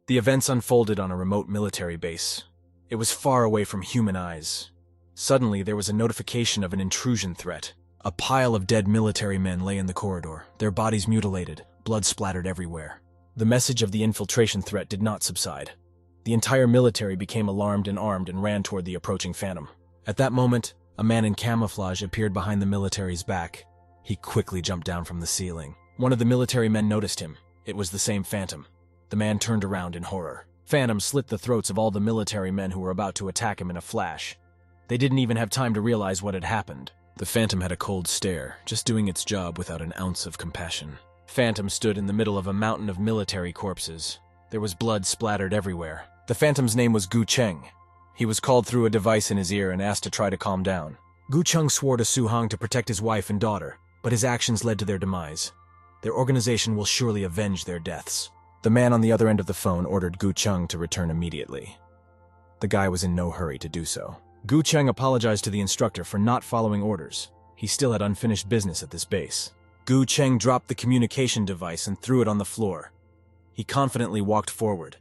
The events unfolded on a remote military base. It was far away from human eyes. Suddenly, there was a notification of an intrusion threat. A pile of dead military men lay in the corridor, their bodies mutilated, blood splattered everywhere. The message of the infiltration threat did not subside. The entire military became alarmed and armed and ran toward the approaching phantom. At that moment, a man in camouflage appeared behind the military's back. He quickly jumped down from the ceiling. One of the military men noticed him. It was the same phantom. The man turned around in horror. Phantom slit the throats of all the military men who were about to attack him in a flash. They didn't even have time to realize what had happened. The phantom had a cold stare, just doing its job without an ounce of compassion. Phantom stood in the middle of a mountain of military corpses. There was blood splattered everywhere. The phantom's name was Gu Cheng. He was called through a device in his ear and asked to try to calm down. Gu Cheng swore to Su Hong to protect his wife and daughter, but his actions led to their demise. Their organization will surely avenge their deaths. The man on the other end of the phone ordered Gu Cheng to return immediately. The guy was in no hurry to do so. Gu Cheng apologized to the instructor for not following orders. He still had unfinished business at this base. Gu Cheng dropped the communication device and threw it on the floor. He confidently walked forward.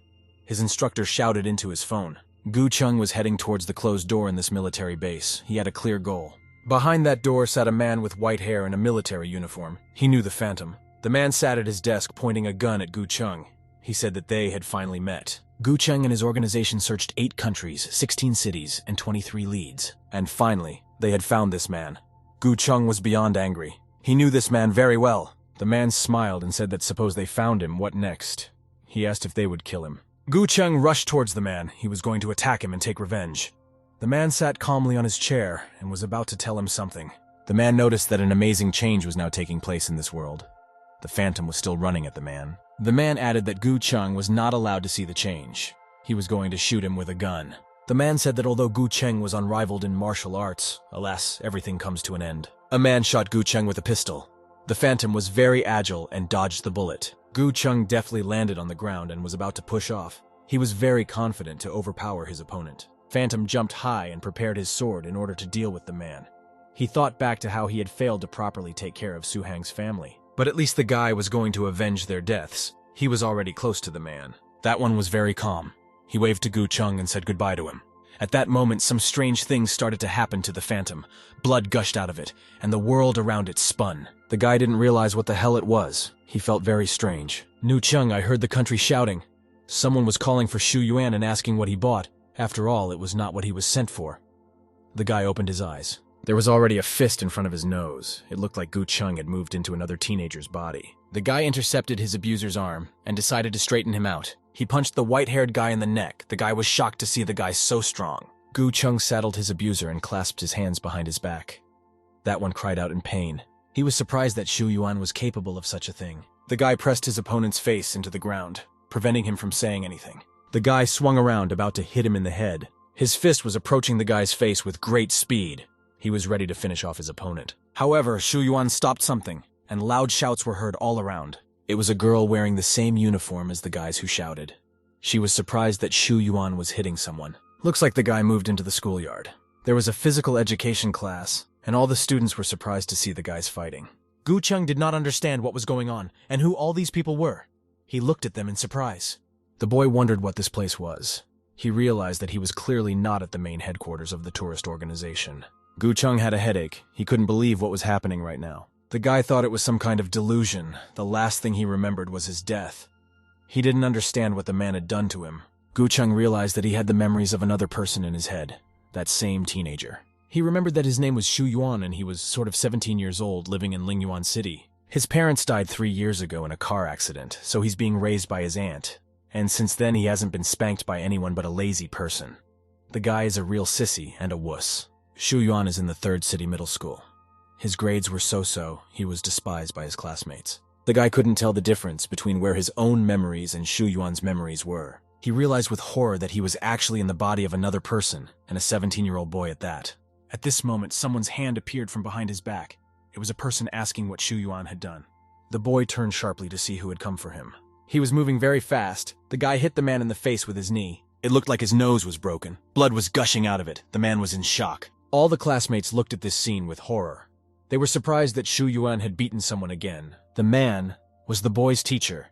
His instructor shouted into his phone. Gu Cheng was heading towards the closed door in this military base. He had a clear goal. Behind that door sat a man with white hair and a military uniform. He knew the phantom. The man sat at his desk pointing a gun at Gu Cheng. He said that they had finally met. Gu Cheng and his organization searched 8 countries, 16 cities, and 23 leads. And finally, they had found this man. Gu Cheng was beyond angry. He knew this man very well. The man smiled and said that suppose they found him, what next? He asked if they would kill him. Gu Cheng rushed towards the man. He was going to attack him and take revenge. The man sat calmly on his chair and was about to tell him something. The man noticed that an amazing change was now taking place in this world. The phantom was still running at the man. The man added that Gu Cheng was not allowed to see the change. He was going to shoot him with a gun. The man said that although Gu Cheng was unrivaled in martial arts, alas, everything comes to an end. A man shot Gu Cheng with a pistol. The phantom was very agile and dodged the bullet. Gu Cheng deftly landed on the ground and was about to push off. He was very confident to overpower his opponent. Phantom jumped high and prepared his sword in order to deal with the man. He thought back to how he had failed to properly take care of Su Hang's family. But at least the guy was going to avenge their deaths. He was already close to the man. That one was very calm. He waved to Gu Cheng and said goodbye to him. At that moment, some strange things started to happen to the phantom. Blood gushed out of it, and the world around it spun. The guy didn't realize what the hell it was. He felt very strange. Nu Cheng, I heard the country shouting. Someone was calling for Shu Yuan and asking what he bought. After all, it was not what he was sent for. The guy opened his eyes. There was already a fist in front of his nose. It looked like Gu Cheng had moved into another teenager's body. The guy intercepted his abuser's arm and decided to straighten him out. He punched the white-haired guy in the neck. The guy was shocked to see the guy so strong. Gu Cheng saddled his abuser and clasped his hands behind his back. That one cried out in pain. He was surprised that Shu Yuan was capable of such a thing. The guy pressed his opponent's face into the ground, preventing him from saying anything. The guy swung around, about to hit him in the head. His fist was approaching the guy's face with great speed. He was ready to finish off his opponent. However, Shu Yuan stopped something, and loud shouts were heard all around. It was a girl wearing the same uniform as the guys who shouted. She was surprised that Shu Yuan was hitting someone. Looks like the guy moved into the schoolyard. There was a physical education class, and all the students were surprised to see the guys fighting. Gu Cheng did not understand what was going on, and who all these people were. He looked at them in surprise. The boy wondered what this place was. He realized that he was clearly not at the main headquarters of the tourist organization. Gu Cheng had a headache. He couldn't believe what was happening right now. The guy thought it was some kind of delusion. The last thing he remembered was his death. He didn't understand what the man had done to him. Gu Cheng realized that he had the memories of another person in his head, that same teenager. He remembered that his name was Shu Yuan and he was sort of 17 years old living in Lingyuan City. His parents died 3 years ago in a car accident, so he's being raised by his aunt. And since then he hasn't been spanked by anyone but a lazy person. The guy is a real sissy and a wuss. Shu Yuan is in the 3rd city middle school. His grades were so-so, he was despised by his classmates. The guy couldn't tell the difference between where his own memories and Shu Yuan's memories were. He realized with horror that he was actually in the body of another person, and a 17-year-old boy at that. At this moment, someone's hand appeared from behind his back. It was a person asking what Shu Yuan had done. The boy turned sharply to see who had come for him. He was moving very fast. The guy hit the man in the face with his knee. It looked like his nose was broken. Blood was gushing out of it. The man was in shock. All the classmates looked at this scene with horror. They were surprised that Shu Yuan had beaten someone again. The man was the boy's teacher.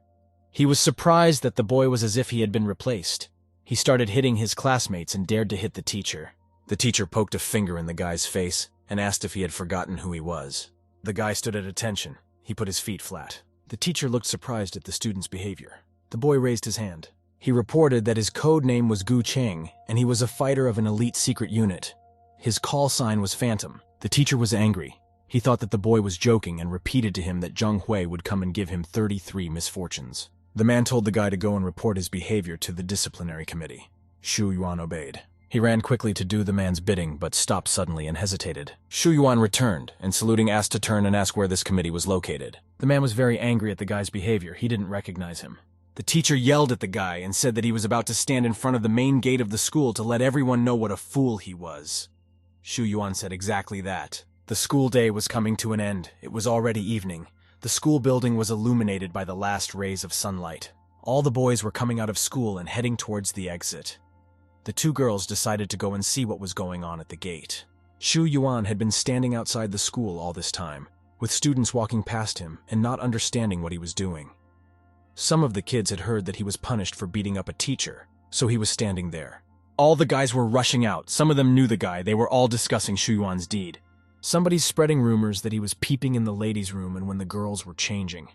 He was surprised that the boy was as if he had been replaced. He started hitting his classmates and dared to hit the teacher. The teacher poked a finger in the guy's face and asked if he had forgotten who he was. The guy stood at attention. He put his feet flat. The teacher looked surprised at the student's behavior. The boy raised his hand. He reported that his code name was Gu Cheng, and he was a fighter of an elite secret unit. His call sign was Phantom. The teacher was angry. He thought that the boy was joking and repeated to him that Zheng Hui would come and give him 33 misfortunes. The man told the guy to go and report his behavior to the disciplinary committee. Shu Yuan obeyed. He ran quickly to do the man's bidding, but stopped suddenly and hesitated. Shu Yuan returned, and saluting asked to turn and ask where this committee was located. The man was very angry at the guy's behavior. He didn't recognize him. The teacher yelled at the guy and said that he was about to stand in front of the main gate of the school to let everyone know what a fool he was. Shu Yuan said exactly that. The school day was coming to an end. It was already evening. The school building was illuminated by the last rays of sunlight. All the boys were coming out of school and heading towards the exit. The two girls decided to go and see what was going on at the gate. Shu Yuan had been standing outside the school all this time, with students walking past him and not understanding what he was doing. Some of the kids had heard that he was punished for beating up a teacher, so he was standing there. All the guys were rushing out. Some of them knew the guy. They were all discussing Shu Yuan's deed. Somebody's spreading rumors that he was peeping in the ladies' room and when the girls were changing.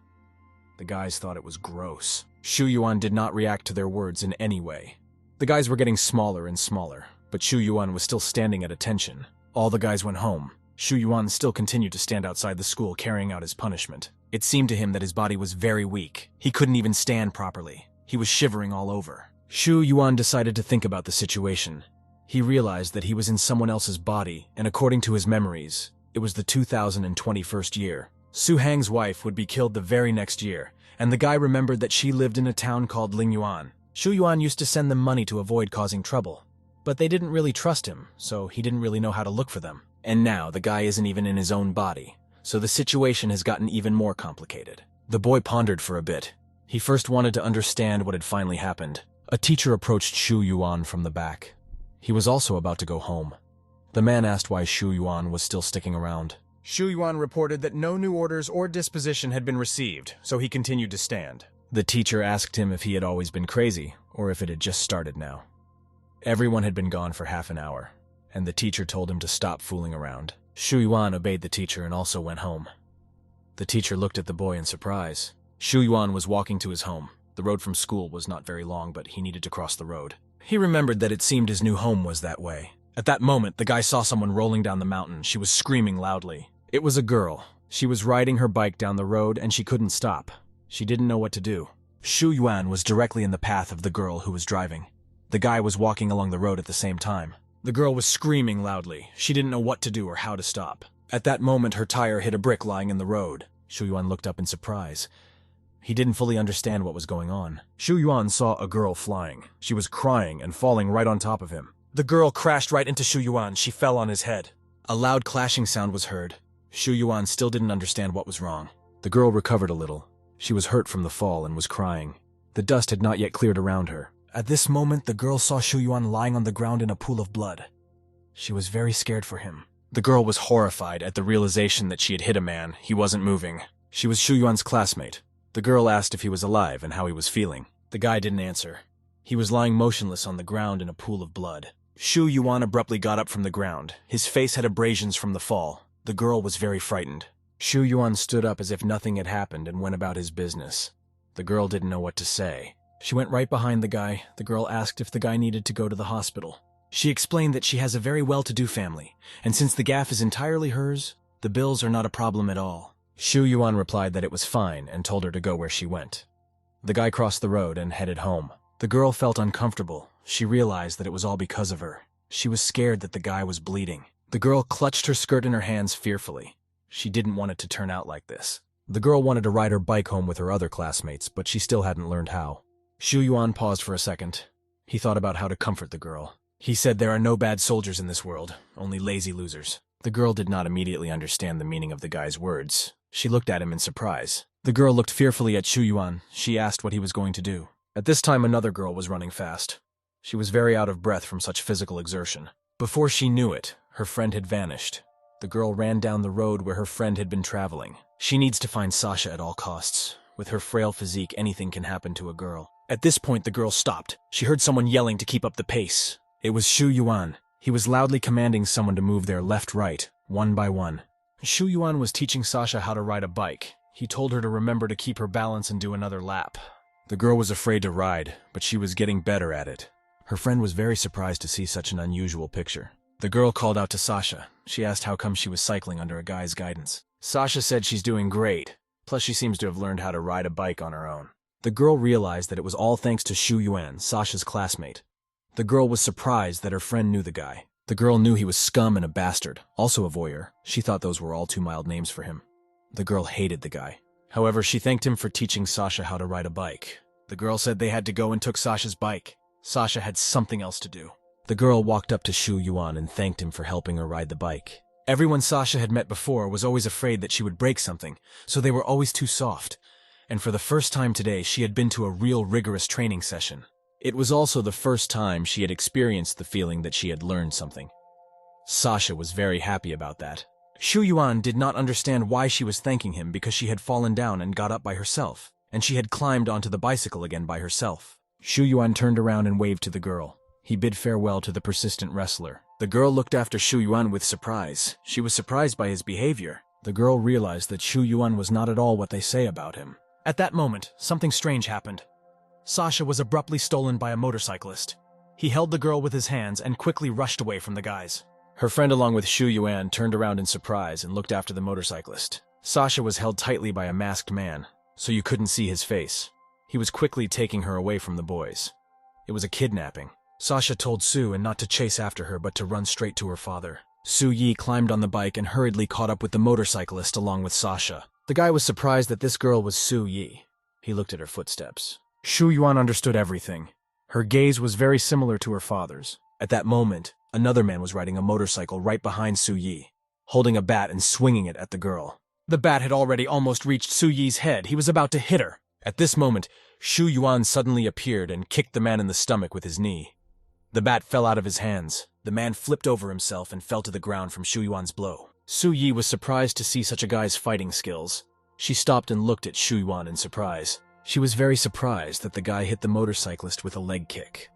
The guys thought it was gross. Shu Yuan did not react to their words in any way. The guys were getting smaller and smaller, but Shu Yuan was still standing at attention. All the guys went home. Shu Yuan still continued to stand outside the school carrying out his punishment. It seemed to him that his body was very weak. He couldn't even stand properly. He was shivering all over. Shu Yuan decided to think about the situation. He realized that he was in someone else's body, and according to his memories, it was the 2021st year. Su Hang's wife would be killed the very next year, and the guy remembered that she lived in a town called Lingyuan. Shu Yuan used to send them money to avoid causing trouble, but they didn't really trust him, so he didn't really know how to look for them. And now the guy isn't even in his own body, so the situation has gotten even more complicated. The boy pondered for a bit. He first wanted to understand what had finally happened. A teacher approached Shu Yuan from the back. He was also about to go home. The man asked why Shu Yuan was still sticking around. Shu Yuan reported that no new orders or disposition had been received, so he continued to stand. The teacher asked him if he had always been crazy, or if it had just started now. Everyone had been gone for half an hour, and the teacher told him to stop fooling around. Shu Yuan obeyed the teacher and also went home. The teacher looked at the boy in surprise. Shu Yuan was walking to his home. The road from school was not very long, but he needed to cross the road. He remembered that it seemed his new home was that way. At that moment, the guy saw someone rolling down the mountain. She was screaming loudly. It was a girl. She was riding her bike down the road, and she couldn't stop. She didn't know what to do. Shu Yuan was directly in the path of the girl who was driving. The guy was walking along the road at the same time. The girl was screaming loudly. She didn't know what to do or how to stop. At that moment, her tire hit a brick lying in the road. Shu Yuan looked up in surprise. He didn't fully understand what was going on. Shu Yuan saw a girl flying. She was crying and falling right on top of him. The girl crashed right into Shu Yuan. She fell on his head. A loud clashing sound was heard. Shu Yuan still didn't understand what was wrong. The girl recovered a little. She was hurt from the fall and was crying. The dust had not yet cleared around her. At this moment, the girl saw Shu Yuan lying on the ground in a pool of blood. She was very scared for him. The girl was horrified at the realization that she had hit a man. He wasn't moving. She was Shu Yuan's classmate. The girl asked if he was alive and how he was feeling. The guy didn't answer. He was lying motionless on the ground in a pool of blood. Shu Yuan abruptly got up from the ground. His face had abrasions from the fall. The girl was very frightened. Shu Yuan stood up as if nothing had happened and went about his business. The girl didn't know what to say. She went right behind the guy. The girl asked if the guy needed to go to the hospital. She explained that she has a very well-to-do family, and since the gaff is entirely hers, the bills are not a problem at all. Shu Yuan replied that it was fine and told her to go where she went. The guy crossed the road and headed home. The girl felt uncomfortable. She realized that it was all because of her. She was scared that the guy was bleeding. The girl clutched her skirt in her hands fearfully. She didn't want it to turn out like this. The girl wanted to ride her bike home with her other classmates, but she still hadn't learned how. Shu Yuan paused for a second. He thought about how to comfort the girl. He said there are no bad soldiers in this world, only lazy losers. The girl did not immediately understand the meaning of the guy's words. She looked at him in surprise. The girl looked fearfully at Shu Yuan. She asked what he was going to do. At this time, another girl was running fast. She was very out of breath from such physical exertion. Before she knew it, her friend had vanished. The girl ran down the road where her friend had been traveling. She needs to find Sasha at all costs. With her frail physique, anything can happen to a girl. At this point, the girl stopped. She heard someone yelling to keep up the pace. It was Shu Yuan. He was loudly commanding someone to move their left-right, one by one. Shu Yuan was teaching Sasha how to ride a bike. He told her to remember to keep her balance and do another lap. The girl was afraid to ride, but she was getting better at it. Her friend was very surprised to see such an unusual picture. The girl called out to Sasha. She asked how come she was cycling under a guy's guidance. Sasha said she's doing great, plus she seems to have learned how to ride a bike on her own. The girl realized that it was all thanks to Shu Yuan, Sasha's classmate. The girl was surprised that her friend knew the guy. The girl knew he was scum and a bastard, also a voyeur. She thought those were all too mild names for him. The girl hated the guy. However, she thanked him for teaching Sasha how to ride a bike. The girl said they had to go and took Sasha's bike. Sasha had something else to do. The girl walked up to Shu Yuan and thanked him for helping her ride the bike. Everyone Sasha had met before was always afraid that she would break something, so they were always too soft. And for the first time today, she had been to a real rigorous training session. It was also the first time she had experienced the feeling that she had learned something. Sasha was very happy about that. Shu Yuan did not understand why she was thanking him because she had fallen down and got up by herself, and she had climbed onto the bicycle again by herself. Shu Yuan turned around and waved to the girl. He bid farewell to the persistent wrestler. The girl looked after Shu Yuan with surprise. She was surprised by his behavior. The girl realized that Shu Yuan was not at all what they say about him. At that moment, something strange happened. Sasha was abruptly stolen by a motorcyclist. He held the girl with his hands and quickly rushed away from the guys. Her friend along with Shu Yuan turned around in surprise and looked after the motorcyclist. Sasha was held tightly by a masked man, so you couldn't see his face. He was quickly taking her away from the boys. It was a kidnapping. Sasha told Su and not to chase after her but to run straight to her father. Su Yi climbed on the bike and hurriedly caught up with the motorcyclist along with Sasha. The guy was surprised that this girl was Su Yi. He looked at her footsteps. Shu Yuan understood everything. Her gaze was very similar to her father's. At that moment, another man was riding a motorcycle right behind Su Yi, holding a bat and swinging it at the girl. The bat had already almost reached Su Yi's head. He was about to hit her. At this moment, Shu Yuan suddenly appeared and kicked the man in the stomach with his knee. The bat fell out of his hands. The man flipped over himself and fell to the ground from Shu Yuan's blow. Su Yi was surprised to see such a guy's fighting skills. She stopped and looked at Shu Yuan in surprise. She was very surprised that the guy hit the motorcyclist with a leg kick.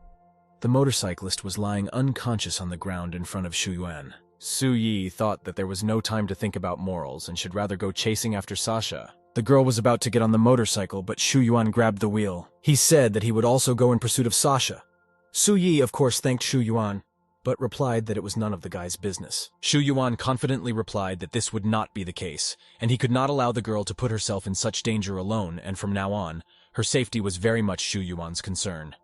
The motorcyclist was lying unconscious on the ground in front of Shu Yuan. Su Yi thought that there was no time to think about morals and should rather go chasing after Sasha. The girl was about to get on the motorcycle, but Shu Yuan grabbed the wheel. He said that he would also go in pursuit of Sasha. Su Yi, of course, thanked Shu Yuan, but replied that it was none of the guy's business. Shu Yuan confidently replied that this would not be the case, and he could not allow the girl to put herself in such danger alone, and from now on, her safety was very much Shu Yuan's concern.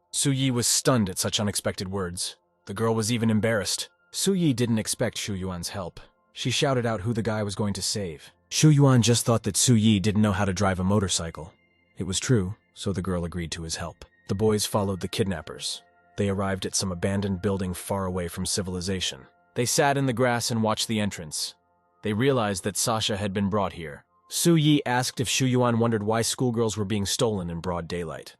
Su Yi was stunned at such unexpected words. The girl was even embarrassed. Su Yi didn't expect Shu Yuan's help. She shouted out who the guy was going to save. Shu Yuan just thought that Su Yi didn't know how to drive a motorcycle. It was true, so the girl agreed to his help. The boys followed the kidnappers. They arrived at some abandoned building far away from civilization. They sat in the grass and watched the entrance. They realized that Sasha had been brought here. Su Yi asked if Shu Yuan wondered why schoolgirls were being stolen in broad daylight.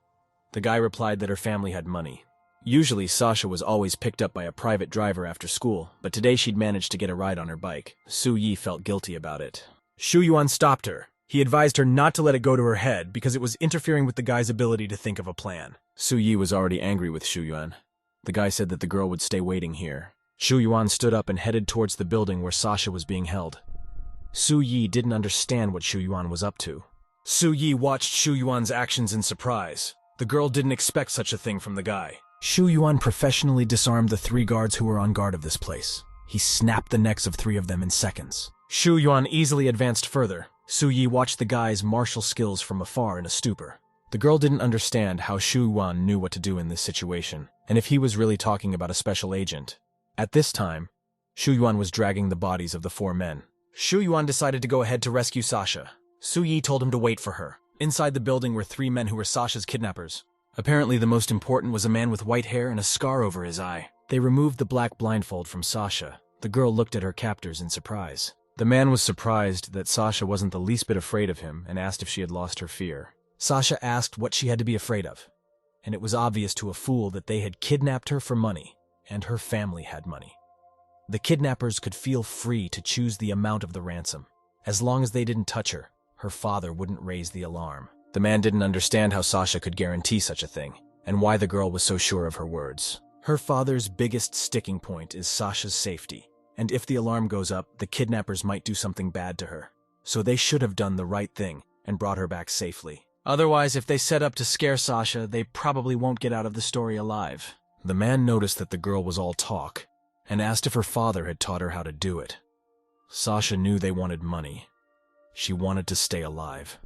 The guy replied that her family had money. Usually, Sasha was always picked up by a private driver after school, but today she'd managed to get a ride on her bike. Su Yi felt guilty about it. Shu Yuan stopped her. He advised her not to let it go to her head because it was interfering with the guy's ability to think of a plan. Su Yi was already angry with Shu Yuan. The guy said that the girl would stay waiting here. Shu Yuan stood up and headed towards the building where Sasha was being held. Su Yi didn't understand what Shu Yuan was up to. Su Yi watched Shu Yuan's actions in surprise. The girl didn't expect such a thing from the guy. Shu Yuan professionally disarmed the 3 guards who were on guard of this place. He snapped the necks of 3 of them in seconds. Shu Yuan easily advanced further. Su Yi watched the guy's martial skills from afar in a stupor. The girl didn't understand how Shu Yuan knew what to do in this situation, and if he was really talking about a special agent. At this time, Shu Yuan was dragging the bodies of the 4 men. Shu Yuan decided to go ahead to rescue Sasha. Su Yi told him to wait for her. Inside the building were 3 men who were Sasha's kidnappers. Apparently the most important was a man with white hair and a scar over his eye. They removed the black blindfold from Sasha. The girl looked at her captors in surprise. The man was surprised that Sasha wasn't the least bit afraid of him and asked if she had lost her fear. Sasha asked what she had to be afraid of, and it was obvious to a fool that they had kidnapped her for money, and her family had money. The kidnappers could feel free to choose the amount of the ransom, as long as they didn't touch her. her father wouldn't raise the alarm. The man didn't understand how Sasha could guarantee such a thing, and why the girl was so sure of her words. Her father's biggest sticking point is Sasha's safety, and if the alarm goes up, the kidnappers might do something bad to her. So they should have done the right thing and brought her back safely. Otherwise, if they set up to scare Sasha, they probably won't get out of the story alive. The man noticed that the girl was all talk, and asked if her father had taught her how to do it. Sasha knew they wanted money. She wanted to stay alive.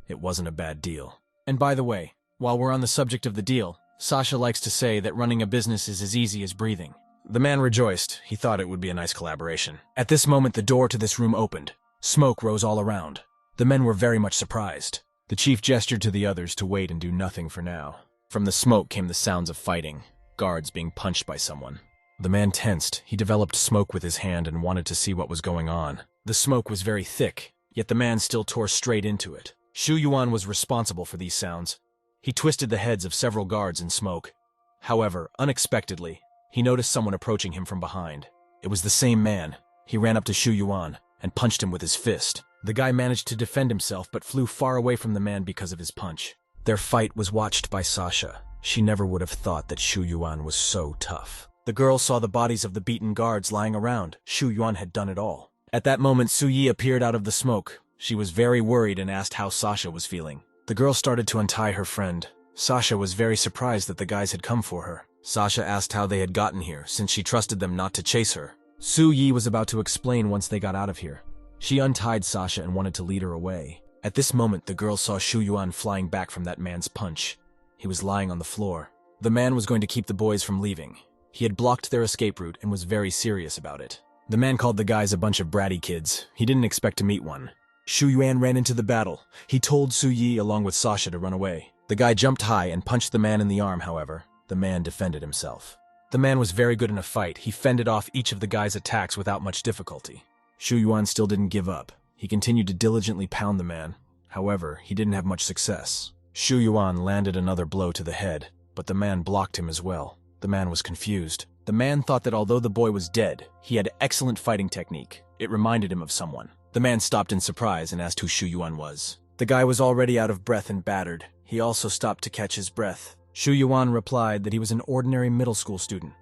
It wasn't a bad deal. And by the way, while we're on the subject of the deal, Sasha likes to say that running a business is as easy as breathing. The man rejoiced. He thought it would be a nice collaboration. At this moment, the door to this room opened. Smoke rose all around. The men were very much surprised. The chief gestured to the others to wait and do nothing for now. From the smoke came the sounds of fighting, guards being punched by someone. The man tensed. He developed smoke with his hand and wanted to see what was going on. The smoke was very thick, yet the man still tore straight into it. Shu Yuan was responsible for these sounds. He twisted the heads of several guards in smoke. However, unexpectedly, he noticed someone approaching him from behind. It was the same man. He ran up to Shu Yuan and punched him with his fist. The guy managed to defend himself but flew far away from the man because of his punch. Their fight was watched by Sasha. She never would have thought that Shu Yuan was so tough. The girl saw the bodies of the beaten guards lying around. Shu Yuan had done it all. At that moment, Su Yi appeared out of the smoke. She was very worried and asked how Sasha was feeling. The girl started to untie her friend. Sasha was very surprised that the guys had come for her. Sasha asked how they had gotten here, since she trusted them not to chase her. Su Yi was about to explain once they got out of here. She untied Sasha and wanted to lead her away. At this moment, the girl saw Shu Yuan flying back from that man's punch. He was lying on the floor. The man was going to keep the boys from leaving. He had blocked their escape route and was very serious about it. The man called the guys a bunch of bratty kids. He didn't expect to meet one. Shu Yuan ran into the battle. He told Su Yi along with Sasha to run away. The guy jumped high and punched the man in the arm, however. The man defended himself. The man was very good in a fight. He fended off each of the guy's attacks without much difficulty. Shu Yuan still didn't give up. He continued to diligently pound the man. However, he didn't have much success. Shu Yuan landed another blow to the head, but the man blocked him as well. The man was confused. The man thought that although the boy was dead, he had excellent fighting technique. It reminded him of someone. The man stopped in surprise and asked who Shu Yuan was. The guy was already out of breath and battered. He also stopped to catch his breath. Shu Yuan replied that he was an ordinary middle school student.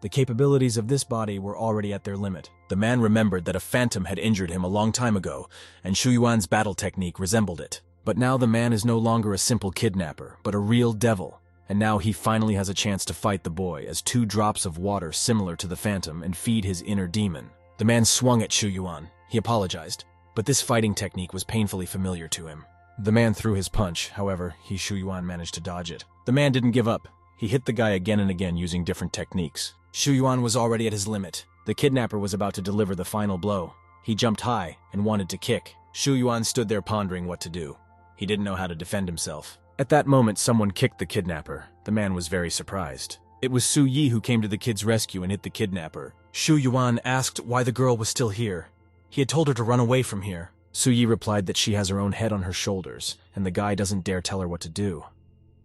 The capabilities of this body were already at their limit. The man remembered that a phantom had injured him a long time ago, and Shu Yuan's battle technique resembled it. But now the man is no longer a simple kidnapper, but a real devil, and now he finally has a chance to fight the boy as 2 drops of water similar to the phantom and feed his inner demon. The man swung at Shu Yuan. He apologized, but this fighting technique was painfully familiar to him. The man threw his punch, however, Shu Yuan managed to dodge it. The man didn't give up. He hit the guy again and again using different techniques. Shu Yuan was already at his limit. The kidnapper was about to deliver the final blow. He jumped high and wanted to kick. Shu Yuan stood there pondering what to do. He didn't know how to defend himself. At that moment, someone kicked the kidnapper. The man was very surprised. It was Su Yi who came to the kid's rescue and hit the kidnapper. Shu Yuan asked why the girl was still here. He had told her to run away from here. Su Yi replied that she has her own head on her shoulders, and the guy doesn't dare tell her what to do.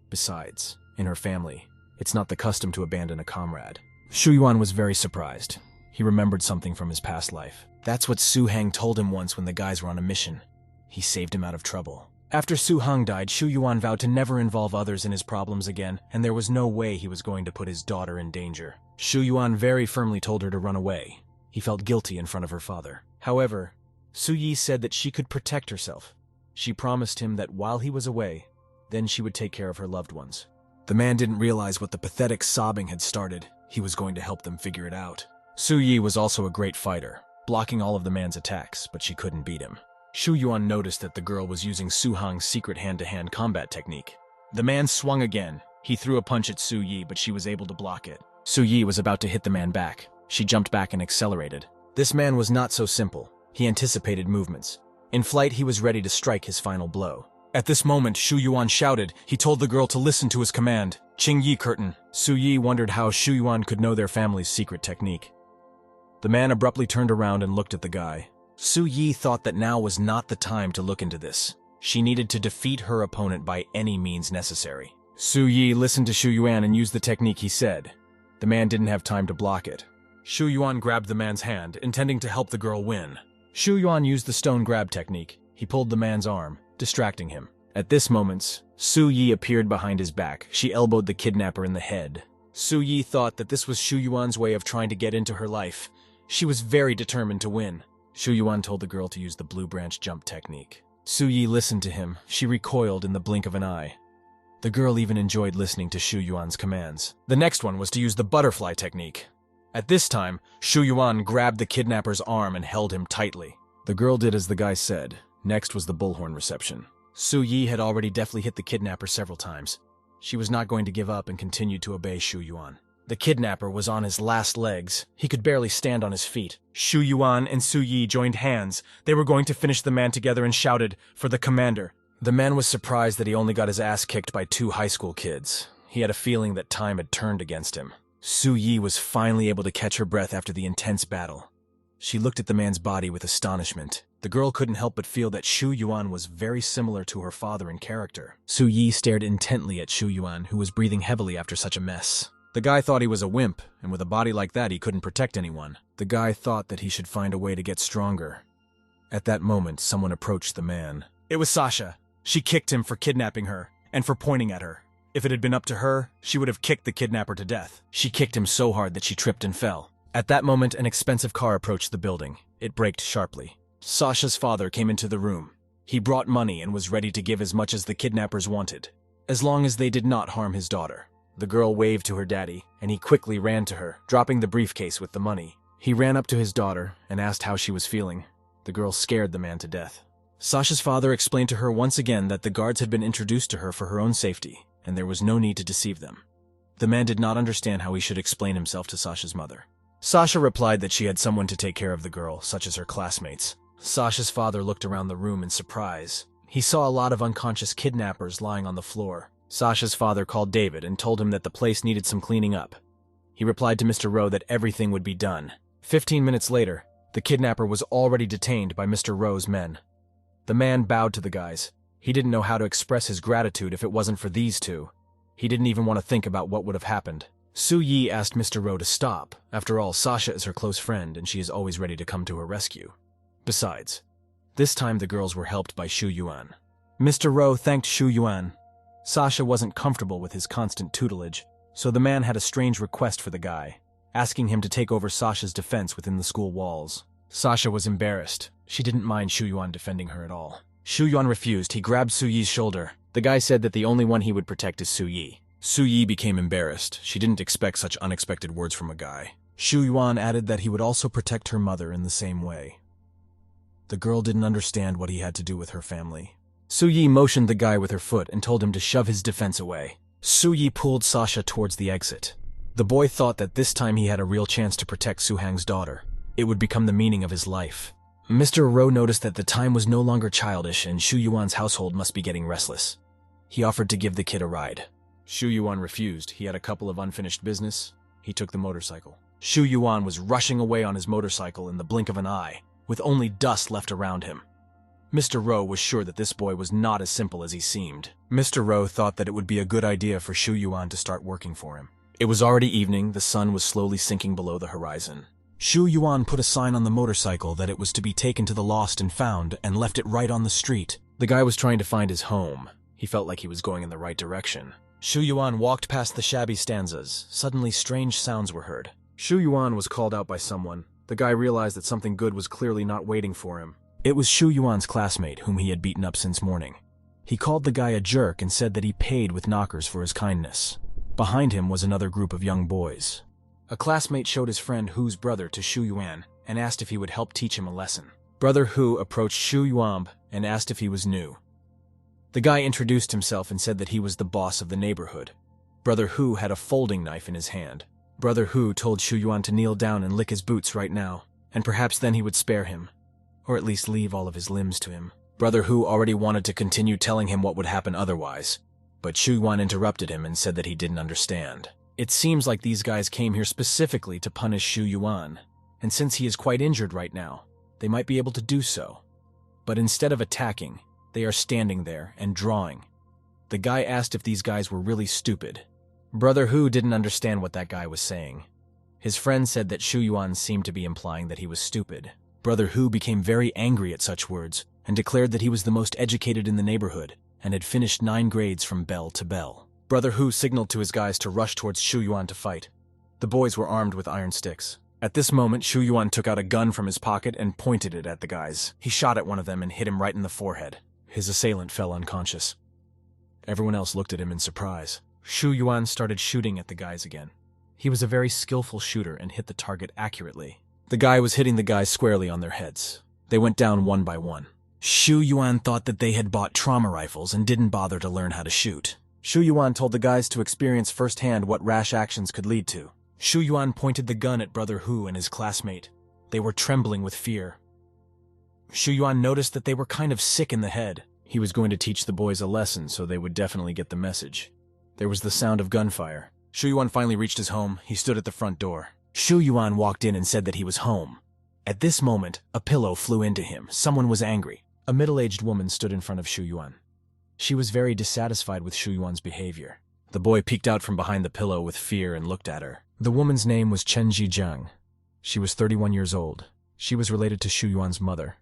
Besides, in her family, it's not the custom to abandon a comrade. Shu Yuan was very surprised. He remembered something from his past life. That's what Su Hang told him once when the guys were on a mission. He saved him out of trouble. After Su Hang died, Shu Yuan vowed to never involve others in his problems again, and there was no way he was going to put his daughter in danger. Shu Yuan very firmly told her to run away. He felt guilty in front of her father. However, Su Yi said that she could protect herself. She promised him that while he was away, then she would take care of her loved ones. The man didn't realize what the pathetic sobbing had started. He was going to help them figure it out. Su Yi was also a great fighter, blocking all of the man's attacks, but she couldn't beat him. Shu Yuan noticed that the girl was using Su Hang's secret hand-to-hand combat technique. The man swung again. He threw a punch at Su Yi, but she was able to block it. Su Yi was about to hit the man back. She jumped back and accelerated. This man was not so simple. He anticipated movements. In flight, he was ready to strike his final blow. At this moment, Shu Yuan shouted. He told the girl to listen to his command. Qing Yi curtain. Su Yi wondered how Shu Yuan could know their family's secret technique. The man abruptly turned around and looked at the guy. Su Yi thought that now was not the time to look into this. She needed to defeat her opponent by any means necessary. Su Yi listened to Shu Yuan and used the technique he said. The man didn't have time to block it. Shu Yuan grabbed the man's hand, intending to help the girl win. Shu Yuan used the stone grab technique. He pulled the man's arm, distracting him. At this moment, Su Yi appeared behind his back. She elbowed the kidnapper in the head. Su Yi thought that this was Shu Yuan's way of trying to get into her life. She was very determined to win. Shu Yuan told the girl to use the blue branch jump technique. Su Yi listened to him. She recoiled in the blink of an eye. The girl even enjoyed listening to Shu Yuan's commands. The next one was to use the butterfly technique. At this time, Shu Yuan grabbed the kidnapper's arm and held him tightly. The girl did as the guy said. Next was the bullhorn reception. Su Yi had already deftly hit the kidnapper several times. She was not going to give up and continued to obey Shu Yuan. The kidnapper was on his last legs. He could barely stand on his feet. Shu Yuan and Su Yi joined hands. They were going to finish the man together and shouted, "For the commander." The man was surprised that he only got his ass kicked by 2 high school kids. He had a feeling that time had turned against him. Su Yi was finally able to catch her breath after the intense battle. She looked at the man's body with astonishment. The girl couldn't help but feel that Shu Yuan was very similar to her father in character. Su Yi stared intently at Shu Yuan, who was breathing heavily after such a mess. The guy thought he was a wimp, and with a body like that he couldn't protect anyone. The guy thought that he should find a way to get stronger. At that moment, someone approached the man. It was Sasha. She kicked him for kidnapping her, and for pointing at her. If it had been up to her, she would have kicked the kidnapper to death. She kicked him so hard that she tripped and fell. At that moment, an expensive car approached the building. It braked sharply. Sasha's father came into the room. He brought money and was ready to give as much as the kidnappers wanted, as long as they did not harm his daughter. The girl waved to her daddy, and he quickly ran to her, dropping the briefcase with the money. He ran up to his daughter and asked how she was feeling. The girl scared the man to death. Sasha's father explained to her once again that the guards had been introduced to her for her own safety, and there was no need to deceive them. The man did not understand how he should explain himself to Sasha's mother. Sasha replied that she had someone to take care of the girl, such as her classmates. Sasha's father looked around the room in surprise. He saw a lot of unconscious kidnappers lying on the floor. Sasha's father called David and told him that the place needed some cleaning up. He replied to Mr. Rowe that everything would be done. 15 minutes later, the kidnapper was already detained by Mr. Rowe's men. The man bowed to the guys. He didn't know how to express his gratitude if it wasn't for these two. He didn't even want to think about what would have happened. Su Yi asked Mr. Rowe to stop. After all, Sasha is her close friend and she is always ready to come to her rescue. Besides, this time the girls were helped by Shu Yuan. Mr. Rowe thanked Shu Yuan. Sasha wasn't comfortable with his constant tutelage, so the man had a strange request for the guy, asking him to take over Sasha's defense within the school walls. Sasha was embarrassed. She didn't mind Shu Yuan defending her at all. Shu Yuan refused. He grabbed Su Yi's shoulder. The guy said that the only one he would protect is Su Yi. Su Yi became embarrassed. She didn't expect such unexpected words from a guy. Shu Yuan added that he would also protect her mother in the same way. The girl didn't understand what he had to do with her family. Su Yi motioned the guy with her foot and told him to shove his defense away. Su Yi pulled Sasha towards the exit. The boy thought that this time he had a real chance to protect Su Hang's daughter. It would become the meaning of his life. Mr. Rowe noticed that the time was no longer childish and Shu Yuan's household must be getting restless. He offered to give the kid a ride. Shu Yuan refused. He had a couple of unfinished business. He took the motorcycle. Shu Yuan was rushing away on his motorcycle in the blink of an eye, with only dust left around him. Mr. Rowe was sure that this boy was not as simple as he seemed. Mr. Rowe thought that it would be a good idea for Shu Yuan to start working for him. It was already evening. The sun was slowly sinking below the horizon. Shu Yuan put a sign on the motorcycle that it was to be taken to the lost and found and left it right on the street. The guy was trying to find his home. He felt like he was going in the right direction. Shu Yuan walked past the shabby stanzas. Suddenly, strange sounds were heard. Shu Yuan was called out by someone. The guy realized that something good was clearly not waiting for him. It was Shu Yuan's classmate, whom he had beaten up since morning. He called the guy a jerk and said that he paid with knockers for his kindness. Behind him was another group of young boys. A classmate showed his friend Hu's brother to Shu Yuan and asked if he would help teach him a lesson. Brother Hu approached Shu Yuan and asked if he was new. The guy introduced himself and said that he was the boss of the neighborhood. Brother Hu had a folding knife in his hand. Brother Hu told Shu Yuan to kneel down and lick his boots right now, and perhaps then he would spare him, or at least leave all of his limbs to him. Brother Hu already wanted to continue telling him what would happen otherwise, but Shu Yuan interrupted him and said that he didn't understand. It seems like these guys came here specifically to punish Shu Yuan, and since he is quite injured right now, they might be able to do so. But instead of attacking, they are standing there and drawing. The guy asked if these guys were really stupid. Brother Hu didn't understand what that guy was saying. His friend said that Shu Yuan seemed to be implying that he was stupid. Brother Hu became very angry at such words. and declared that he was the most educated in the neighborhood and had finished 9 grades from bell to bell. Brother Hu signaled to his guys to rush towards Shu Yuan to fight. The boys were armed with iron sticks. At this moment, Shu Yuan took out a gun from his pocket and pointed it at the guys. He shot at one of them and hit him right in the forehead. His assailant fell unconscious. Everyone else looked at him in surprise. Shu Yuan started shooting at the guys again. He was a very skillful shooter and hit the target accurately. The guy was hitting the guys squarely on their heads. They went down one by one. Shu Yuan thought that they had bought trauma rifles and didn't bother to learn how to shoot. Shu Yuan told the guys to experience firsthand what rash actions could lead to. Shu Yuan pointed the gun at Brother Hu and his classmate. They were trembling with fear. Shu Yuan noticed that they were kind of sick in the head. He was going to teach the boys a lesson, so they would definitely get the message. There was the sound of gunfire. Shu Yuan finally reached his home. He stood at the front door. Shu Yuan walked in and said that he was home. At this moment, a pillow flew into him. Someone was angry. A middle-aged woman stood in front of Shu Yuan. She was very dissatisfied with Shu Yuan's behavior. The boy peeked out from behind the pillow with fear and looked at her. The woman's name was Chenji Jiang. She was 31 years old. She was related to Shu Yuan's mother.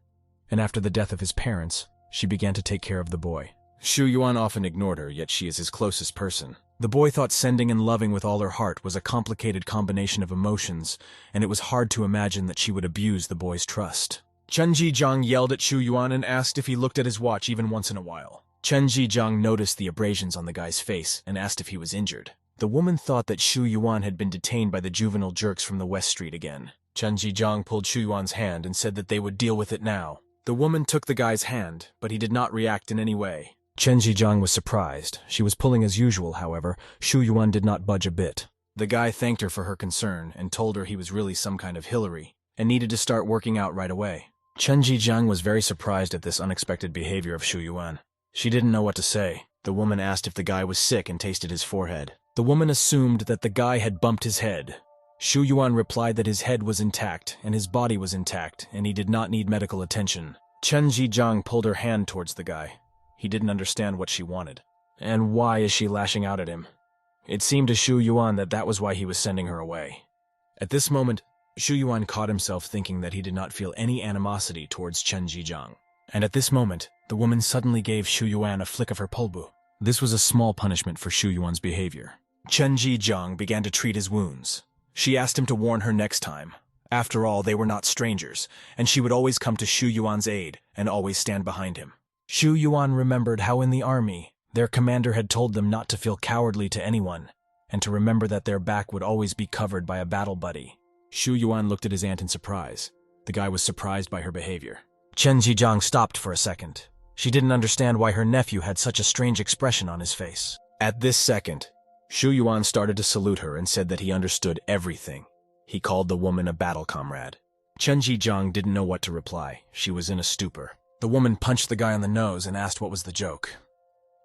And after the death of his parents, she began to take care of the boy. Shu Yuan often ignored her, yet she is his closest person. The boy thought sending and loving with all her heart was a complicated combination of emotions, and it was hard to imagine that she would abuse the boy's trust. Chenji Jiang yelled at Shu Yuan and asked if he looked at his watch even once in a while. Chenji Jiang noticed the abrasions on the guy's face and asked if he was injured. The woman thought that Shu Yuan had been detained by the juvenile jerks from the West Street again. Chenji Jiang pulled Shu Yuan's hand and said that they would deal with it now. The woman took the guy's hand, but he did not react in any way. Chenji Jiang was surprised. She was pulling as usual, however. Shu Yuan did not budge a bit. The guy thanked her for her concern and told her he was really some kind of Hillary and needed to start working out right away. Chenji Jiang was very surprised at this unexpected behavior of Shu Yuan. She didn't know what to say. The woman asked if the guy was sick and tasted his forehead. The woman assumed that the guy had bumped his head. Shu Yuan replied that his head was intact and his body was intact and he did not need medical attention. Chenji Jiang pulled her hand towards the guy. He didn't understand what she wanted. And why is she lashing out at him? It seemed to Shu Yuan that that was why he was sending her away. At this moment, Shu Yuan caught himself thinking that he did not feel any animosity towards Chenji Jiang. And at this moment, the woman suddenly gave Shu Yuan a flick of her polbu. This was a small punishment for Shu Yuan's behavior. Chenji Jiang began to treat his wounds. She asked him to warn her next time. After all, they were not strangers, and she would always come to Shu Yuan's aid and always stand behind him. Shu Yuan remembered how in the army, their commander had told them not to feel cowardly to anyone, and to remember that their back would always be covered by a battle buddy. Shu Yuan looked at his aunt in surprise. The guy was surprised by her behavior. Chenji Jiang stopped for a second. She didn't understand why her nephew had such a strange expression on his face. At this second, Shu Yuan started to salute her and said that he understood everything. He called the woman a battle comrade. Chenji Jiang didn't know what to reply. She was in a stupor. The woman punched the guy on the nose and asked what was the joke.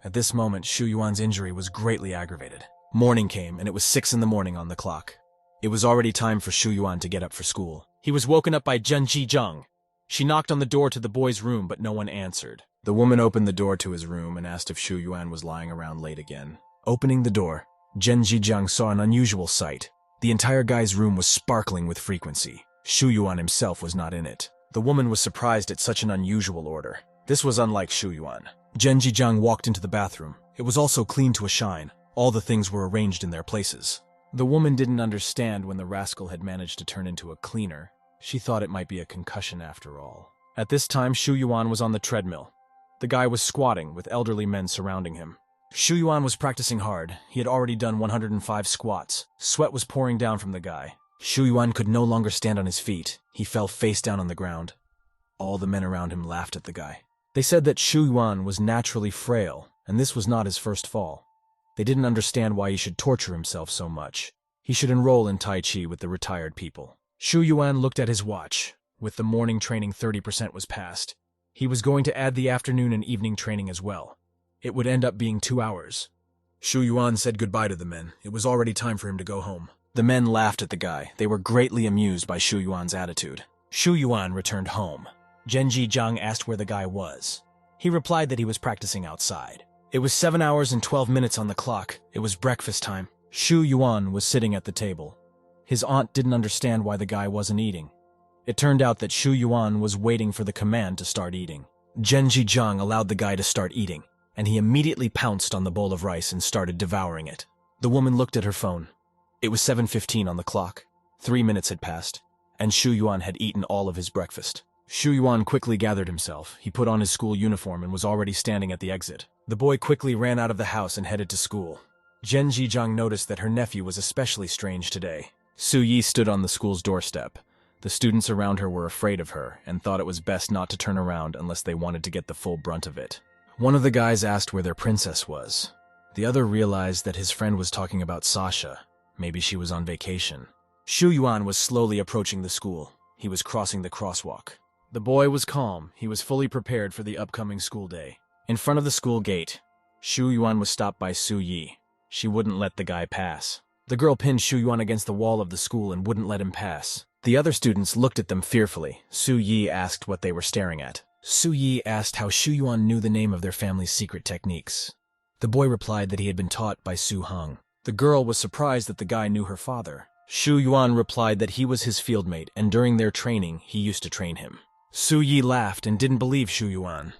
At this moment, Shu Yuan's injury was greatly aggravated. Morning came, and it was 6 in the morning on the clock. It was already time for Shu Yuan to get up for school. He was woken up by Chenji Jiang. She knocked on the door to the boy's room, but no one answered. The woman opened the door to his room and asked if Shu Yuan was lying around late again. Opening the door, Chenji Jiang saw an unusual sight. The entire guy's room was sparkling with frequency. Shu Yuan himself was not in it. The woman was surprised at such an unusual order. This was unlike Shu Yuan. Chenji Jiang walked into the bathroom. It was also clean to a shine. All the things were arranged in their places. The woman didn't understand when the rascal had managed to turn into a cleaner. She thought it might be a concussion after all. At this time, Shu Yuan was on the treadmill. The guy was squatting, with elderly men surrounding him. Shu Yuan was practicing hard. He had already done 105 squats. Sweat was pouring down from the guy. Shu Yuan could no longer stand on his feet. He fell face down on the ground. All the men around him laughed at the guy. They said that Shu Yuan was naturally frail, and this was not his first fall. They didn't understand why he should torture himself so much. He should enroll in Tai Chi with the retired people. Shu Yuan looked at his watch. With the morning training 30% was past. He was going to add the afternoon and evening training as well. It would end up being 2 hours. Shu Yuan said goodbye to the men. It was already time for him to go home. The men laughed at the guy. They were greatly amused by Shu Yuan's attitude. Shu Yuan returned home. Chenji Jiang asked where the guy was. He replied that he was practicing outside. It was 7 hours and 12 minutes on the clock. It was breakfast time. Shu Yuan was sitting at the table. His aunt didn't understand why the guy wasn't eating. It turned out that Shu Yuan was waiting for the command to start eating. Genji Jiang allowed the guy to start eating, and he immediately pounced on the bowl of rice and started devouring it. The woman looked at her phone. It was 7:15 on the clock. 3 minutes had passed, and Shu Yuan had eaten all of his breakfast. Shu Yuan quickly gathered himself. He put on his school uniform and was already standing at the exit. The boy quickly ran out of the house and headed to school. Genji Jiang noticed that her nephew was especially strange today. Su Yi stood on the school's doorstep. The students around her were afraid of her and thought it was best not to turn around unless they wanted to get the full brunt of it. One of the guys asked where their princess was. The other realized that his friend was talking about Sasha. Maybe she was on vacation. Shu Yuan was slowly approaching the school. He was crossing the crosswalk. The boy was calm. He was fully prepared for the upcoming school day. In front of the school gate, Shu Yuan was stopped by Su Yi. She wouldn't let the guy pass. The girl pinned Shu Yuan against the wall of the school and wouldn't let him pass. The other students looked at them fearfully. Su Yi asked what they were staring at. Su Yi asked how Shu Yuan knew the name of their family's secret techniques. The boy replied that he had been taught by Su Heng. The girl was surprised that the guy knew her father. Shu Yuan replied that he was his fieldmate, and during their training, he used to train him. Su Yi laughed and didn't believe Shu Yuan.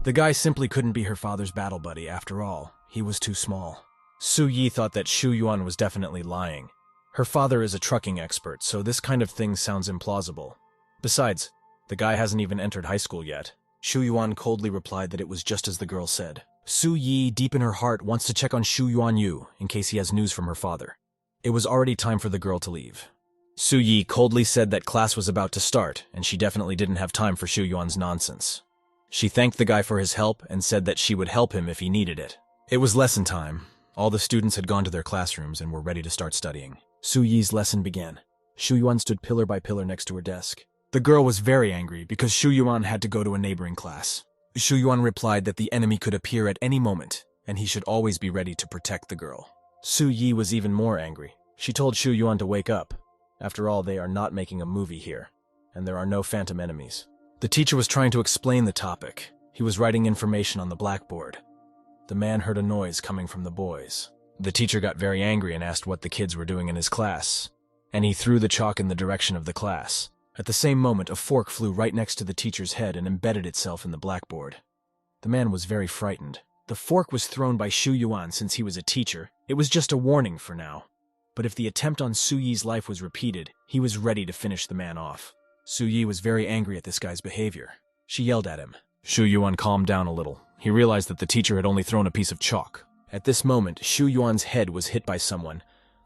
The guy simply couldn't be her father's battle buddy after all. He was too small. Su Yi thought that Shu Yuan was definitely lying. Her father is a trucking expert, so this kind of thing sounds implausible. Besides, the guy hasn't even entered high school yet. Shu Yuan coldly replied that it was just as the girl said. Su Yi, deep in her heart, wants to check on Shu Yuan Yu in case he has news from her father. It was already time for the girl to leave. Su Yi coldly said that class was about to start, and she definitely didn't have time for Shu Yuan's nonsense. She thanked the guy for his help and said that she would help him if he needed it. It was lesson time. All the students had gone to their classrooms and were ready to start studying. Su Yi's lesson began. Shu Yuan stood pillar by pillar next to her desk. The girl was very angry because Shu Yuan had to go to a neighboring class. Shu Yuan replied that the enemy could appear at any moment, and he should always be ready to protect the girl. Su Yi was even more angry. She told Shu Yuan to wake up. After all, they are not making a movie here, and there are no phantom enemies. The teacher was trying to explain the topic. He was writing information on the blackboard. The man heard a noise coming from the boys. The teacher got very angry and asked what the kids were doing in his class, and he threw the chalk in the direction of the class. At the same moment, a fork flew right next to the teacher's head and embedded itself in the blackboard. The man was very frightened. The fork was thrown by Shu Yuan since he was a teacher. It was just a warning for now. But if the attempt on Su Yi's life was repeated, he was ready to finish the man off. Su Yi was very angry at this guy's behavior. She yelled at him. Shu Yuan calmed down a little. He realized that the teacher had only thrown a piece of chalk. At this moment, Shu Yuan's head was hit by someone.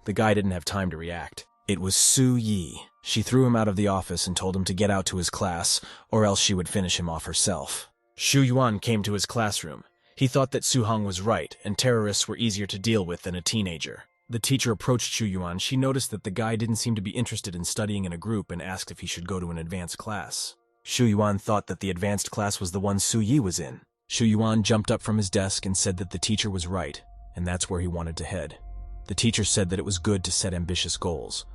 The guy didn't have time to react. It was Su Yi. She threw him out of the office and told him to get out to his class, or else she would finish him off herself. Shu Yuan came to his classroom. He thought that Su Heng was right, and terrorists were easier to deal with than a teenager. The teacher approached Shu Yuan. She noticed that the guy didn't seem to be interested in studying in a group and asked if he should go to an advanced class. Shu Yuan thought that the advanced class was the one Su Yi was in. Shu Yuan jumped up from his desk and said that the teacher was right, and that's where he wanted to head. The teacher said that it was good to set ambitious goals,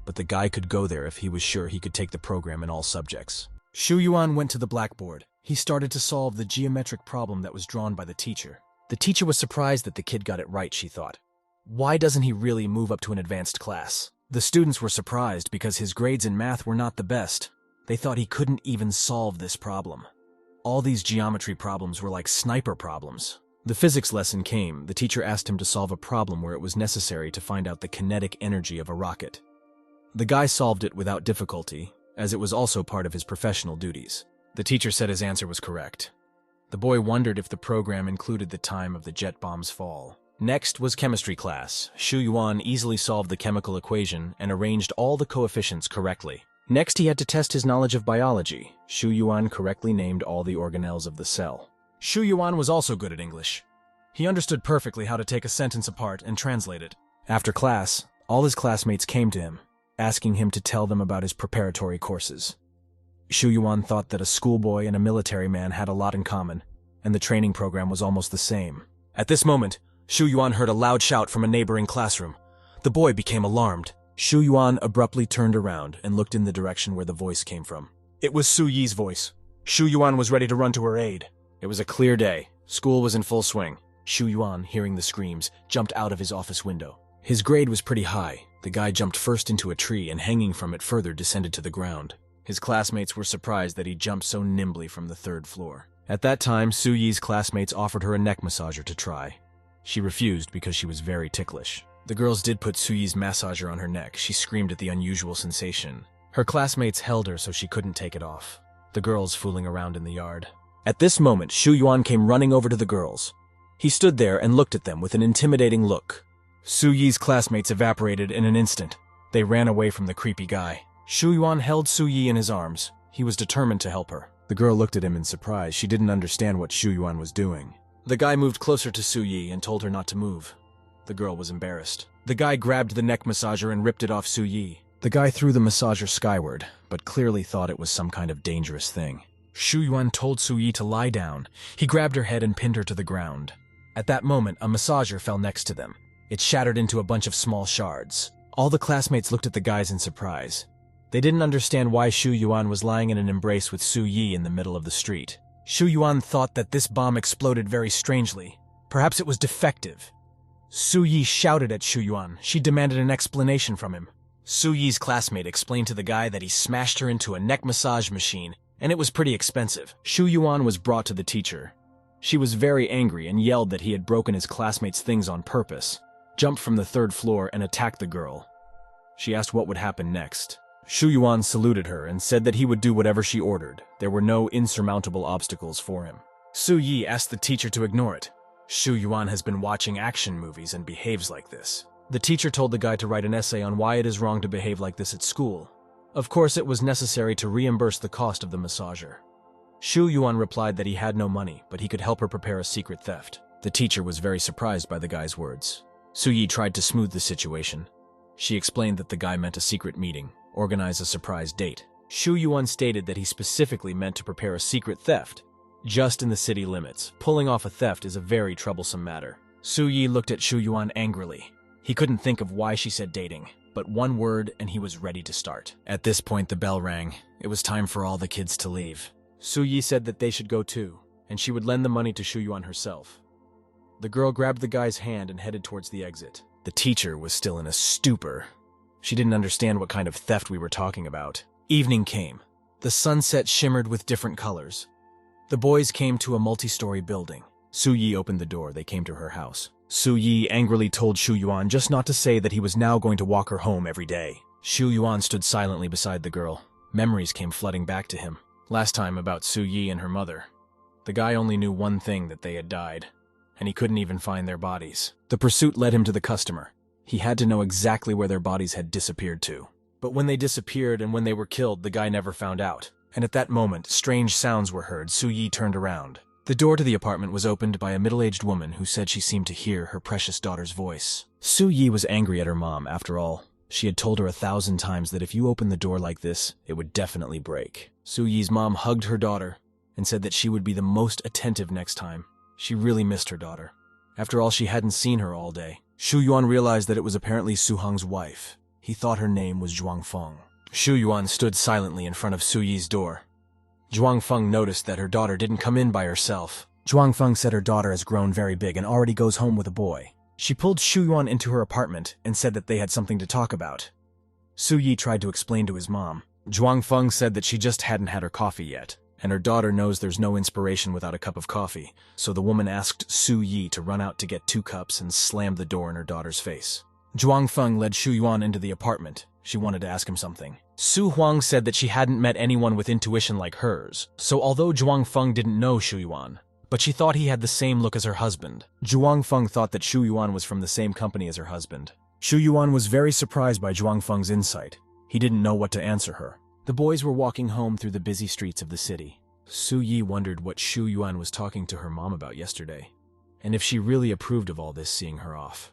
but the guy could go there if he was sure he could take the program in all subjects. Shu Yuan went to the blackboard. He started to solve the geometric problem that was drawn by the teacher. The teacher was surprised that the kid got it right, she thought. Why doesn't he really move up to an advanced class? The students were surprised because his grades in math were not the best. They thought he couldn't even solve this problem. All these geometry problems were like sniper problems. The physics lesson came. The teacher asked him to solve a problem where it was necessary to find out the kinetic energy of a rocket. The guy solved it without difficulty, as it was also part of his professional duties. The teacher said his answer was correct. The boy wondered if the program included the time of the jet bomb's fall. Next was chemistry class. Shu Yuan easily solved the chemical equation and arranged all the coefficients correctly. Next, he had to test his knowledge of biology. Shu Yuan correctly named all the organelles of the cell. Shu Yuan was also good at English. He understood perfectly how to take a sentence apart and translate it. After class, all his classmates came to him, asking him to tell them about his preparatory courses. Shu Yuan thought that a schoolboy and a military man had a lot in common, and the training program was almost the same. At this moment, Shu Yuan heard a loud shout from a neighboring classroom. The boy became alarmed. Shu Yuan abruptly turned around and looked in the direction where the voice came from. It was Su Yi's voice. Shu Yuan was ready to run to her aid. It was a clear day. School was in full swing. Shu Yuan, hearing the screams, jumped out of his office window. His grade was pretty high. The guy jumped first into a tree and hanging from it further descended to the ground. His classmates were surprised that he jumped so nimbly from the third floor. At that time, Su Yi's classmates offered her a neck massager to try. She refused because she was very ticklish. The girls did put Su Yi's massager on her neck. She screamed at the unusual sensation. Her classmates held her so she couldn't take it off. The girls fooling around in the yard. At this moment, Shu Yuan came running over to the girls. He stood there and looked at them with an intimidating look. Su Yi's classmates evaporated in an instant. They ran away from the creepy guy. Shu Yuan held Su Yi in his arms. He was determined to help her. The girl looked at him in surprise. She didn't understand what Shu Yuan was doing. The guy moved closer to Su Yi and told her not to move. The girl was embarrassed. The guy grabbed the neck massager and ripped it off Su Yi. The guy threw the massager skyward, but clearly thought it was some kind of dangerous thing. Shu Yuan told Su Yi to lie down. He grabbed her head and pinned her to the ground. At that moment, a massager fell next to them. It shattered into a bunch of small shards. All the classmates looked at the guys in surprise. They didn't understand why Shu Yuan was lying in an embrace with Su Yi in the middle of the street. Shu Yuan thought that this bomb exploded very strangely. Perhaps it was defective. Su Yi shouted at Shu Yuan. She demanded an explanation from him. Su Yi's classmate explained to the guy that he smashed her into a neck massage machine, and it was pretty expensive. Shu Yuan was brought to the teacher. She was very angry and yelled that he had broken his classmate's things on purpose, jumped from the 3rd floor and attacked the girl. She asked what would happen next. Shu Yuan saluted her and said that he would do whatever she ordered. There were no insurmountable obstacles for him. Su Yi asked the teacher to ignore it. Shu Yuan has been watching action movies and behaves like this. The teacher told the guy to write an essay on why it is wrong to behave like this at school. Of course, it was necessary to reimburse the cost of the massager. Shu Yuan replied that he had no money, but he could help her prepare a secret theft. The teacher was very surprised by the guy's words. Su Yi tried to smooth the situation. She explained that the guy meant a secret meeting, organize a surprise date. Shu Yuan stated that he specifically meant to prepare a secret theft, just in the city limits. Pulling off a theft is a very troublesome matter. Su Yi looked at Shu Yuan angrily. He couldn't think of why she said dating, but one word and he was ready to start. At this point, the bell rang. It was time for all the kids to leave. Su Yi said that they should go too, and she would lend the money to Shu Yuan herself. The girl grabbed the guy's hand and headed towards the exit. The teacher was still in a stupor. She didn't understand what kind of theft we were talking about. Evening came. The sunset shimmered with different colors. The boys came to a multi-story building. Su Yi opened the door. They came to her house. Su Yi angrily told Shu Yuan just not to say that he was now going to walk her home every day. Shu Yuan stood silently beside the girl. Memories came flooding back to him. Last time about Su Yi and her mother. The guy only knew one thing, that they had died, and he couldn't even find their bodies. The pursuit led him to the customer. He had to know exactly where their bodies had disappeared to. But when they disappeared and when they were killed, the guy never found out. And at that moment, strange sounds were heard. Su Yi turned around. The door to the apartment was opened by a middle-aged woman who said she seemed to hear her precious daughter's voice. Su Yi was angry at her mom, after all. She had told her 1,000 times that if you open the door like this, it would definitely break. Su Yi's mom hugged her daughter and said that she would be the most attentive next time. She really missed her daughter. After all, she hadn't seen her all day. Shu Yuan realized that it was apparently Su Hong's wife. He thought her name was Zhuang Feng. Shu Yuan stood silently in front of Su Yi's door. Zhuang Feng noticed that her daughter didn't come in by herself. Zhuang Feng said her daughter has grown very big and already goes home with a boy. She pulled Shu Yuan into her apartment and said that they had something to talk about. Su Yi tried to explain to his mom. Zhuang Feng said that she just hadn't had her coffee yet, and her daughter knows there's no inspiration without a cup of coffee, so the woman asked Su Yi to run out to get 2 cups and slammed the door in her daughter's face. Zhuang Feng led Shu Yuan into the apartment. She wanted to ask him something. Su Huang said that she hadn't met anyone with intuition like hers, so although Zhuang Feng didn't know Shu Yuan, but she thought he had the same look as her husband. Zhuang Feng thought that Shu Yuan was from the same company as her husband. Shu Yuan was very surprised by Zhuang Feng's insight. He didn't know what to answer her. The boys were walking home through the busy streets of the city. Su Yi wondered what Shu Yuan was talking to her mom about yesterday, and if she really approved of all this seeing her off.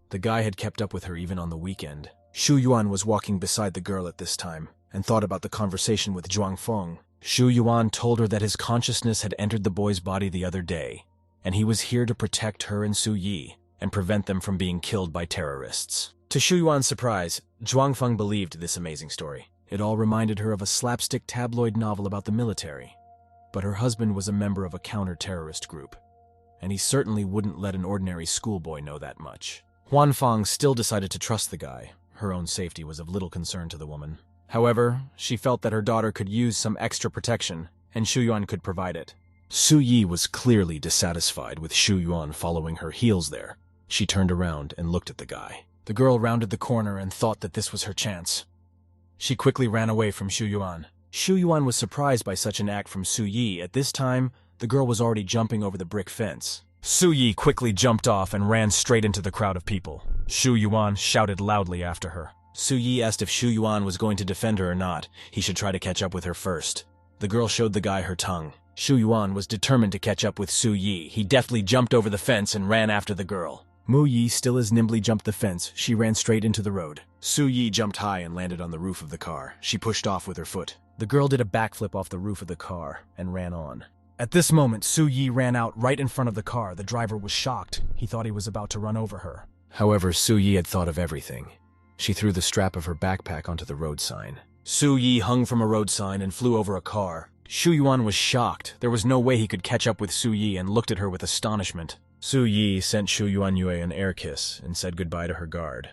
The guy had kept up with her even on the weekend. Shu Yuan was walking beside the girl at this time, and thought about the conversation with Zhuang Feng. Shu Yuan told her that his consciousness had entered the boy's body the other day, and he was here to protect her and Su Yi, and prevent them from being killed by terrorists. To Shu Yuan's surprise, Zhuang Feng believed this amazing story. It all reminded her of a slapstick tabloid novel about the military. But her husband was a member of a counter-terrorist group, and he certainly wouldn't let an ordinary schoolboy know that much. Huan Feng still decided to trust the guy. Her own safety was of little concern to the woman. However, she felt that her daughter could use some extra protection, and Shu Yuan could provide it. Su Yi was clearly dissatisfied with Shu Yuan following her heels there. She turned around and looked at the guy. The girl rounded the corner and thought that this was her chance. She quickly ran away from Shu Yuan. Shu Yuan was surprised by such an act from Su Yi. At this time, the girl was already jumping over the brick fence. Su Yi quickly jumped off and ran straight into the crowd of people. Shu Yuan shouted loudly after her. Su Yi asked if Shu Yuan was going to defend her or not. He should try to catch up with her first. The girl showed the guy her tongue. Shu Yuan was determined to catch up with Su Yi. He deftly jumped over the fence and ran after the girl. Mu Yi still as nimbly jumped the fence. She ran straight into the road. Su Yi jumped high and landed on the roof of the car. She pushed off with her foot. The girl did a backflip off the roof of the car and ran on. At this moment, Su Yi ran out right in front of the car. The driver was shocked. He thought he was about to run over her. However, Su Yi had thought of everything. She threw the strap of her backpack onto the road sign. Su Yi hung from a road sign and flew over a car. Shu Yuan was shocked. There was no way he could catch up with Su Yi and looked at her with astonishment. Su Yi sent Shu Yuanyue an air kiss and said goodbye to her guard.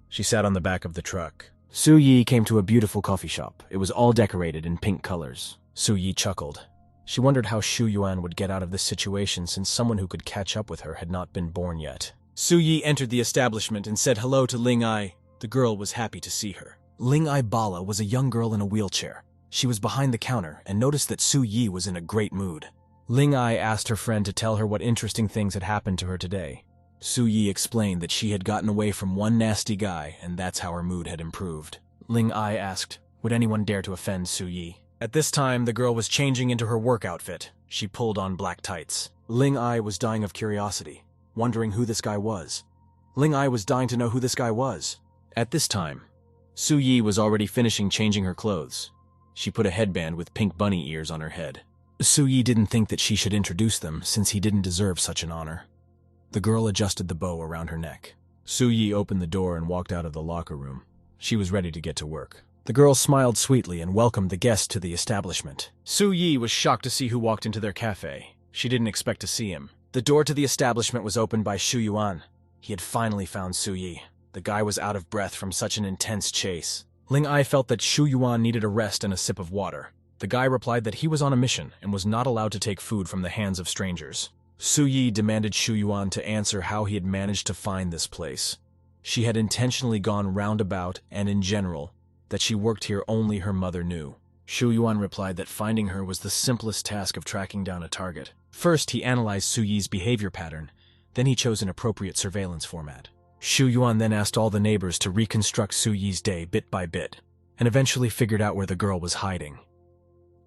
She sat on the back of the truck. Su Yi came to a beautiful coffee shop. It was all decorated in pink colors. Su Yi chuckled. She wondered how Shu Yuan would get out of this situation since someone who could catch up with her had not been born yet. Su Yi entered the establishment and said hello to Ling Ai. The girl was happy to see her. Ling Ai Bala was a young girl in a wheelchair. She was behind the counter and noticed that Su Yi was in a great mood. Ling Ai asked her friend to tell her what interesting things had happened to her today. Su Yi explained that she had gotten away from one nasty guy and that's how her mood had improved. Ling Ai asked, would anyone dare to offend Su Yi? At this time, the girl was changing into her work outfit. She pulled on black tights. Ling Ai was dying of curiosity, wondering who this guy was. Ling Ai was dying to know who this guy was. At this time, Su Yi was already finishing changing her clothes. She put a headband with pink bunny ears on her head. Su Yi didn't think that she should introduce them since he didn't deserve such an honor. The girl adjusted the bow around her neck. Su Yi opened the door and walked out of the locker room. She was ready to get to work. The girl smiled sweetly and welcomed the guest to the establishment. Su Yi was shocked to see who walked into their cafe. She didn't expect to see him. The door to the establishment was opened by Shu Yuan. He had finally found Su Yi. The guy was out of breath from such an intense chase. Ling Ai felt that Shu Yuan needed a rest and a sip of water. The guy replied that he was on a mission and was not allowed to take food from the hands of strangers. Su Yi demanded Shu Yuan to answer how he had managed to find this place. She had intentionally gone roundabout and in general, that she worked here only her mother knew. Shu Yuan replied that finding her was the simplest task of tracking down a target. First, he analyzed Su Yi's behavior pattern. Then he chose an appropriate surveillance format. Shu Yuan then asked all the neighbors to reconstruct Su Yi's day bit by bit, and eventually figured out where the girl was hiding.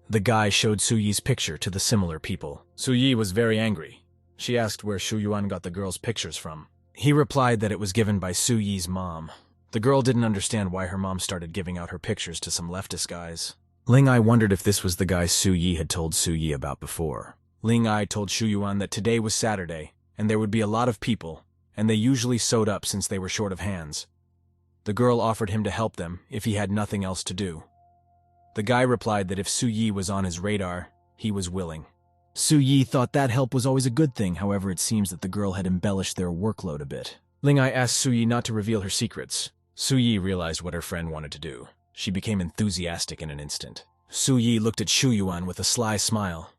The guy showed Su Yi's picture to the similar people. Su Yi was very angry. She asked where Shu Yuan got the girl's pictures from. He replied that it was given by Su Yi's mom. The girl didn't understand why her mom started giving out her pictures to some leftist guys. Ling Ai wondered if this was the guy Su Yi had told Su Yi about before. Ling Ai told Shu Yuan that today was Saturday, and there would be a lot of people, and they usually sewed up since they were short of hands. The girl offered him to help them if he had nothing else to do. The guy replied that if Su Yi was on his radar, he was willing. Su Yi thought that help was always a good thing, however it seems that the girl had embellished their workload a bit. Ling Ai asked Su Yi not to reveal her secrets. Su Yi realized what her friend wanted to do. She became enthusiastic in an instant. Su Yi looked at Shu Yuan with a sly smile.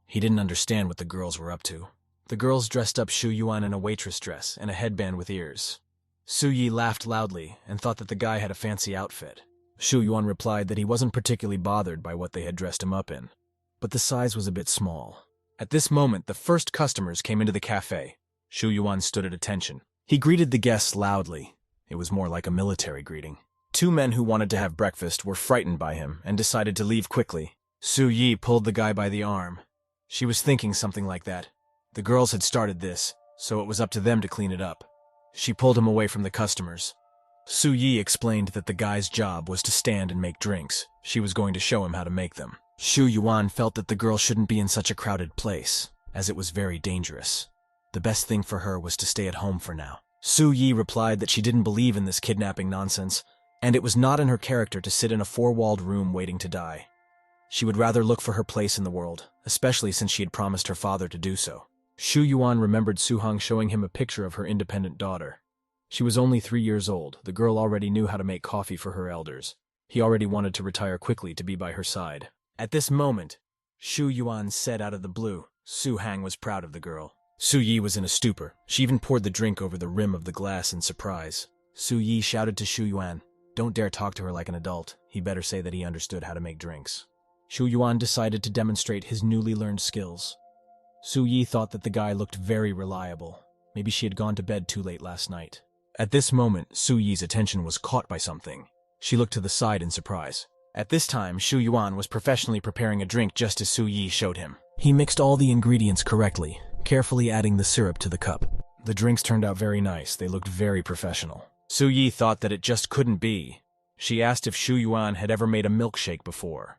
He didn't understand what the girls were up to. The girls dressed up Shu Yuan in a waitress dress and a headband with ears. Su Yi laughed loudly and thought that the guy had a fancy outfit. Shu Yuan replied that he wasn't particularly bothered by what they had dressed him up in, but the size was a bit small. At this moment, the first customers came into the cafe. Shu Yuan stood at attention. He greeted the guests loudly. It was more like a military greeting. Two men who wanted to have breakfast were frightened by him and decided to leave quickly. Su Yi pulled the guy by the arm. She was thinking something like that. The girls had started this, so it was up to them to clean it up. She pulled him away from the customers. Su Yi explained that the guy's job was to stand and make drinks. She was going to show him how to make them. Shu Yuan felt that the girl shouldn't be in such a crowded place, as it was very dangerous. The best thing for her was to stay at home for now. Su Yi replied that she didn't believe in this kidnapping nonsense, and it was not in her character to sit in a four-walled room waiting to die. She would rather look for her place in the world, especially since she had promised her father to do so. Shu Yuan remembered Su Hong showing him a picture of her independent daughter. She was only 3 years old. The girl already knew how to make coffee for her elders. He already wanted to retire quickly to be by her side. At this moment, Shu Yuan said out of the blue, Su Hang was proud of the girl. Su Yi was in a stupor. She even poured the drink over the rim of the glass in surprise. Su Yi shouted to Shu Yuan, "Don't dare talk to her like an adult. He better say that he understood how to make drinks." Shu Yuan decided to demonstrate his newly learned skills. Su Yi thought that the guy looked very reliable. Maybe she had gone to bed too late last night. At this moment, Su Yi's attention was caught by something. She looked to the side in surprise. At this time, Shu Yuan was professionally preparing a drink just as Su Yi showed him. He mixed all the ingredients correctly, carefully adding the syrup to the cup. The drinks turned out very nice. They looked very professional. Su Yi thought that it just couldn't be. She asked if Shu Yuan had ever made a milkshake before.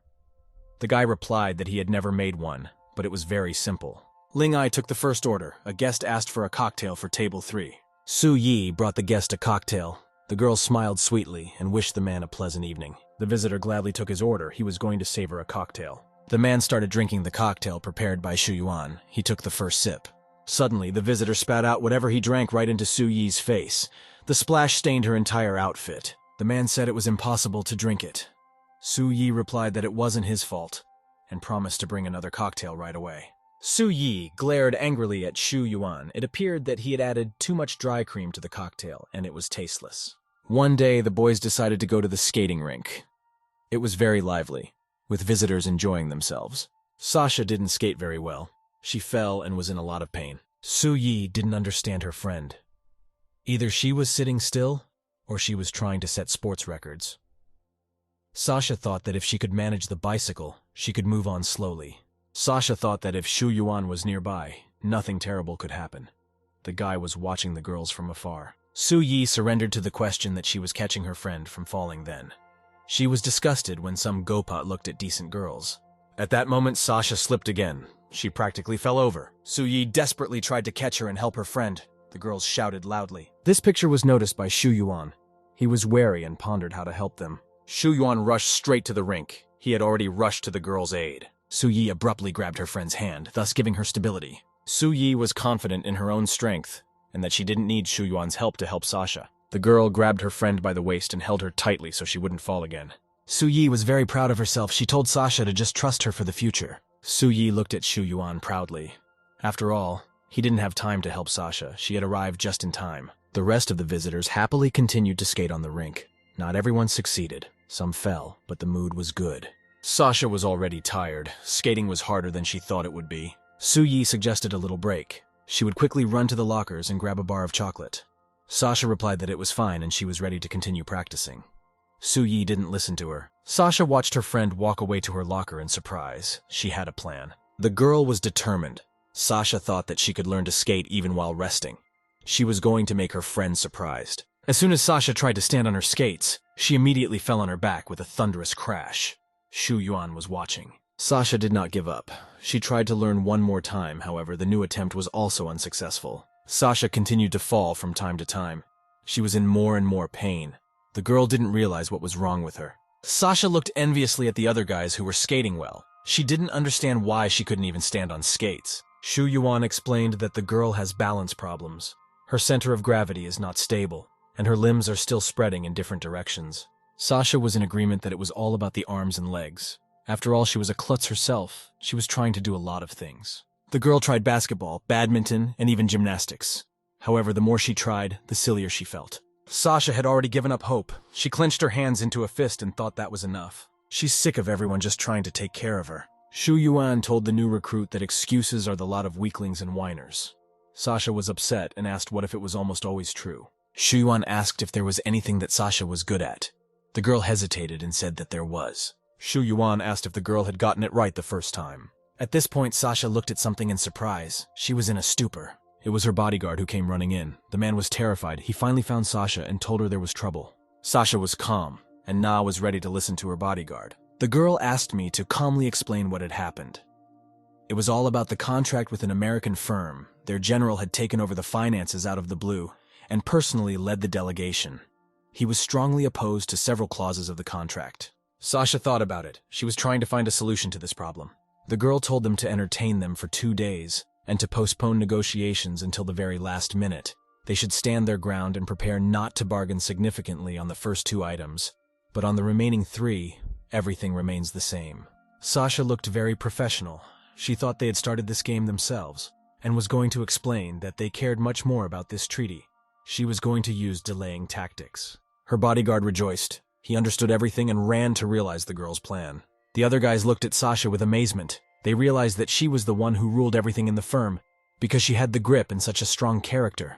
The guy replied that he had never made one, but it was very simple. Ling Ai took the first order. A guest asked for a cocktail for table 3. Su Yi brought the guest a cocktail. The girl smiled sweetly and wished the man a pleasant evening. The visitor gladly took his order. He was going to savor a cocktail. The man started drinking the cocktail prepared by Shu Yuan. He took the first sip. Suddenly, the visitor spat out whatever he drank right into Su Yi's face. The splash stained her entire outfit. The man said it was impossible to drink it. Su Yi replied that it wasn't his fault, and promised to bring another cocktail right away. Su Yi glared angrily at Shu Yuan. It appeared that he had added too much dry cream to the cocktail, and it was tasteless. One day, the boys decided to go to the skating rink. It was very lively, with visitors enjoying themselves. Sasha didn't skate very well. She fell and was in a lot of pain. Su Yi didn't understand her friend. Either she was sitting still, or she was trying to set sports records. Sasha thought that if she could manage the bicycle, she could move on slowly. Sasha thought that if Shu Yuan was nearby, nothing terrible could happen. The guy was watching the girls from afar. Su Yi surrendered to the question that she was catching her friend from falling then. She was disgusted when some gopat looked at decent girls. At that moment, Sasha slipped again. She practically fell over. Su Yi desperately tried to catch her and help her friend. The girls shouted loudly. This picture was noticed by Shu Yuan. He was wary and pondered how to help them. Shu Yuan rushed straight to the rink. He had already rushed to the girl's aid. Su Yi abruptly grabbed her friend's hand, thus giving her stability. Su Yi was confident in her own strength, and that she didn't need Shu Yuan's help to help Sasha. The girl grabbed her friend by the waist and held her tightly so she wouldn't fall again. Su Yi was very proud of herself. She told Sasha to just trust her for the future. Su Yi looked at Shu Yuan proudly. After all, he didn't have time to help Sasha. She had arrived just in time. The rest of the visitors happily continued to skate on the rink. Not everyone succeeded. Some fell, but the mood was good. Sasha was already tired. Skating was harder than she thought it would be. Su Yi suggested a little break. She would quickly run to the lockers and grab a bar of chocolate. Sasha replied that it was fine and she was ready to continue practicing. Su Yi didn't listen to her. Sasha watched her friend walk away to her locker in surprise. She had a plan. The girl was determined. Sasha thought that she could learn to skate even while resting. She was going to make her friend surprised. As soon as Sasha tried to stand on her skates, she immediately fell on her back with a thunderous crash. Shu Yuan was watching. Sasha did not give up. She tried to learn one more time, however, the new attempt was also unsuccessful. Sasha continued to fall from time to time. She was in more and more pain. The girl didn't realize what was wrong with her. Sasha looked enviously at the other guys who were skating well. She didn't understand why she couldn't even stand on skates. Shu Yuan explained that the girl has balance problems. Her center of gravity is not stable, and her limbs are still spreading in different directions. Sasha was in agreement that it was all about the arms and legs. After all, she was a klutz herself. She was trying to do a lot of things. The girl tried basketball, badminton, and even gymnastics. However, the more she tried, the sillier she felt. Sasha had already given up hope. She clenched her hands into a fist and thought that was enough. She's sick of everyone just trying to take care of her. Shu Yuan told the new recruit that excuses are the lot of weaklings and whiners. Sasha was upset and asked what if it was almost always true. Shu Yuan asked if there was anything that Sasha was good at. The girl hesitated and said that there was. Shu Yuan asked if the girl had gotten it right the first time. At this point, Sasha looked at something in surprise. She was in a stupor. It was her bodyguard who came running in. The man was terrified. He finally found Sasha and told her there was trouble. Sasha was calm, and Na was ready to listen to her bodyguard. The girl asked me to calmly explain what had happened. It was all about the contract with an American firm. Their general had taken over the finances out of the blue, and personally led the delegation. He was strongly opposed to several clauses of the contract. Sasha thought about it. She was trying to find a solution to this problem. The girl told them to entertain them for 2 days, and to postpone negotiations until the very last minute. They should stand their ground and prepare not to bargain significantly on the first 2 items, but on the remaining 3, everything remains the same. Sasha looked very professional. She thought they had started this game themselves, and was going to explain that they cared much more about this treaty. She was going to use delaying tactics. Her bodyguard rejoiced. He understood everything and ran to realize the girl's plan. The other guys looked at Sasha with amazement. They realized that she was the one who ruled everything in the firm, because she had the grip and such a strong character.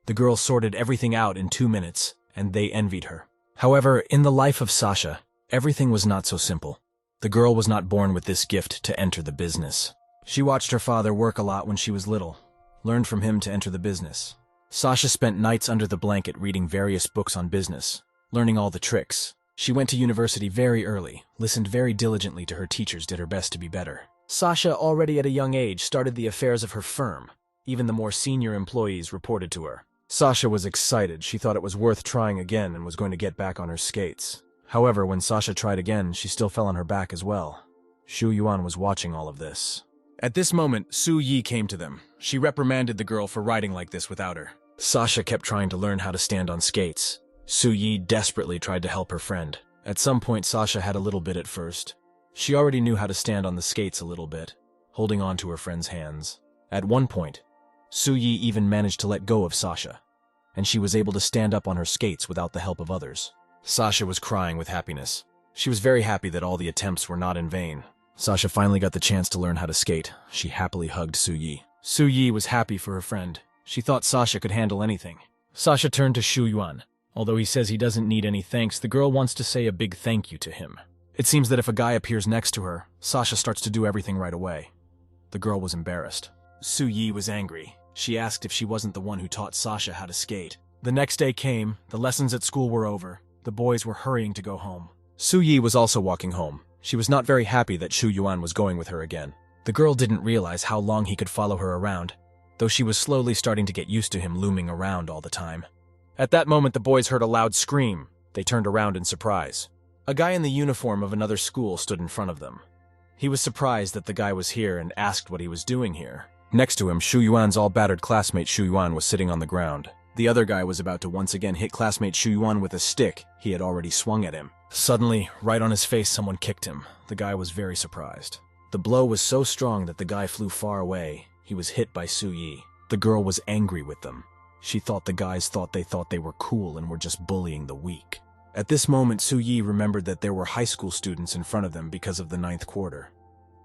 The girl sorted everything out in 2 minutes, and they envied her. However, in the life of Sasha, everything was not so simple. The girl was not born with this gift to enter the business. She watched her father work a lot when she was little, learned from him to enter the business. Sasha spent nights under the blanket reading various books on business, learning all the tricks. She went to university very early, listened very diligently to her teachers, did her best to be better. Sasha, already at a young age, started the affairs of her firm. Even the more senior employees reported to her. Sasha was excited. She thought it was worth trying again and was going to get back on her skates. However, when Sasha tried again, she still fell on her back as well. Shu Yuan was watching all of this. At this moment, Su Yi came to them. She reprimanded the girl for riding like this without her. Sasha kept trying to learn how to stand on skates. Su Yi desperately tried to help her friend. At some point, Sasha had a little bit at first. She already knew how to stand on the skates a little bit, holding on to her friend's hands. At one point, Su Yi even managed to let go of Sasha, and she was able to stand up on her skates without the help of others. Sasha was crying with happiness. She was very happy that all the attempts were not in vain. Sasha finally got the chance to learn how to skate. She happily hugged Su Yi. Su Yi was happy for her friend. She thought Sasha could handle anything. Sasha turned to Shu Yuan. Although he says he doesn't need any thanks, the girl wants to say a big thank you to him. It seems that if a guy appears next to her, Sasha starts to do everything right away. The girl was embarrassed. Su Yi was angry. She asked if she wasn't the one who taught Sasha how to skate. The next day came, the lessons at school were over. The boys were hurrying to go home. Su Yi was also walking home. She was not very happy that Shu Yuan was going with her again. The girl didn't realize how long he could follow her around, though she was slowly starting to get used to him looming around all the time. At that moment, the boys heard a loud scream. They turned around in surprise. A guy in the uniform of another school stood in front of them. He was surprised that the guy was here and asked what he was doing here. Next to him, Shu Yuan's all-battered classmate Shu Yuan was sitting on the ground. The other guy was about to once again hit classmate Shu Yuan with a stick he had already swung at him. Suddenly, right on his face, someone kicked him. The guy was very surprised. The blow was so strong that the guy flew far away. He was hit by Su Yi. The girl was angry with them. She thought the guys thought they were cool and were just bullying the weak. At this moment, Su Yi remembered that there were high school students in front of them because of the 9th quarter.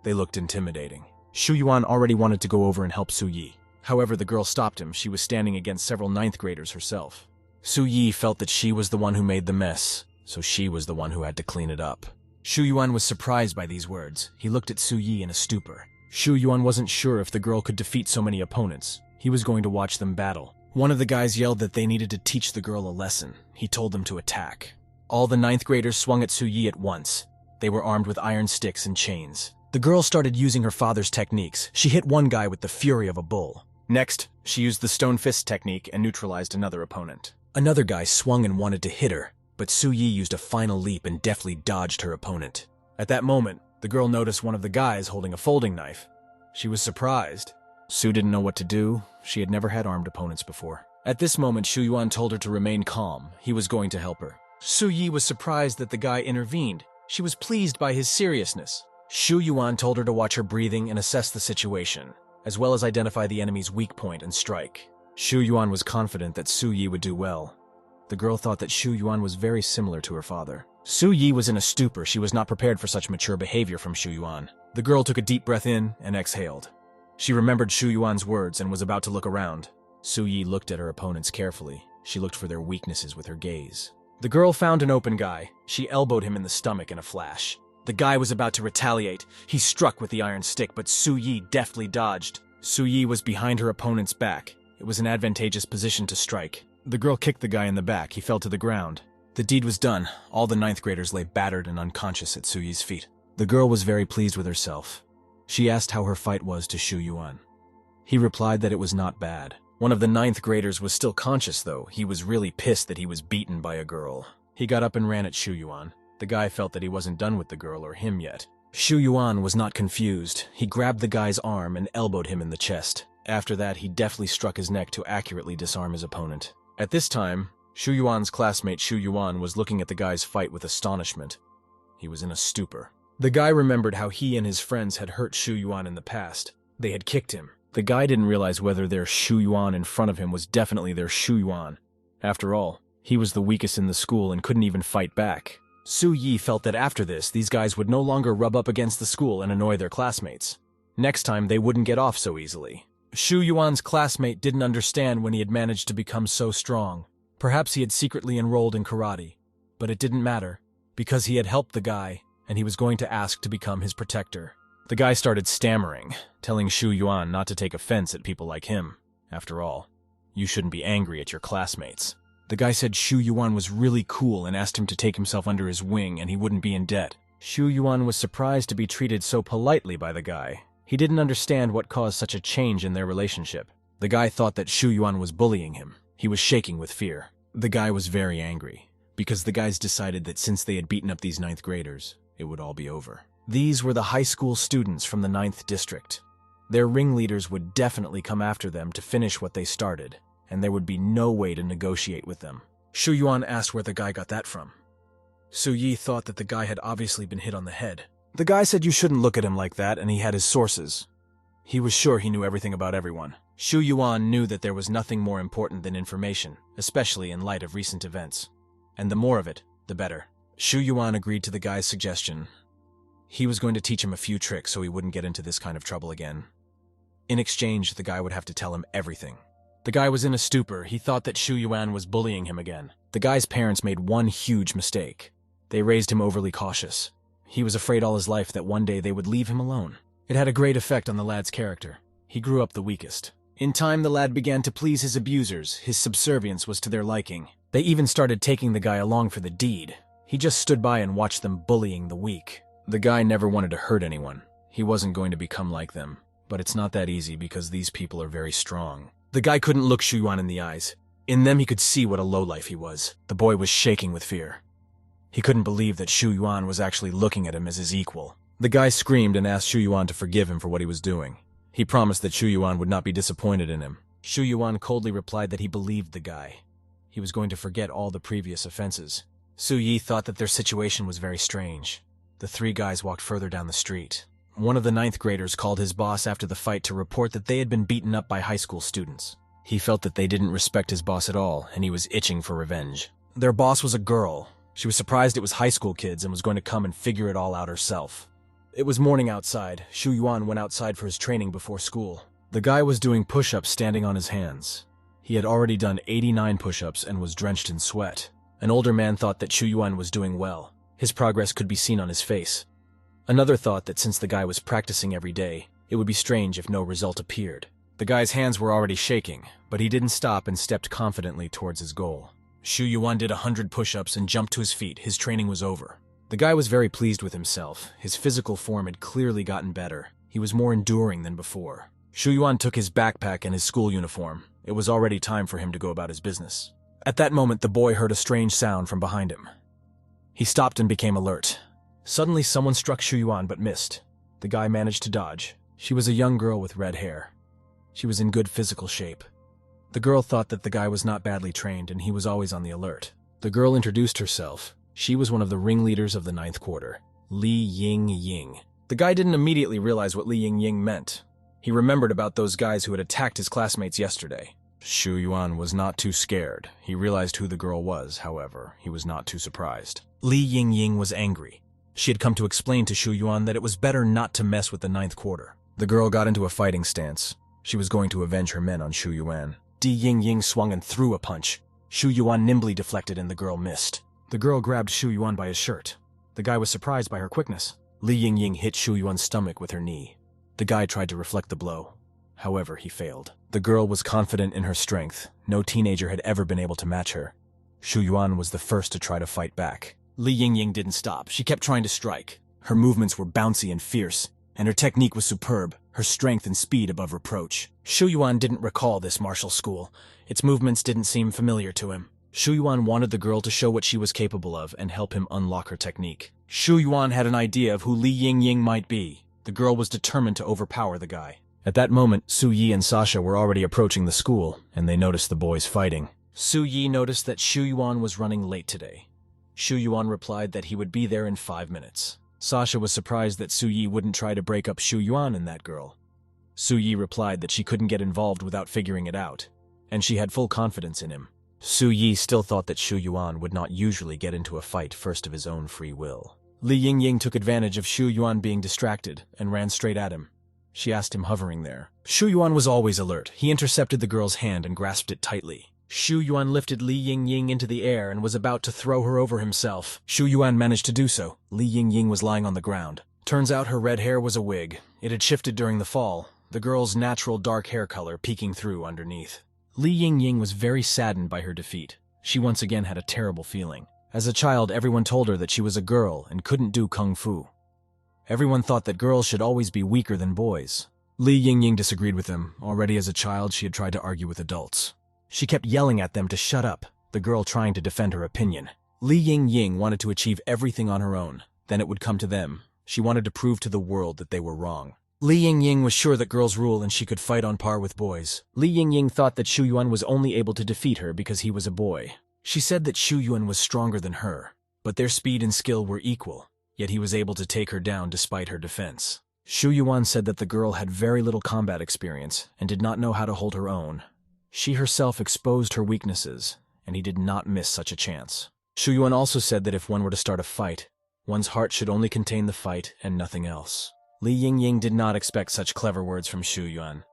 They looked intimidating. Shu Yuan already wanted to go over and help Su Yi. However, the girl stopped him. She was standing against several 9th graders herself. Su Yi felt that she was the one who made the mess, so she was the one who had to clean it up. Shu Yuan was surprised by these words. He looked at Su Yi in a stupor. Shu Yuan wasn't sure if the girl could defeat so many opponents. He was going to watch them battle. One of the guys yelled that they needed to teach the girl a lesson. He told them to attack. All the 9th graders swung at Su Yi at once. They were armed with iron sticks and chains. The girl started using her father's techniques. She hit one guy with the fury of a bull. Next, she used the stone fist technique and neutralized another opponent. Another guy swung and wanted to hit her, but Su Yi used a final leap and deftly dodged her opponent. At that moment, the girl noticed one of the guys holding a folding knife. She was surprised. Su didn't know what to do. She had never had armed opponents before. At this moment, Shu Yuan told her to remain calm. He was going to help her. Su Yi was surprised that the guy intervened. She was pleased by his seriousness. Shu Yuan told her to watch her breathing and assess the situation, as well as identify the enemy's weak point and strike. Shu Yuan was confident that Su Yi would do well. The girl thought that Shu Yuan was very similar to her father. Su Yi was in a stupor. She was not prepared for such mature behavior from Shu Yuan. The girl took a deep breath in and exhaled. She remembered Shu Yuan's words and was about to look around. Su Yi looked at her opponents carefully. She looked for their weaknesses with her gaze. The girl found an open guy. She elbowed him in the stomach in a flash. The guy was about to retaliate. He struck with the iron stick, but Su Yi deftly dodged. Su Yi was behind her opponent's back. It was an advantageous position to strike. The girl kicked the guy in the back. He fell to the ground. The deed was done. All the 9th graders lay battered and unconscious at Su Yi's feet. The girl was very pleased with herself. She asked how her fight was to Shu Yuan. He replied that it was not bad. One of the 9th graders was still conscious, though. He was really pissed that he was beaten by a girl. He got up and ran at Shu Yuan. The guy felt that he wasn't done with the girl or him yet. Shu Yuan was not confused. He grabbed the guy's arm and elbowed him in the chest. After that, he deftly struck his neck to accurately disarm his opponent. At this time, Shu Yuan's classmate Shu Yuan was looking at the guy's fight with astonishment. He was in a stupor. The guy remembered how he and his friends had hurt Shu Yuan in the past. They had kicked him. The guy didn't realize whether their Shu Yuan in front of him was definitely their Shu Yuan. After all, he was the weakest in the school and couldn't even fight back. Su Yi felt that after this, these guys would no longer rub up against the school and annoy their classmates. Next time, they wouldn't get off so easily. Shu Yuan's classmate didn't understand when he had managed to become so strong. Perhaps he had secretly enrolled in karate. But it didn't matter, because he had helped the guy, and he was going to ask to become his protector. The guy started stammering, telling Shu Yuan not to take offense at people like him. After all, you shouldn't be angry at your classmates. The guy said Shu Yuan was really cool and asked him to take himself under his wing and he wouldn't be in debt. Shu Yuan was surprised to be treated so politely by the guy. He didn't understand what caused such a change in their relationship. The guy thought that Shu Yuan was bullying him. He was shaking with fear. The guy was very angry, because the guys decided that since they had beaten up these 9th graders, it would all be over. These were the high school students from the 9th district. Their ringleaders would definitely come after them to finish what they started, and there would be no way to negotiate with them. Shu Yuan asked where the guy got that from. Su Yi thought that the guy had obviously been hit on the head. The guy said you shouldn't look at him like that, and he had his sources. He was sure he knew everything about everyone. Shu Yuan knew that there was nothing more important than information, especially in light of recent events. And the more of it, the better. Shu Yuan agreed to the guy's suggestion. He was going to teach him a few tricks so he wouldn't get into this kind of trouble again. In exchange, the guy would have to tell him everything. The guy was in a stupor. He thought that Shu Yuan was bullying him again. The guy's parents made one huge mistake. They raised him overly cautious. He was afraid all his life that one day they would leave him alone. It had a great effect on the lad's character. He grew up the weakest. In time, the lad began to please his abusers. His subservience was to their liking. They even started taking the guy along for the deed. He just stood by and watched them bullying the weak. The guy never wanted to hurt anyone. He wasn't going to become like them. But it's not that easy because these people are very strong. The guy couldn't look Shu Yuan in the eyes. In them, he could see what a lowlife he was. The boy was shaking with fear. He couldn't believe that Shu Yuan was actually looking at him as his equal. The guy screamed and asked Shu Yuan to forgive him for what he was doing. He promised that Shu Yuan would not be disappointed in him. Shu Yuan coldly replied that he believed the guy. He was going to forget all the previous offenses. Su Yi thought that their situation was very strange. The 3 guys walked further down the street. One of the 9th graders called his boss after the fight to report that they had been beaten up by high school students. He felt that they didn't respect his boss at all, and he was itching for revenge. Their boss was a girl. She was surprised it was high school kids and was going to come and figure it all out herself. It was morning outside. Shu Yuan went outside for his training before school. The guy was doing push-ups standing on his hands. He had already done 89 push-ups and was drenched in sweat. An older man thought that Shu Yuan was doing well. His progress could be seen on his face. Another thought that since the guy was practicing every day, it would be strange if no result appeared. The guy's hands were already shaking, but he didn't stop and stepped confidently towards his goal. Shu Yuan did 100 push-ups and jumped to his feet. His training was over. The guy was very pleased with himself. His physical form had clearly gotten better. He was more enduring than before. Shu Yuan took his backpack and his school uniform. It was already time for him to go about his business. At that moment, the boy heard a strange sound from behind him. He stopped and became alert. Suddenly, someone struck Shu Yuan but missed. The guy managed to dodge. She was a young girl with red hair. She was in good physical shape. The girl thought that the guy was not badly trained and he was always on the alert. The girl introduced herself. She was one of the ringleaders of the 9th quarter, Li Ying Ying. The guy didn't immediately realize what Li Ying Ying meant. He remembered about those guys who had attacked his classmates yesterday. Shu Yuan was not too scared. He realized who the girl was, however. He was not too surprised. Li Ying Ying was angry. She had come to explain to Shu Yuan that it was better not to mess with the 9th quarter. The girl got into a fighting stance. She was going to avenge her men on Shu Yuan. Di Ying Ying swung and threw a punch. Shu Yuan nimbly deflected and the girl missed. The girl grabbed Shu Yuan by his shirt. The guy was surprised by her quickness. Li Ying Ying hit Shu Yuan's stomach with her knee. The guy tried to reflect the blow. However, he failed. The girl was confident in her strength. No teenager had ever been able to match her. Shu Yuan was the first to try to fight back. Li Ying Ying didn't stop. She kept trying to strike. Her movements were bouncy and fierce, and her technique was superb, her strength and speed above reproach. Shu Yuan didn't recall this martial school. Its movements didn't seem familiar to him. Shu Yuan wanted the girl to show what she was capable of and help him unlock her technique. Shu Yuan had an idea of who Li Ying Ying might be. The girl was determined to overpower the guy. At that moment, Su Yi and Sasha were already approaching the school, and they noticed the boys fighting. Su Yi noticed that Shu Yuan was running late today. Shu Yuan replied that he would be there in 5 minutes. Sasha was surprised that Su Yi wouldn't try to break up Shu Yuan and that girl. Su Yi replied that she couldn't get involved without figuring it out, and she had full confidence in him. Su Yi still thought that Shu Yuan would not usually get into a fight first of his own free will. Li Yingying took advantage of Shu Yuan being distracted and ran straight at him. She asked him hovering there. Shu Yuan was always alert. He intercepted the girl's hand and grasped it tightly. Shu Yuan lifted Li Yingying into the air and was about to throw her over himself. Shu Yuan managed to do so. Li Yingying was lying on the ground. Turns out her red hair was a wig. It had shifted during the fall, the girl's natural dark hair color peeking through underneath. Li Yingying was very saddened by her defeat. She once again had a terrible feeling. As a child, everyone told her that she was a girl and couldn't do kung fu. Everyone thought that girls should always be weaker than boys. Li Yingying disagreed with them. Already as a child, she had tried to argue with adults. She kept yelling at them to shut up, the girl trying to defend her opinion. Li Yingying wanted to achieve everything on her own. Then it would come to them. She wanted to prove to the world that they were wrong. Li Yingying was sure that girls rule and she could fight on par with boys. Li Yingying thought that Shu Yuan was only able to defeat her because he was a boy. She said that Shu Yuan was stronger than her, but their speed and skill were equal, yet he was able to take her down despite her defense. Shu Yuan said that the girl had very little combat experience and did not know how to hold her own. She herself exposed her weaknesses, and he did not miss such a chance. Shu Yuan also said that if one were to start a fight, one's heart should only contain the fight and nothing else. Li Yingying did not expect such clever words from Shu Yuan.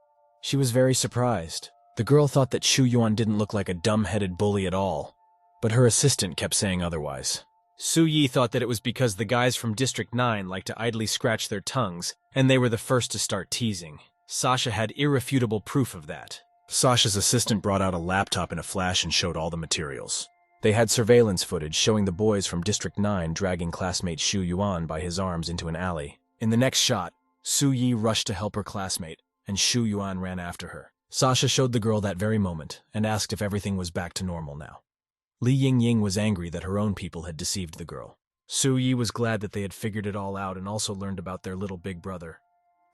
She was very surprised. The girl thought that Shu Yuan didn't look like a dumb-headed bully at all, but her assistant kept saying otherwise. Su Yi thought that it was because the guys from District 9 liked to idly scratch their tongues, and they were the first to start teasing. Sasha had irrefutable proof of that. Sasha's assistant brought out a laptop in a flash and showed all the materials. They had surveillance footage showing the boys from District 9 dragging classmate Shu Yuan by his arms into an alley. In the next shot, Su Yi rushed to help her classmate, and Shu Yuan ran after her. Sasha showed the girl that very moment and asked if everything was back to normal now. Li Yingying was angry that her own people had deceived the girl. Su Yi was glad that they had figured it all out and also learned about their little big brother.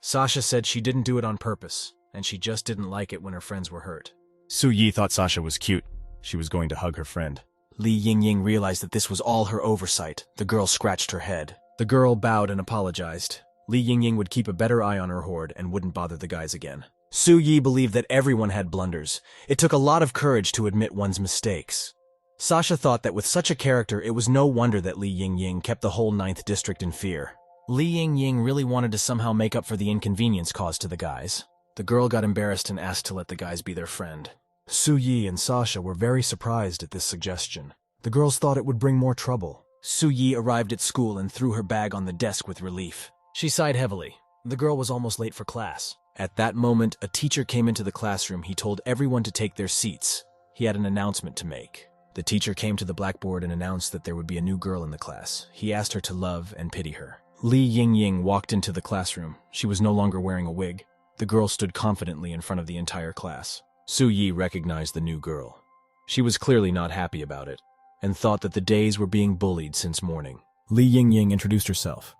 Sasha said she didn't do it on purpose, and she just didn't like it when her friends were hurt. Su Yi thought Sasha was cute. She was going to hug her friend. Li Yingying realized that this was all her oversight. The girl scratched her head. The girl bowed and apologized. Li Yingying would keep a better eye on her horde and wouldn't bother the guys again. Su Yi believed that everyone had blunders. It took a lot of courage to admit one's mistakes. Sasha thought that with such a character, it was no wonder that Li Yingying kept the whole 9th district in fear. Li Yingying really wanted to somehow make up for the inconvenience caused to the guys. The girl got embarrassed and asked to let the guys be their friend. Su Yi and Sasha were very surprised at this suggestion. The girls thought it would bring more trouble. Su Yi arrived at school and threw her bag on the desk with relief. She sighed heavily. The girl was almost late for class. At that moment, a teacher came into the classroom. He told everyone to take their seats. He had an announcement to make. The teacher came to the blackboard and announced that there would be a new girl in the class. He asked her to love and pity her. Li Yingying walked into the classroom. She was no longer wearing a wig. The girl stood confidently in front of the entire class. Su Yi recognized the new girl. She was clearly not happy about it, and thought that the days were being bullied since morning. Li Yingying introduced herself.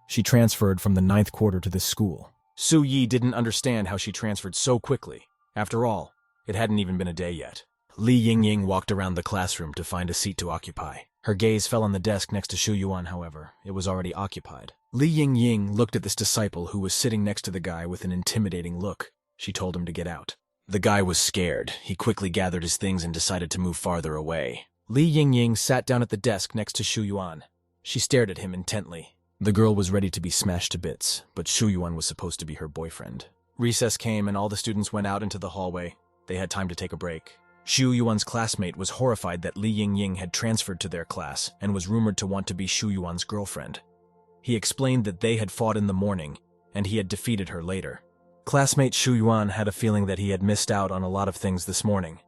She transferred from the 9th quarter to this school. Su Yi didn't understand how she transferred so quickly. After all, it hadn't even been a day yet. Li Yingying walked around the classroom to find a seat to occupy. Her gaze fell on the desk next to Shu Yuan, however. It was already occupied. Li Yingying looked at this disciple who was sitting next to the guy with an intimidating look. She told him to get out. The guy was scared. He quickly gathered his things and decided to move farther away. Li Yingying sat down at the desk next to Shu Yuan. She stared at him intently. The girl was ready to be smashed to bits, but Shu Yuan was supposed to be her boyfriend. Recess came and all the students went out into the hallway. They had time to take a break. Shu Yuan's classmate was horrified that Li Yingying had transferred to their class and was rumored to want to be Shu Yuan's girlfriend. He explained that they had fought in the morning, and he had defeated her later. Classmate Shu Yuan had a feeling that he had missed out on a lot of things this morning.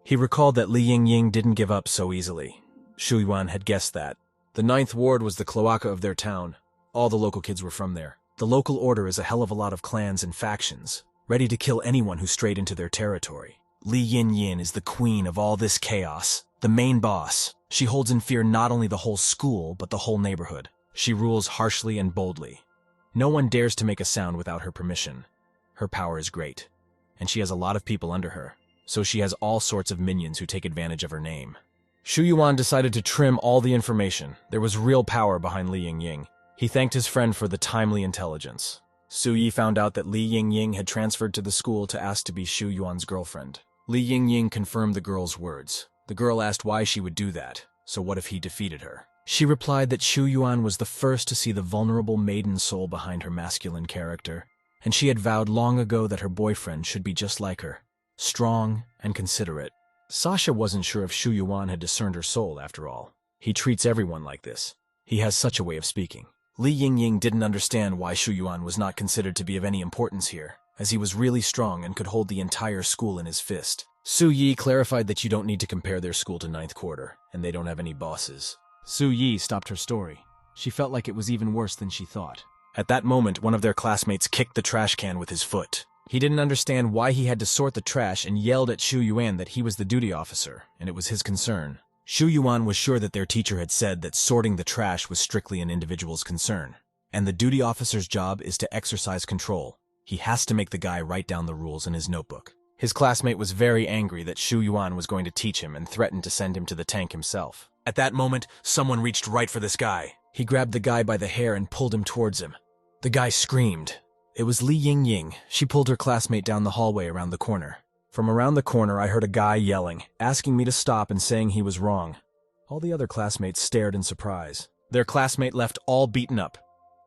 He recalled that Li Yingying didn't give up so easily. Shu Yuan had guessed that. The 9th ward was the cloaca of their town. All the local kids were from there. The local order is a hell of a lot of clans and factions, ready to kill anyone who strayed into their territory. Li Yingying is the queen of all this chaos, the main boss. She holds in fear not only the whole school, but the whole neighborhood. She rules harshly and boldly. No one dares to make a sound without her permission. Her power is great, and she has a lot of people under her, so she has all sorts of minions who take advantage of her name. Shu Yuan decided to trim all the information. There was real power behind Li Yingying. He thanked his friend for the timely intelligence. Su Yi found out that Li Yingying had transferred to the school to ask to be Xu Yuan's girlfriend. Li Yingying confirmed the girl's words. The girl asked why she would do that, so what if he defeated her? She replied that Xu Yuan was the first to see the vulnerable maiden soul behind her masculine character, and she had vowed long ago that her boyfriend should be just like her, strong and considerate. Sasha wasn't sure if Xu Yuan had discerned her soul after all. He treats everyone like this. He has such a way of speaking. Li Yingying didn't understand why Xu Yuan was not considered to be of any importance here, as he was really strong and could hold the entire school in his fist. Su Yi clarified that you don't need to compare their school to ninth quarter, and they don't have any bosses. Su Yi stopped her story. She felt like it was even worse than she thought. At that moment, one of their classmates kicked the trash can with his foot. He didn't understand why he had to sort the trash and yelled at Xu Yuan that he was the duty officer, and it was his concern. Xu Yuan was sure that their teacher had said that sorting the trash was strictly an individual's concern, and the duty officer's job is to exercise control. He has to make the guy write down the rules in his notebook. His classmate was very angry that Xu Yuan was going to teach him and threatened to send him to the tank himself. At that moment, someone reached right for this guy. He grabbed the guy by the hair and pulled him towards him. The guy screamed. It was Li Yingying. She pulled her classmate down the hallway around the corner. From around the corner, I heard a guy yelling, asking me to stop and saying he was wrong. All the other classmates stared in surprise. Their classmate left all beaten up.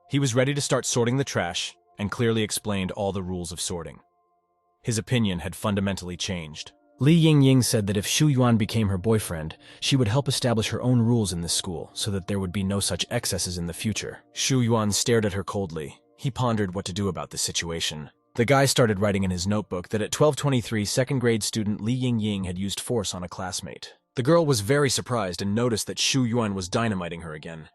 He was ready to start sorting the trash and clearly explained all the rules of sorting. His opinion had fundamentally changed. Li Yingying said that if Xu Yuan became her boyfriend, she would help establish her own rules in this school so that there would be no such excesses in the future. Xu Yuan stared at her coldly. He pondered what to do about this situation. The guy started writing in his notebook that at 12:23, second-grade student Li Yingying had used force on a classmate. The girl was very surprised and noticed that Xu Yuan was dynamiting her again.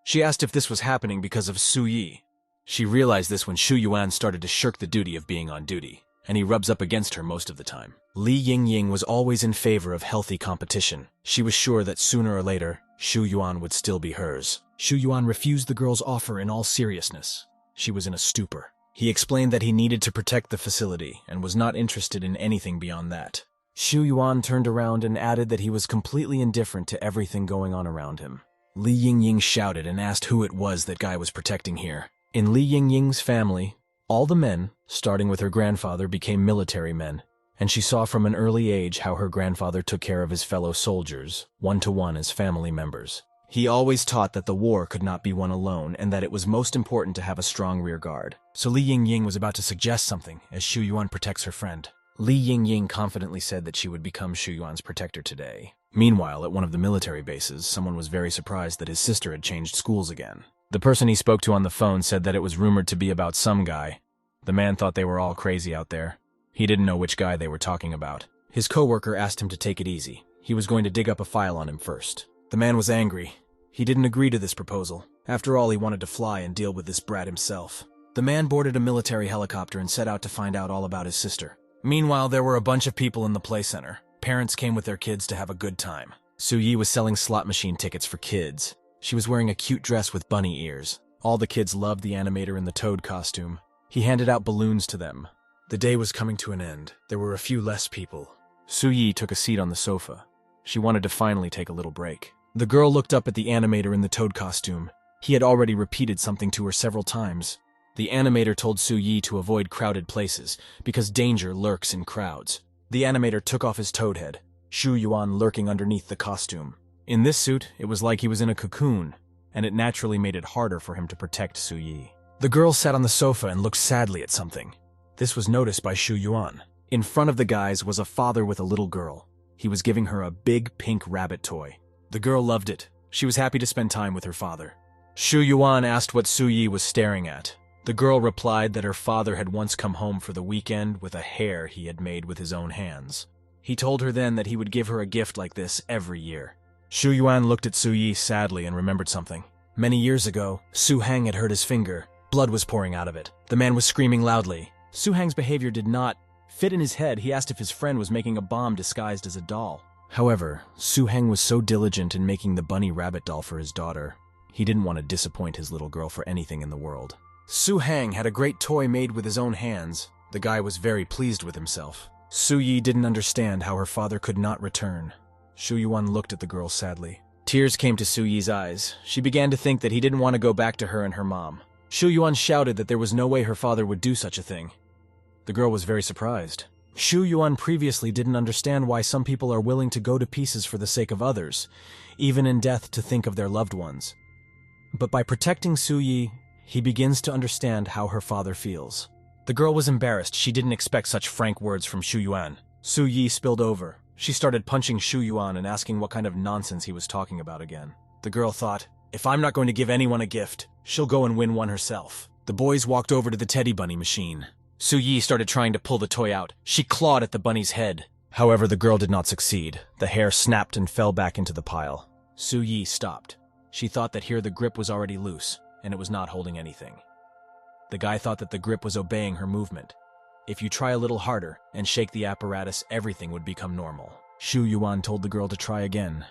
She asked if this was happening because of Su Yi. She realized this when Xu Yuan started to shirk the duty of being on duty, and he rubs up against her most of the time. Li Yingying was always in favor of healthy competition. She was sure that sooner or later, Xu Yuan would still be hers. Xu Yuan refused the girl's offer in all seriousness. She was in a stupor. He explained that he needed to protect the facility and was not interested in anything beyond that. Xu Yuan turned around and added that he was completely indifferent to everything going on around him. Li Yingying shouted and asked who it was that guy was protecting here. In Li Yingying's family, all the men, starting with her grandfather, became military men, and she saw from an early age how her grandfather took care of his fellow soldiers, one-to-one as family members. He always taught that the war could not be won alone and that it was most important to have a strong rear guard. So Li Yingying was about to suggest something as Xu Yuan protects her friend. Li Yingying confidently said that she would become Xu Yuan's protector today. Meanwhile, at one of the military bases, someone was very surprised that his sister had changed schools again. The person he spoke to on the phone said that it was rumored to be about some guy. The man thought they were all crazy out there. He didn't know which guy they were talking about. His coworker asked him to take it easy. He was going to dig up a file on him first. The man was angry. He didn't agree to this proposal. After all, he wanted to fly and deal with this brat himself. The man boarded a military helicopter and set out to find out all about his sister. Meanwhile, there were a bunch of people in the play center. Parents came with their kids to have a good time. Su Yi was selling slot machine tickets for kids. She was wearing a cute dress with bunny ears. All the kids loved the animator in the toad costume. He handed out balloons to them. The day was coming to an end. There were a few less people. Su Yi took a seat on the sofa. She wanted to finally take a little break. The girl looked up at the animator in the toad costume. He had already repeated something to her several times. The animator told Su Yi to avoid crowded places, because danger lurks in crowds. The animator took off his toad head, Xu Yuan lurking underneath the costume. In this suit, it was like he was in a cocoon, and it naturally made it harder for him to protect Su Yi. The girl sat on the sofa and looked sadly at something. This was noticed by Xu Yuan. In front of the guys was a father with a little girl. He was giving her a big pink rabbit toy. The girl loved it. She was happy to spend time with her father. Xu Yuan asked what Su Yi was staring at. The girl replied that her father had once come home for the weekend with a hair he had made with his own hands. He told her then that he would give her a gift like this every year. Xu Yuan looked at Su Yi sadly and remembered something. Many years ago, Su Hang had hurt his finger. Blood was pouring out of it. The man was screaming loudly. Su Hang's behavior did not fit in his head. He asked if his friend was making a bomb disguised as a doll. However, Su Hang was so diligent in making the bunny rabbit doll for his daughter. He didn't want to disappoint his little girl for anything in the world. Su Hang had a great toy made with his own hands. The guy was very pleased with himself. Su Yi didn't understand how her father could not return. Xu Yuan looked at the girl sadly. Tears came to Su Yi's eyes. She began to think that he didn't want to go back to her and her mom. Shu Yuan shouted that there was no way her father would do such a thing. The girl was very surprised. Shu Yuan previously didn't understand why some people are willing to go to pieces for the sake of others, even in death to think of their loved ones. But by protecting Su Yi, he begins to understand how her father feels. The girl was embarrassed. She didn't expect such frank words from Shu Yuan. Su Yi spilled over. She started punching Shu Yuan and asking what kind of nonsense he was talking about again. The girl thought, if I'm not going to give anyone a gift, she'll go and win one herself. The boys walked over to the teddy bunny machine. Su Yi started trying to pull the toy out. She clawed at the bunny's head. However, the girl did not succeed. The hair snapped and fell back into the pile. Su Yi stopped. She thought that here the grip was already loose, and it was not holding anything. The guy thought that the grip was obeying her movement. If you try a little harder and shake the apparatus, everything would become normal. Shu Yuan told the girl to try again.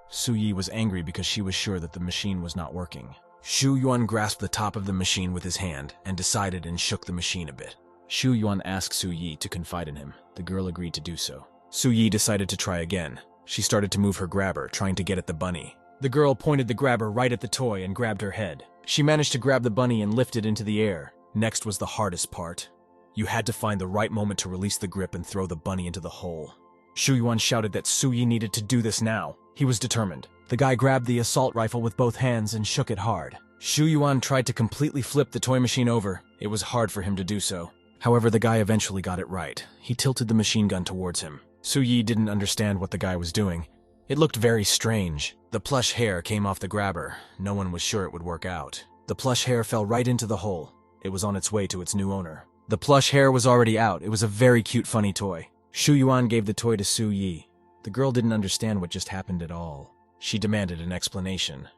Su Yi was angry because she was sure that the machine was not working. Shu Yuan grasped the top of the machine with his hand and decided and shook the machine a bit. Shu Yuan asked Su Yi to confide in him. The girl agreed to do so. Su Yi decided to try again. She started to move her grabber, trying to get at the bunny. The girl pointed the grabber right at the toy and grabbed her head. She managed to grab the bunny and lift it into the air. Next was the hardest part. You had to find the right moment to release the grip and throw the bunny into the hole. Shu Yuan shouted that Su Yi needed to do this now. He was determined. The guy grabbed the assault rifle with both hands and shook it hard. Shu Yuan tried to completely flip the toy machine over. It was hard for him to do so. However, the guy eventually got it right. He tilted the machine gun towards him. Su Yi didn't understand what the guy was doing. It looked very strange. The plush hair came off the grabber. No one was sure it would work out. The plush hair fell right into the hole. It was on its way to its new owner. The plush hair was already out. It was a very cute, funny toy. Shu Yuan gave the toy to Su Yi. The girl didn't understand what just happened at all. She demanded an explanation.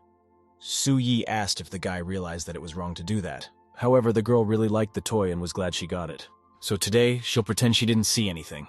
Su Yi asked if the guy realized that it was wrong to do that. However, the girl really liked the toy and was glad she got it. So today, she'll pretend she didn't see anything.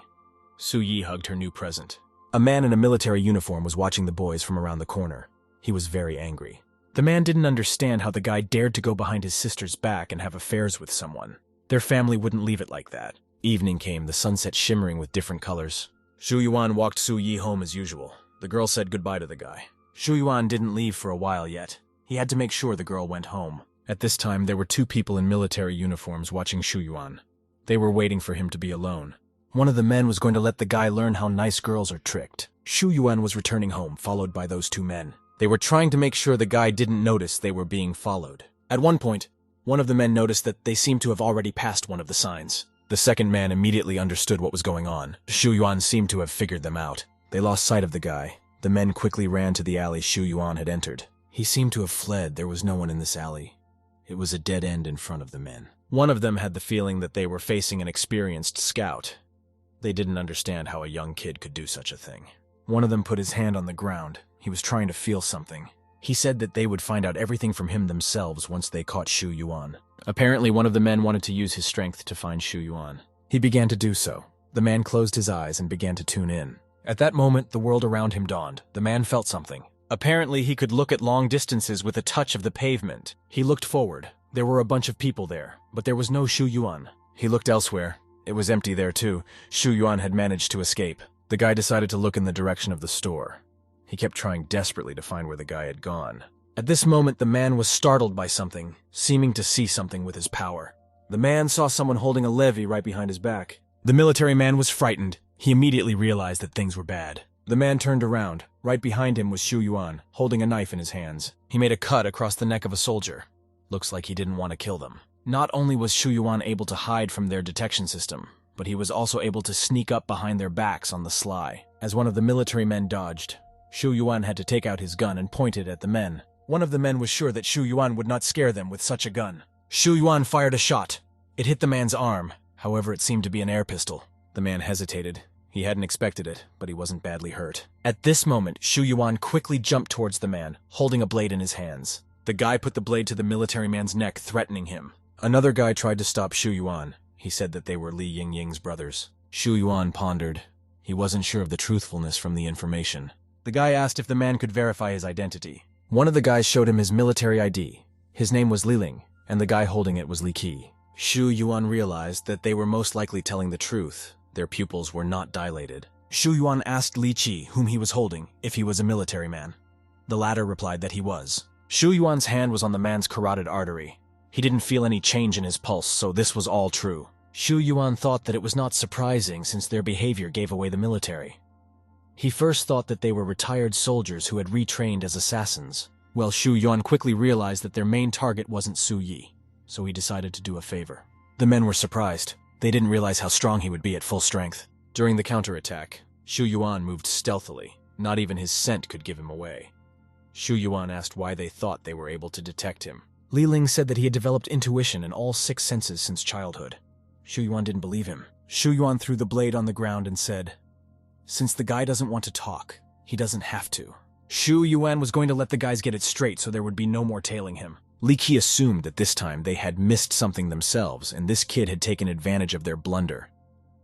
Su Yi hugged her new present. A man in a military uniform was watching the boys from around the corner. He was very angry. The man didn't understand how the guy dared to go behind his sister's back and have affairs with someone. Their family wouldn't leave it like that. Evening came, the sunset shimmering with different colors. Shu Yuan walked Su Yi home as usual. The girl said goodbye to the guy. Shu Yuan didn't leave for a while yet. He had to make sure the girl went home. At this time, there were two people in military uniforms watching Shu Yuan. They were waiting for him to be alone. One of the men was going to let the guy learn how nice girls are tricked. Shu Yuan was returning home, followed by those two men. They were trying to make sure the guy didn't notice they were being followed. At one point, one of the men noticed that they seemed to have already passed one of the signs. The second man immediately understood what was going on. Shu Yuan seemed to have figured them out. They lost sight of the guy. The men quickly ran to the alley Shu Yuan had entered. He seemed to have fled. There was no one in this alley. It was a dead end in front of the men. One of them had the feeling that they were facing an experienced scout. They didn't understand how a young kid could do such a thing. One of them put his hand on the ground. He was trying to feel something. He said that they would find out everything from him themselves once they caught Shu Yuan. Apparently, one of the men wanted to use his strength to find Shu Yuan. He began to do so. The man closed his eyes and began to tune in. At that moment, the world around him dawned. The man felt something. Apparently, he could look at long distances with a touch of the pavement. He looked forward. There were a bunch of people there, but there was no Shu Yuan. He looked elsewhere. It was empty there too. Shu Yuan had managed to escape. The guy decided to look in the direction of the store. He kept trying desperately to find where the guy had gone. At this moment, the man was startled by something, seeming to see something with his power. The man saw someone holding a levy right behind his back. The military man was frightened. He immediately realized that things were bad. The man turned around. Right behind him was Shu Yuan, holding a knife in his hands. He made a cut across the neck of a soldier. Looks like he didn't want to kill them. Not only was Shu Yuan able to hide from their detection system, but he was also able to sneak up behind their backs on the sly. As one of the military men dodged, Shu Yuan had to take out his gun and point it at the men. One of the men was sure that Shu Yuan would not scare them with such a gun. Shu Yuan fired a shot. It hit the man's arm. However, it seemed to be an air pistol. The man hesitated. He hadn't expected it, but he wasn't badly hurt. At this moment, Shu Yuan quickly jumped towards the man, holding a blade in his hands. The guy put the blade to the military man's neck, threatening him. Another guy tried to stop Shu Yuan. He said that they were Li Yingying's brothers. Shu Yuan pondered. He wasn't sure of the truthfulness from the information. The guy asked if the man could verify his identity. One of the guys showed him his military ID. His name was Li Ling, and the guy holding it was Li Qi. Shu Yuan realized that they were most likely telling the truth. Their pupils were not dilated. Shu Yuan asked Li Qi, whom he was holding, if he was a military man. The latter replied that he was. Shu Yuan's hand was on the man's carotid artery. He didn't feel any change in his pulse, so this was all true. Shu Yuan thought that it was not surprising since their behavior gave away the military. He first thought that they were retired soldiers who had retrained as assassins. Well, Shu Yuan quickly realized that their main target wasn't Su Yi, so he decided to do a favor. The men were surprised. They didn't realize how strong he would be at full strength. During the counterattack, Shu Yuan moved stealthily. Not even his scent could give him away. Shu Yuan asked why they thought they were able to detect him. Li Ling said that he had developed intuition in all 6 senses since childhood. Shu Yuan didn't believe him. Shu Yuan threw the blade on the ground and said, "Since the guy doesn't want to talk, he doesn't have to." Shu Yuan was going to let the guys get it straight so there would be no more tailing him. Li Qi assumed that this time they had missed something themselves and this kid had taken advantage of their blunder.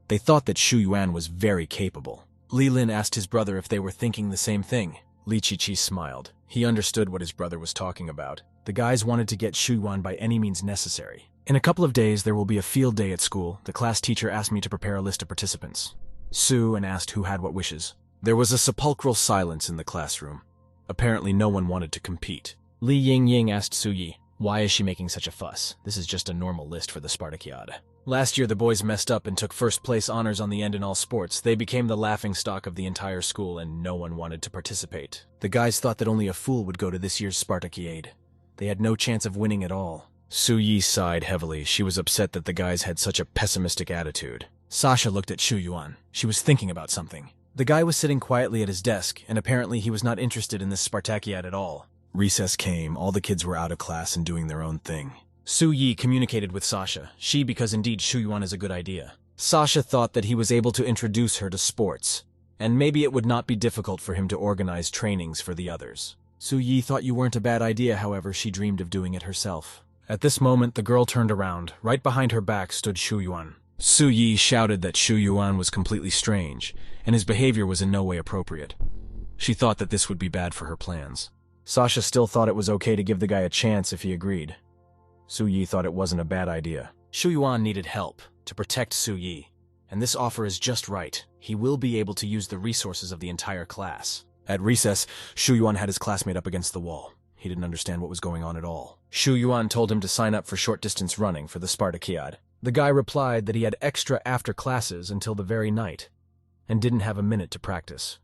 They thought that Shu Yuan was very capable. Li Lin asked his brother if they were thinking the same thing. Li Qiqi smiled. He understood what his brother was talking about. The guys wanted to get Shu Yuan by any means necessary. In a couple of days, there will be a field day at school. The class teacher asked me to prepare a list of participants. Su and asked who had what wishes. There was a sepulchral silence in the classroom. Apparently no one wanted to compete. Li Yingying asked Su Yi, "Why is she making such a fuss? This is just a normal list for the Spartakiad." Last year the boys messed up and took first place honors on the end in all sports. They became the laughingstock of the entire school and no one wanted to participate. The guys thought that only a fool would go to this year's Spartakiad. They had no chance of winning at all. Su Yi sighed heavily. She was upset that the guys had such a pessimistic attitude. Sasha looked at Shu Yuan. She was thinking about something. The guy was sitting quietly at his desk, and apparently he was not interested in this Spartakiad at all. Recess came. All the kids were out of class and doing their own thing. Su Yi communicated with Sasha. She, because indeed Shu Yuan is a good idea. Sasha thought that he was able to introduce her to sports, and maybe it would not be difficult for him to organize trainings for the others. Su Yi thought you weren't a bad idea, however, she dreamed of doing it herself. At this moment, the girl turned around. Right behind her back stood Shu Yuan. Su Yi shouted that Shu Yuan was completely strange, and his behavior was in no way appropriate. She thought that this would be bad for her plans. Sasha still thought it was okay to give the guy a chance if he agreed. Su Yi thought it wasn't a bad idea. Shu Yuan needed help to protect Su Yi, and this offer is just right. He will be able to use the resources of the entire class. At recess, Shu Yuan had his classmate up against the wall. He didn't understand what was going on at all. Shu Yuan told him to sign up for short-distance running for the Spartakiad. The guy replied that he had extra after classes until the very night, and didn't have a minute to practice.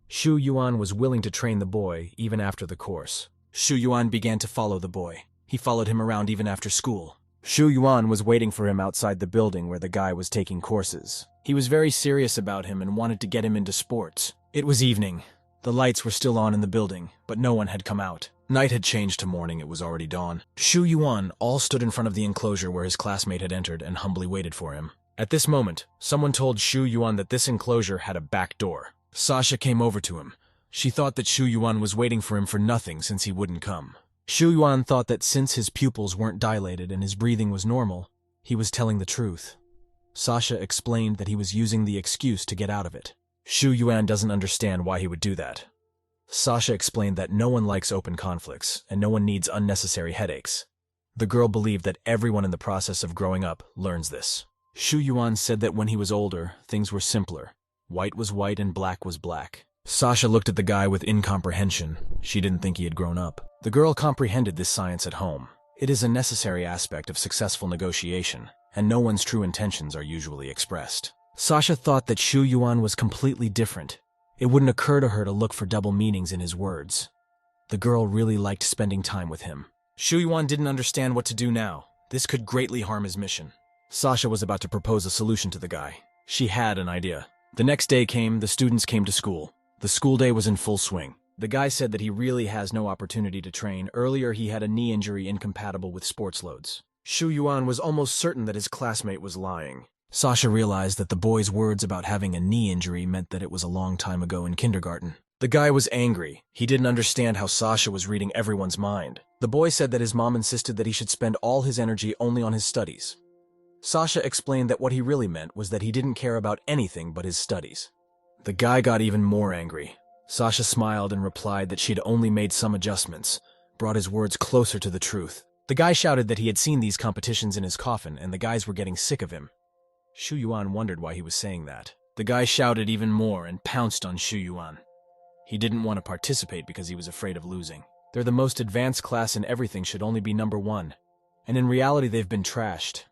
Shu Yuan was willing to train the boy even after the course. Shu Yuan began to follow the boy. He followed him around even after school. Shu Yuan was waiting for him outside the building where the guy was taking courses. He was very serious about him and wanted to get him into sports. It was evening. The lights were still on in the building, but no one had come out. Night had changed to morning. It was already dawn. Shu Yuan all stood in front of the enclosure where his classmate had entered and humbly waited for him. At this moment, someone told Shu Yuan that this enclosure had a back door. Sasha came over to him. She thought that Shu Yuan was waiting for him for nothing since he wouldn't come. Shu Yuan thought that since his pupils weren't dilated and his breathing was normal, he was telling the truth. Sasha explained that he was using the excuse to get out of it. Shu Yuan doesn't understand why he would do that. Sasha explained that no one likes open conflicts, and no one needs unnecessary headaches. The girl believed that everyone in the process of growing up learns this. Shu Yuan said that when he was older, things were simpler. White was white and black was black. Sasha looked at the guy with incomprehension. She didn't think he had grown up. The girl comprehended this science at home. It is a necessary aspect of successful negotiation, and no one's true intentions are usually expressed. Sasha thought that Shu Yuan was completely different. It wouldn't occur to her to look for double meanings in his words. The girl really liked spending time with him. Shu Yuan didn't understand what to do now. This could greatly harm his mission. Sasha was about to propose a solution to the guy. She had an idea. The next day came, the students came to school. The school day was in full swing. The guy said that he really has no opportunity to train. Earlier he had a knee injury incompatible with sports loads. Shu Yuan was almost certain that his classmate was lying. Sasha realized that the boy's words about having a knee injury meant that it was a long time ago in kindergarten. The guy was angry. He didn't understand how Sasha was reading everyone's mind. The boy said that his mom insisted that he should spend all his energy only on his studies. Sasha explained that what he really meant was that he didn't care about anything but his studies. The guy got even more angry. Sasha smiled and replied that she'd only made some adjustments, brought his words closer to the truth. The guy shouted that he had seen these competitions in his coffin and the guys were getting sick of him. Shu Yuan wondered why he was saying that. The guy shouted even more and pounced on Shu Yuan. He didn't want to participate because he was afraid of losing. They're the most advanced class and everything should only be number 1. And in reality, they've been trashed.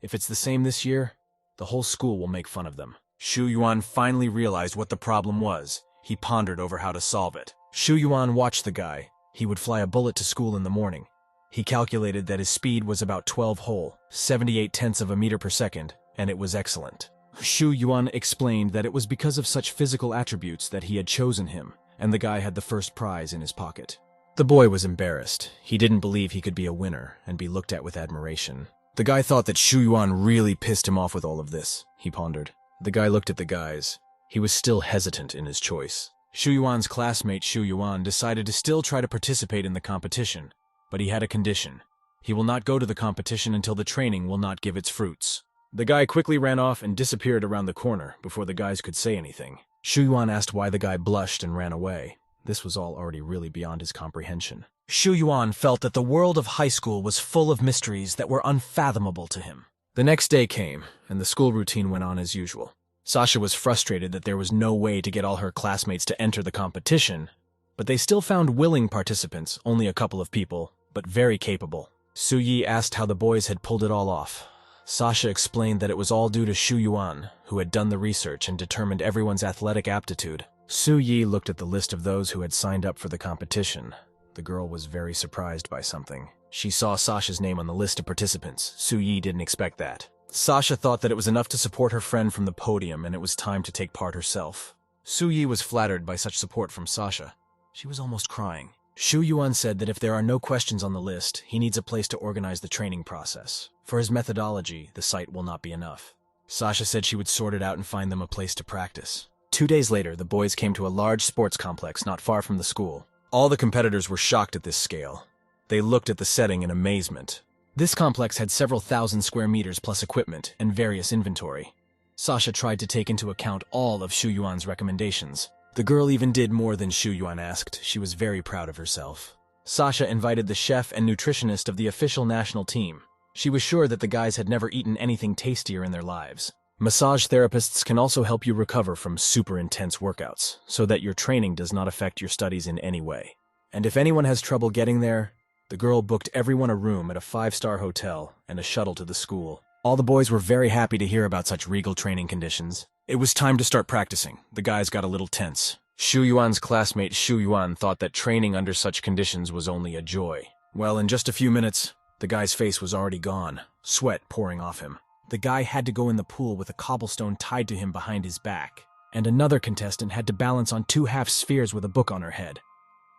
If it's the same this year, the whole school will make fun of them. Shu Yuan finally realized what the problem was. He pondered over how to solve it. Shu Yuan watched the guy. He would fly a bullet to school in the morning. He calculated that his speed was about 12 whole, 78/10 of a meter per second, and it was excellent. Shu Yuan explained that it was because of such physical attributes that he had chosen him, and the guy had the first prize in his pocket. The boy was embarrassed. He didn't believe he could be a winner and be looked at with admiration. The guy thought that Shu Yuan really pissed him off with all of this, he pondered. The guy looked at the guys. He was still hesitant in his choice. Shu Yuan's classmate Shu Yuan decided to still try to participate in the competition, but he had a condition. He will not go to the competition until the training will not give its fruits. The guy quickly ran off and disappeared around the corner before the guys could say anything. Shu Yuan asked why the guy blushed and ran away. This was all already really beyond his comprehension. Shu Yuan felt that the world of high school was full of mysteries that were unfathomable to him. The next day came, and the school routine went on as usual. Sasha was frustrated that there was no way to get all her classmates to enter the competition, but they still found willing participants, only a couple of people, but very capable. Su Yi asked how the boys had pulled it all off. Sasha explained that it was all due to Shu Yuan, who had done the research and determined everyone's athletic aptitude. Su Yi looked at the list of those who had signed up for the competition. The girl was very surprised by something. She saw Sasha's name on the list of participants. Su Yi didn't expect that. Sasha thought that it was enough to support her friend from the podium and it was time to take part herself. Su Yi was flattered by such support from Sasha. She was almost crying. Shu Yuan said that if there are no questions on the list, he needs a place to organize the training process. For his methodology, the site will not be enough. Sasha said she would sort it out and find them a place to practice. 2 days later, the boys came to a large sports complex not far from the school. All the competitors were shocked at this scale. They looked at the setting in amazement. This complex had several thousand square meters plus equipment and various inventory. Sasha tried to take into account all of Shu Yuan's recommendations. The girl even did more than Shu Yuan asked. She was very proud of herself. Sasha invited the chef and nutritionist of the official national team. She was sure that the guys had never eaten anything tastier in their lives. Massage therapists can also help you recover from super intense workouts, so that your training does not affect your studies in any way. And if anyone has trouble getting there, the girl booked everyone a room at a 5-star hotel and a shuttle to the school. All the boys were very happy to hear about such regal training conditions. It was time to start practicing. The guys got a little tense. Shu Yuan's classmate Shu Yuan thought that training under such conditions was only a joy. Well, in just a few minutes, the guy's face was already gone, sweat pouring off him. The guy had to go in the pool with a cobblestone tied to him behind his back, and another contestant had to balance on 2 half-spheres with a book on her head.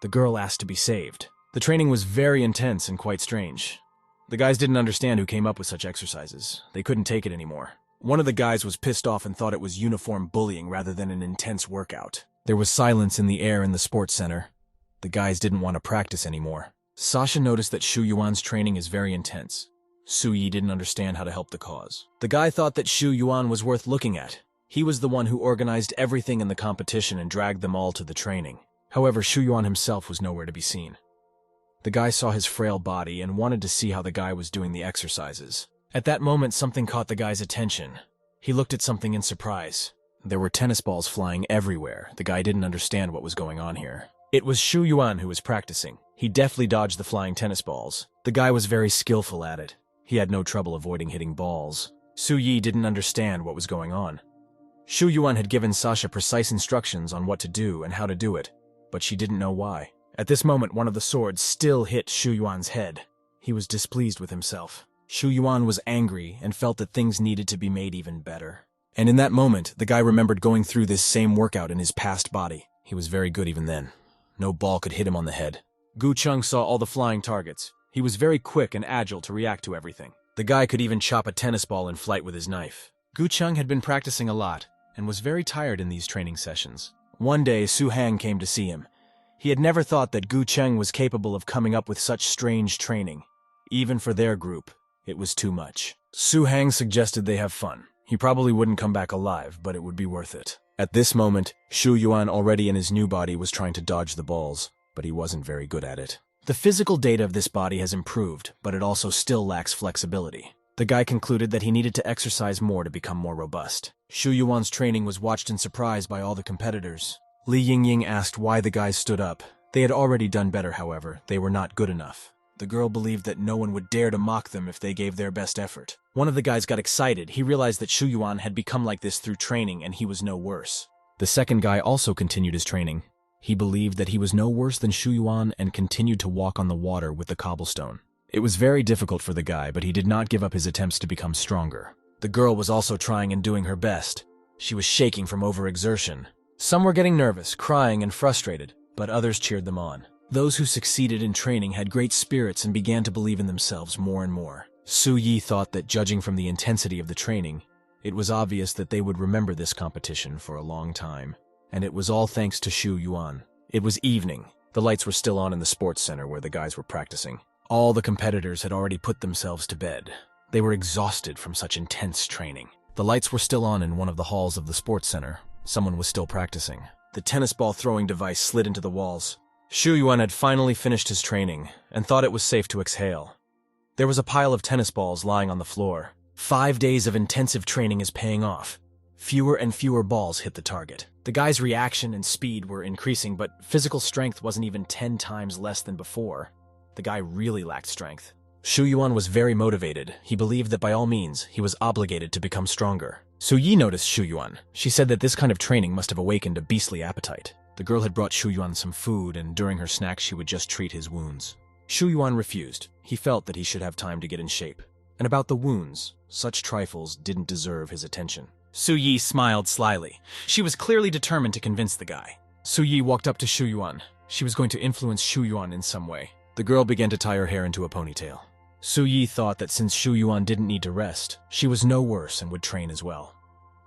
The girl asked to be saved. The training was very intense and quite strange. The guys didn't understand who came up with such exercises. They couldn't take it anymore. One of the guys was pissed off and thought it was uniform bullying rather than an intense workout. There was silence in the air in the sports center. The guys didn't want to practice anymore. Sasha noticed that Shu Yuan's training is very intense. Su Yi didn't understand how to help the cause. The guy thought that Shu Yuan was worth looking at. He was the one who organized everything in the competition and dragged them all to the training. However, Shu Yuan himself was nowhere to be seen. The guy saw his frail body and wanted to see how the guy was doing the exercises. At that moment, something caught the guy's attention. He looked at something in surprise. There were tennis balls flying everywhere. The guy didn't understand what was going on here. It was Shu Yuan who was practicing. He deftly dodged the flying tennis balls. The guy was very skillful at it. He had no trouble avoiding hitting balls. Su Yi didn't understand what was going on. Shu Yuan had given Sasha precise instructions on what to do and how to do it, but she didn't know why. At this moment, one of the swords still hit Shu Yuan's head. He was displeased with himself. Shu Yuan was angry and felt that things needed to be made even better. And in that moment, the guy remembered going through this same workout in his past body. He was very good even then. No ball could hit him on the head. Gu Chung saw all the flying targets. He was very quick and agile to react to everything. The guy could even chop a tennis ball in flight with his knife. Gu Chung had been practicing a lot and was very tired in these training sessions. One day, Su Hang came to see him. He had never thought that Gu Cheng was capable of coming up with such strange training. Even for their group, it was too much. Su Hang suggested they have fun. He probably wouldn't come back alive, but it would be worth it. At this moment, Shu Yuan, already in his new body, was trying to dodge the balls, but he wasn't very good at it. The physical data of this body has improved, but it also still lacks flexibility. The guy concluded that he needed to exercise more to become more robust. Shu Yuan's training was watched in surprise by all the competitors. Li Yingying asked why the guys stood up. They had already done better, however. They were not good enough. The girl believed that no one would dare to mock them if they gave their best effort. One of the guys got excited. He realized that Shu Yuan had become like this through training and he was no worse. The second guy also continued his training. He believed that he was no worse than Shu Yuan and continued to walk on the water with the cobblestone. It was very difficult for the guy, but he did not give up his attempts to become stronger. The girl was also trying and doing her best. She was shaking from overexertion. Some were getting nervous, crying and frustrated, but others cheered them on. Those who succeeded in training had great spirits and began to believe in themselves more and more. Su Yi thought that judging from the intensity of the training, it was obvious that they would remember this competition for a long time. And it was all thanks to Shu Yuan. It was evening. The lights were still on in the sports center where the guys were practicing. All the competitors had already put themselves to bed. They were exhausted from such intense training. The lights were still on in one of the halls of the sports center. Someone was still practicing. The tennis ball throwing device slid into the walls. Shu Yuan had finally finished his training and thought it was safe to exhale. There was a pile of tennis balls lying on the floor. 5 days of intensive training is paying off. Fewer and fewer balls hit the target. The guy's reaction and speed were increasing, but physical strength wasn't even 10 times less than before. The guy really lacked strength. Shu Yuan was very motivated. He believed that by all means, he was obligated to become stronger. Su Yi noticed Shu Yuan. She said that this kind of training must have awakened a beastly appetite. The girl had brought Shu Yuan some food, and during her snack she would just treat his wounds. Shu Yuan refused. He felt that he should have time to get in shape. And about the wounds, such trifles didn't deserve his attention. Su Yi smiled slyly. She was clearly determined to convince the guy. Su Yi walked up to Shu Yuan. She was going to influence Shu Yuan in some way. The girl began to tie her hair into a ponytail. Su Yi thought that since Shu Yuan didn't need to rest, she was no worse and would train as well.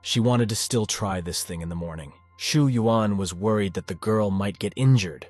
She wanted to still try this thing in the morning. Shu Yuan was worried that the girl might get injured.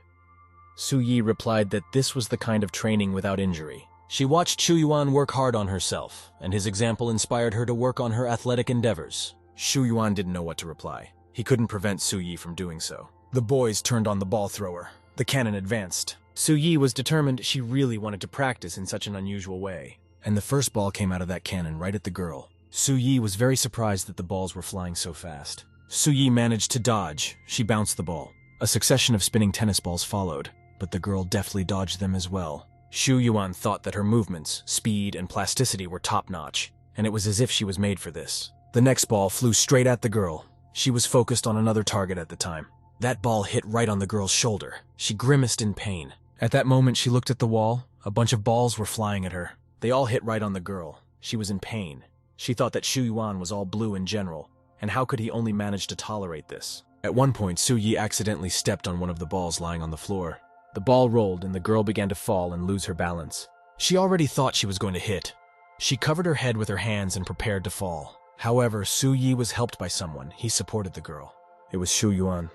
Su Yi replied that this was the kind of training without injury. She watched Shu Yuan work hard on herself, and his example inspired her to work on her athletic endeavors. Shu Yuan didn't know what to reply. He couldn't prevent Su Yi from doing so. The boys turned on the ball thrower. The cannon advanced. Su Yi was determined. She really wanted to practice in such an unusual way. And the first ball came out of that cannon right at the girl. Su Yi was very surprised that the balls were flying so fast. Su Yi managed to dodge. She bounced the ball. A succession of spinning tennis balls followed, but the girl deftly dodged them as well. Shu Yuan thought that her movements, speed, and plasticity were top-notch, and it was as if she was made for this. The next ball flew straight at the girl. She was focused on another target at the time. That ball hit right on the girl's shoulder. She grimaced in pain. At that moment, she looked at the wall. A bunch of balls were flying at her. They all hit right on the girl. She was in pain. She thought that Shu Yuan was all blue in general, and how could he only manage to tolerate this? At one point, Su Yi accidentally stepped on one of the balls lying on the floor. The ball rolled and the girl began to fall and lose her balance. She already thought she was going to hit. She covered her head with her hands and prepared to fall. However, Su Yi was helped by someone. He supported the girl. It was Shu Yuan.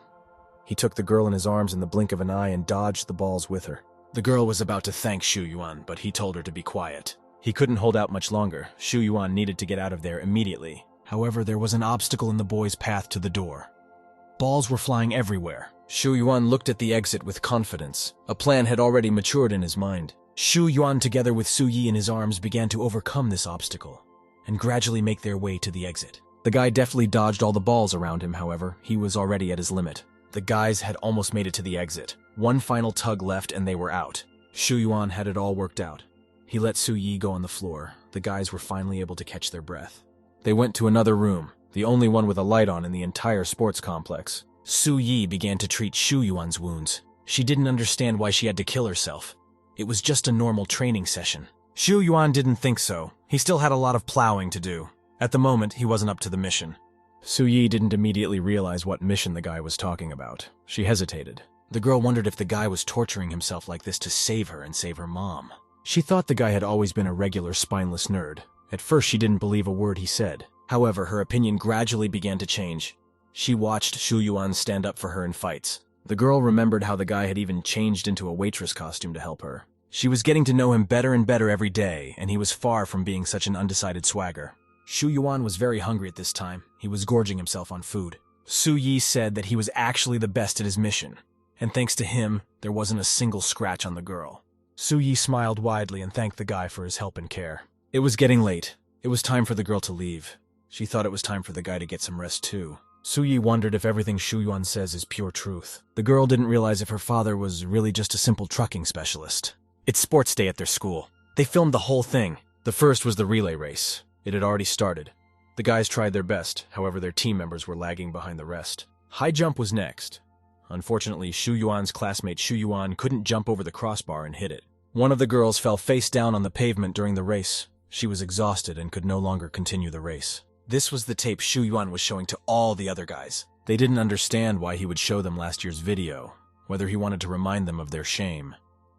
He took the girl in his arms in the blink of an eye and dodged the balls with her. The girl was about to thank Shu Yuan, but he told her to be quiet. He couldn't hold out much longer. Shu Yuan needed to get out of there immediately. However, there was an obstacle in the boy's path to the door. Balls were flying everywhere. Shu Yuan looked at the exit with confidence. A plan had already matured in his mind. Shu Yuan, together with Su Yi in his arms, began to overcome this obstacle and gradually make their way to the exit. The guy deftly dodged all the balls around him, however. He was already at his limit. The guys had almost made it to the exit. One final tug left and they were out. Shu Yuan had it all worked out. He let Su Yi go on the floor. The guys were finally able to catch their breath. They went to another room, the only one with a light on in the entire sports complex. Su Yi began to treat Shu Yuan's wounds. She didn't understand why she had to kill herself. It was just a normal training session. Shu Yuan didn't think so. He still had a lot of plowing to do. At the moment, he wasn't up to the mission. Su Yi didn't immediately realize what mission the guy was talking about. She hesitated. The girl wondered if the guy was torturing himself like this to save her and save her mom. She thought the guy had always been a regular spineless nerd. At first, she didn't believe a word he said. However, her opinion gradually began to change. She watched Shu Yuan stand up for her in fights. The girl remembered how the guy had even changed into a waitress costume to help her. She was getting to know him better and better every day, and he was far from being such an undecided swagger. Shu Yuan was very hungry at this time. He was gorging himself on food. Su Yi said that he was actually the best at his mission, and thanks to him, there wasn't a single scratch on the girl. Su Yi smiled widely and thanked the guy for his help and care. It was getting late. It was time for the girl to leave. She thought it was time for the guy to get some rest too. Suyi wondered if everything Shu Yuan says is pure truth. The girl didn't realize if her father was really just a simple trucking specialist. It's sports day at their school. They filmed the whole thing. The first was the relay race. It had already started. The guys tried their best, however their team members were lagging behind the rest. High jump was next. Unfortunately, Shu Yuan's classmate Shu Yuan couldn't jump over the crossbar and hit it. One of the girls fell face down on the pavement during the race. She was exhausted and could no longer continue the race. This was the tape Shu Yuan was showing to all the other guys. They didn't understand why he would show them last year's video, whether he wanted to remind them of their shame.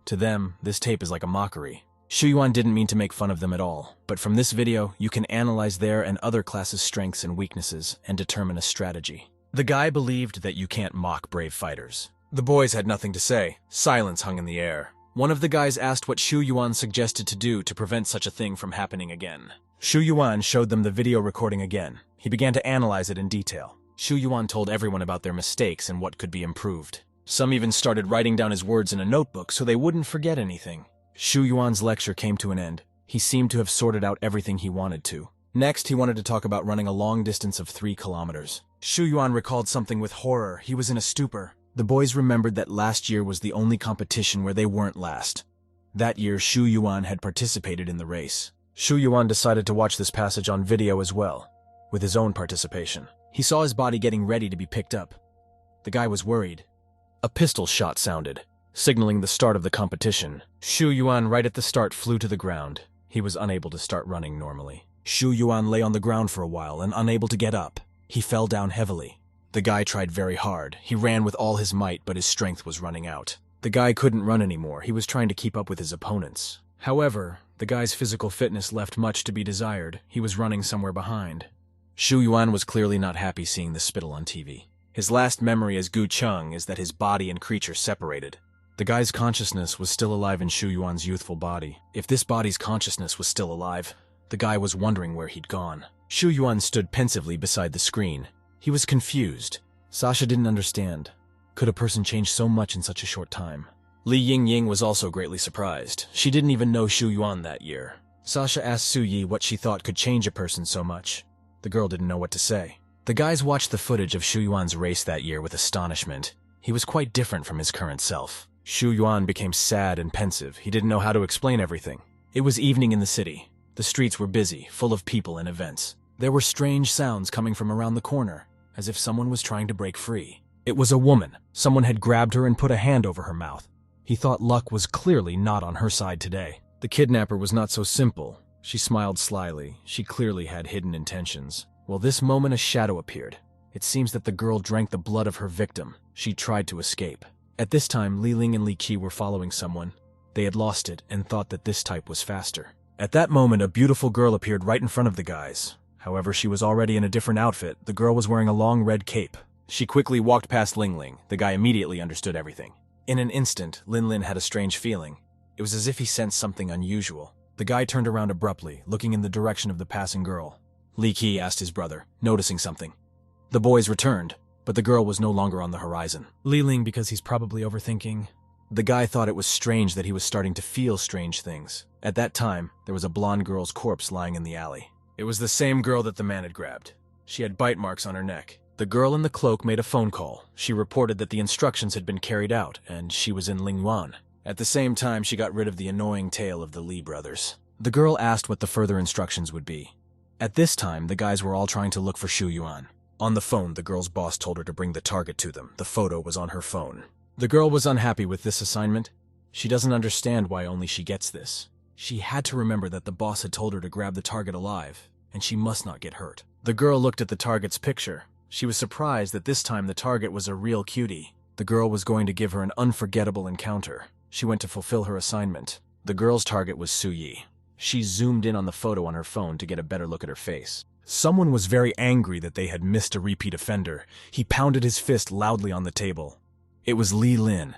To them, this tape is like a mockery. Shu Yuan didn't mean to make fun of them at all, but from this video, you can analyze their and other classes' strengths and weaknesses and determine a strategy. The guy believed that you can't mock brave fighters. The boys had nothing to say. Silence hung in the air. One of the guys asked what Shu Yuan suggested to do to prevent such a thing from happening again. Shu Yuan showed them the video recording again. He began to analyze it in detail. Shu Yuan told everyone about their mistakes and what could be improved. Some even started writing down his words in a notebook so they wouldn't forget anything. Shu Yuan's lecture came to an end. He seemed to have sorted out everything he wanted to. Next, he wanted to talk about running a long distance of 3 kilometers. Shu Yuan recalled something with horror. He was in a stupor. The boys remembered that last year was the only competition where they weren't last. That year, Shu Yuan had participated in the race. Shu Yuan decided to watch this passage on video as well, with his own participation. He saw his body getting ready to be picked up. The guy was worried. A pistol shot sounded, signaling the start of the competition. Shu Yuan right at the start flew to the ground. He was unable to start running normally. Shu Yuan lay on the ground for a while and unable to get up. He fell down heavily. The guy tried very hard. He ran with all his might, but his strength was running out. The guy couldn't run anymore. He was trying to keep up with his opponents. However, the guy's physical fitness left much to be desired. He was running somewhere behind. Shu Yuan was clearly not happy seeing the spittle on TV. His last memory as Gu Cheng is that his body and creature separated. The guy's consciousness was still alive in Shu Yuan's youthful body. If this body's consciousness was still alive, the guy was wondering where he'd gone. Shu Yuan stood pensively beside the screen. He was confused. Sasha didn't understand. Could a person change so much in such a short time? Li Yingying was also greatly surprised. She didn't even know Shu Yuan that year. Sasha asked Su Yi what she thought could change a person so much. The girl didn't know what to say. The guys watched the footage of Shu Yuan's race that year with astonishment. He was quite different from his current self. Shu Yuan became sad and pensive. He didn't know how to explain everything. It was evening in the city. The streets were busy, full of people and events. There were strange sounds coming from around the corner, as if someone was trying to break free. It was a woman. Someone had grabbed her and put a hand over her mouth. He thought luck was clearly not on her side today. The kidnapper was not so simple. She smiled slyly. She clearly had hidden intentions. Well, this moment a shadow appeared. It seems that the girl drank the blood of her victim. She tried to escape. At this time, Li Ling and Li Qi were following someone. They had lost it and thought that this type was faster. At that moment, a beautiful girl appeared right in front of the guys. However, she was already in a different outfit. The girl was wearing a long red cape. She quickly walked past Ling Ling. The guy immediately understood everything. In an instant, Lin Lin had a strange feeling. It was as if he sensed something unusual. The guy turned around abruptly, looking in the direction of the passing girl. Li Qi asked his brother, noticing something. The boys returned, but the girl was no longer on the horizon. Li Ling, because he's probably overthinking. The guy thought it was strange that he was starting to feel strange things. At that time, there was a blonde girl's corpse lying in the alley. It was the same girl that the man had grabbed. She had bite marks on her neck. The girl in the cloak made a phone call. She reported that the instructions had been carried out, and she was in Lingyuan. At the same time, she got rid of the annoying tale of the Li brothers. The girl asked what the further instructions would be. At this time, the guys were all trying to look for Shu Yuan. On the phone, the girl's boss told her to bring the target to them. The photo was on her phone. The girl was unhappy with this assignment. She doesn't understand why only she gets this. She had to remember that the boss had told her to grab the target alive, and she must not get hurt. The girl looked at the target's picture. She was surprised that this time the target was a real cutie. The girl was going to give her an unforgettable encounter. She went to fulfill her assignment. The girl's target was Su Yi. She zoomed in on the photo on her phone to get a better look at her face. Someone was very angry that they had missed a repeat offender. He pounded his fist loudly on the table. It was Li Lin.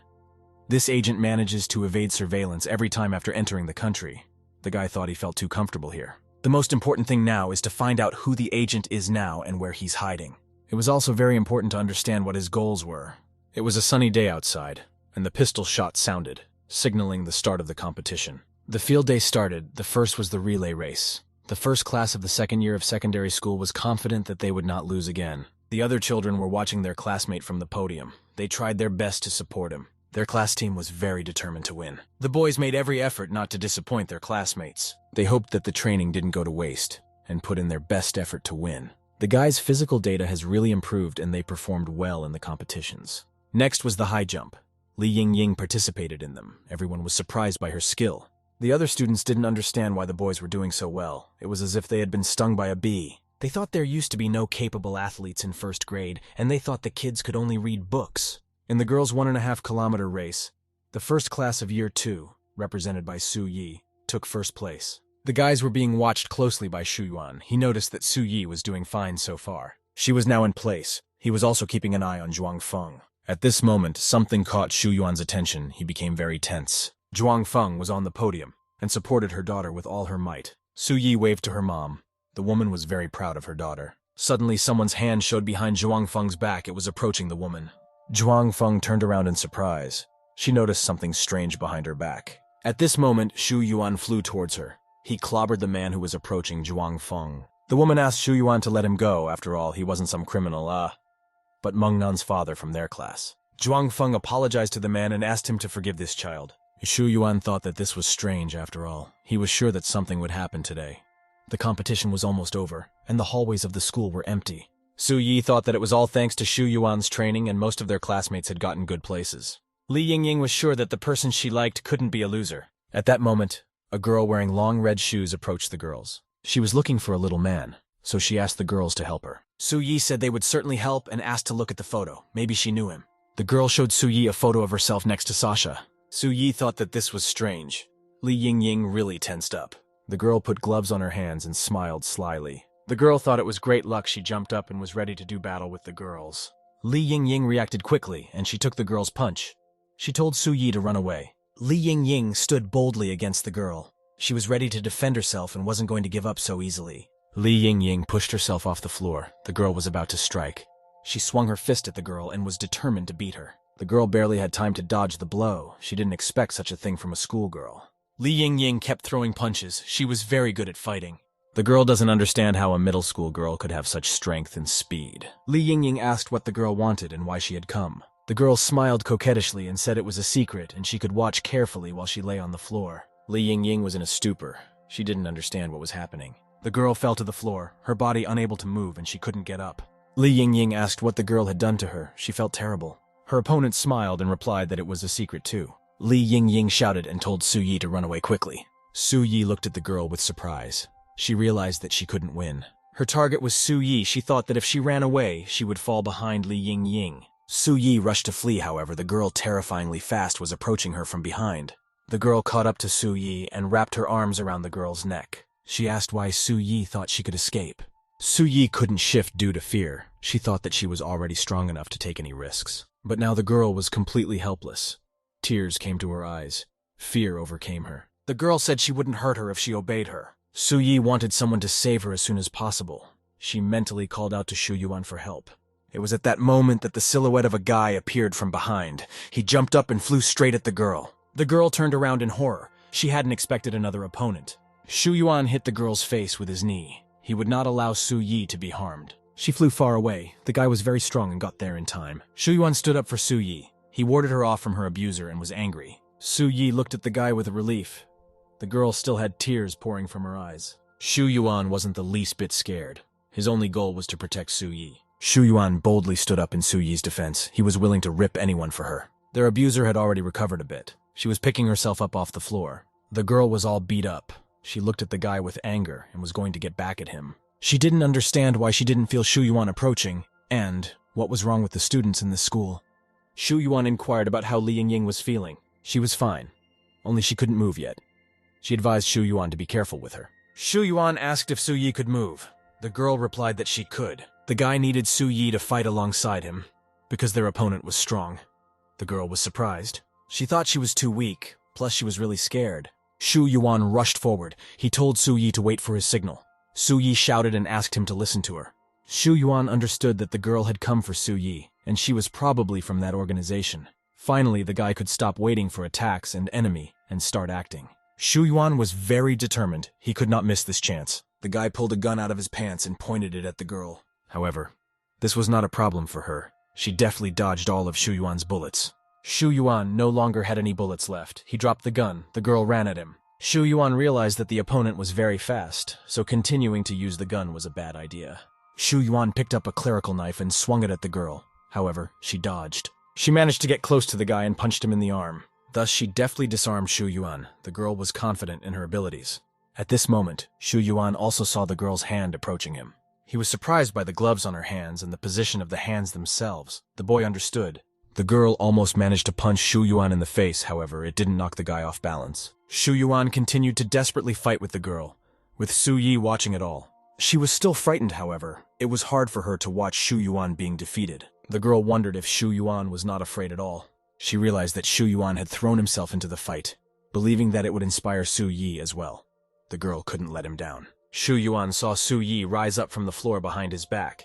This agent manages to evade surveillance every time after entering the country. The guy thought he felt too comfortable here. The most important thing now is to find out who the agent is now and where he's hiding. It was also very important to understand what his goals were. It was a sunny day outside, and the pistol shot sounded, signaling the start of the competition. The field day started. The first was the relay race. The first class of the second year of secondary school was confident that they would not lose again. The other children were watching their classmate from the podium. They tried their best to support him. Their class team was very determined to win. The boys made every effort not to disappoint their classmates. They hoped that the training didn't go to waste, and put in their best effort to win. The guys' physical data has really improved and they performed well in the competitions. Next was the high jump. Li Yingying participated in them. Everyone was surprised by her skill. The other students didn't understand why the boys were doing so well. It was as if they had been stung by a bee. They thought there used to be no capable athletes in first grade, and they thought the kids could only read books. In the girls' 1.5-kilometer race, the first class of Year 2, represented by Su Yi, took first place. The guys were being watched closely by Shu Yuan. He noticed that Su Yi was doing fine so far. She was now in place. He was also keeping an eye on Zhuang Feng. At this moment, something caught Shu Yuan's attention. He became very tense. Zhuang Feng was on the podium and supported her daughter with all her might. Su Yi waved to her mom. The woman was very proud of her daughter. Suddenly, someone's hand showed behind Zhuang Feng's back. It was approaching the woman. Zhuang Feng turned around in surprise. She noticed something strange behind her back. At this moment, Shu Yuan flew towards her. He clobbered the man who was approaching Zhuang Feng. The woman asked Shu Yuan to let him go. After all, he wasn't some criminal, but Meng Nan's father from their class. Zhuang Feng apologized to the man and asked him to forgive this child. Shu Yuan thought that this was strange after all. He was sure that something would happen today. The competition was almost over, and the hallways of the school were empty. Su Yi thought that it was all thanks to Shu Yuan's training and most of their classmates had gotten good places. Li Yingying was sure that the person she liked couldn't be a loser. At that moment, a girl wearing long red shoes approached the girls. She was looking for a little man, so she asked the girls to help her. Su Yi said they would certainly help and asked to look at the photo. Maybe she knew him. The girl showed Su Yi a photo of herself next to Sasha. Su Yi thought that this was strange. Li Yingying really tensed up. The girl put gloves on her hands and smiled slyly. The girl thought it was great luck. She jumped up and was ready to do battle with the girls. Li Yingying reacted quickly, and she took the girl's punch. She told Su Yi to run away. Li Yingying stood boldly against the girl. She was ready to defend herself and wasn't going to give up so easily. Li Yingying pushed herself off the floor. The girl was about to strike. She swung her fist at the girl and was determined to beat her. The girl barely had time to dodge the blow. She didn't expect such a thing from a schoolgirl. Li Yingying kept throwing punches. She was very good at fighting. The girl doesn't understand how a middle school girl could have such strength and speed. Li Yingying asked what the girl wanted and why she had come. The girl smiled coquettishly and said it was a secret and she could watch carefully while she lay on the floor. Li Yingying was in a stupor. She didn't understand what was happening. The girl fell to the floor, her body unable to move, and she couldn't get up. Li Yingying asked what the girl had done to her. She felt terrible. Her opponent smiled and replied that it was a secret too. Li Yingying shouted and told Su Yi to run away quickly. Su Yi looked at the girl with surprise. She realized that she couldn't win. Her target was Su Yi. She thought that if she ran away, she would fall behind Li Yingying. Su Yi rushed to flee, however. The girl, terrifyingly fast, was approaching her from behind. The girl caught up to Su Yi and wrapped her arms around the girl's neck. She asked why Su Yi thought she could escape. Su Yi couldn't shift due to fear. She thought that she was already strong enough to take any risks. But now the girl was completely helpless. Tears came to her eyes. Fear overcame her. The girl said she wouldn't hurt her if she obeyed her. Su Yi wanted someone to save her as soon as possible. She mentally called out to Shu Yuan for help. It was at that moment that the silhouette of a guy appeared from behind. He jumped up and flew straight at the girl. The girl turned around in horror. She hadn't expected another opponent. Shu Yuan hit the girl's face with his knee. He would not allow Su Yi to be harmed. She flew far away. The guy was very strong and got there in time. Shu Yuan stood up for Su Yi. He warded her off from her abuser and was angry. Su Yi looked at the guy with relief. The girl still had tears pouring from her eyes. Shu Yuan wasn't the least bit scared. His only goal was to protect Su Yi. Shu Yuan boldly stood up in Su Yi's defense. He was willing to rip anyone for her. Their abuser had already recovered a bit. She was picking herself up off the floor. The girl was all beat up. She looked at the guy with anger and was going to get back at him. She didn't understand why she didn't feel Shu Yuan approaching, and what was wrong with the students in this school. Shu Yuan inquired about how Li Yingying was feeling. She was fine, only she couldn't move yet. She advised Shu Yuan to be careful with her. Shu Yuan asked if Su Yi could move. The girl replied that she could. The guy needed Su Yi to fight alongside him, because their opponent was strong. The girl was surprised. She thought she was too weak, plus she was really scared. Shu Yuan rushed forward. He told Su Yi to wait for his signal. Su Yi shouted and asked him to listen to her. Shu Yuan understood that the girl had come for Su Yi, and she was probably from that organization. Finally, the guy could stop waiting for attacks and enemy and start acting. Shu Yuan was very determined. He could not miss this chance. The guy pulled a gun out of his pants and pointed it at the girl. However, This was not a problem for her. She deftly dodged all of Shu Yuan's bullets. Shu Yuan no longer had any bullets left. He dropped the gun. The girl ran at him. Shu Yuan realized that the opponent was very fast, so continuing to use the gun was a bad idea. Shu Yuan picked up a clerical knife and swung it at the girl. However, she dodged. She managed to get close to the guy and punched him in the arm. Thus, she deftly disarmed Shu Yuan. The girl was confident in her abilities. At this moment, Shu Yuan also saw the girl's hand approaching him. He was surprised by the gloves on her hands and the position of the hands themselves. The boy understood. The girl almost managed to punch Shu Yuan in the face, however, it didn't knock the guy off balance. Shu Yuan continued to desperately fight with the girl, with Su Yi watching it all. She was still frightened, however. It was hard for her to watch Shu Yuan being defeated. The girl wondered if Shu Yuan was not afraid at all. She realized that Shu Yuan had thrown himself into the fight, believing that it would inspire Su Yi as well. The girl couldn't let him down. Shu Yuan saw Su Yi rise up from the floor behind his back.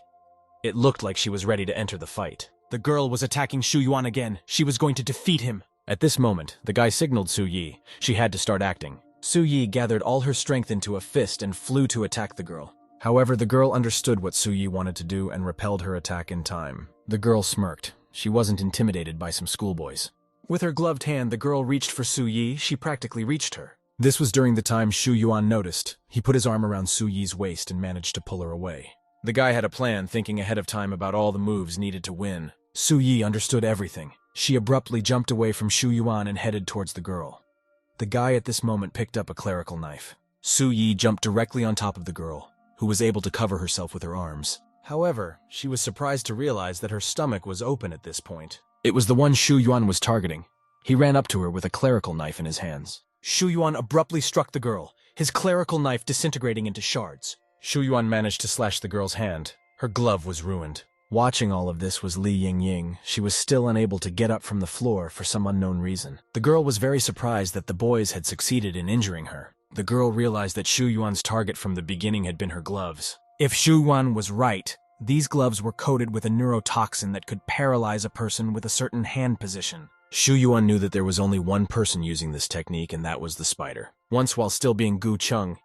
It looked like she was ready to enter the fight. The girl was attacking Shu Yuan again. She was going to defeat him. At this moment, the guy signaled Su Yi. She had to start acting. Su Yi gathered all her strength into a fist and flew to attack the girl. However, the girl understood what Su Yi wanted to do and repelled her attack in time. The girl smirked. She wasn't intimidated by some schoolboys. With her gloved hand, the girl reached for Su Yi. She practically reached her. This was during the time Shu Yuan noticed. He put his arm around Su Yi's waist and managed to pull her away. The guy had a plan, thinking ahead of time about all the moves needed to win. Su Yi understood everything. She abruptly jumped away from Shu Yuan and headed towards the girl. The guy at this moment picked up a clerical knife. Su Yi jumped directly on top of the girl, who was able to cover herself with her arms. However, she was surprised to realize that her stomach was open at this point. It was the one Shu Yuan was targeting. He ran up to her with a clerical knife in his hands. Shu Yuan abruptly struck the girl, his clerical knife disintegrating into shards. Shu Yuan managed to slash the girl's hand. Her glove was ruined. Watching all of this was Li Yingying. She was still unable to get up from the floor for some unknown reason. The girl was very surprised that the boys had succeeded in injuring her. The girl realized that Shu Yuan's target from the beginning had been her gloves. If Shu Yuan was right, these gloves were coated with a neurotoxin that could paralyze a person with a certain hand position. Shu Yuan knew that there was only one person using this technique, and that was the spider. Once, while still being Gu Chung,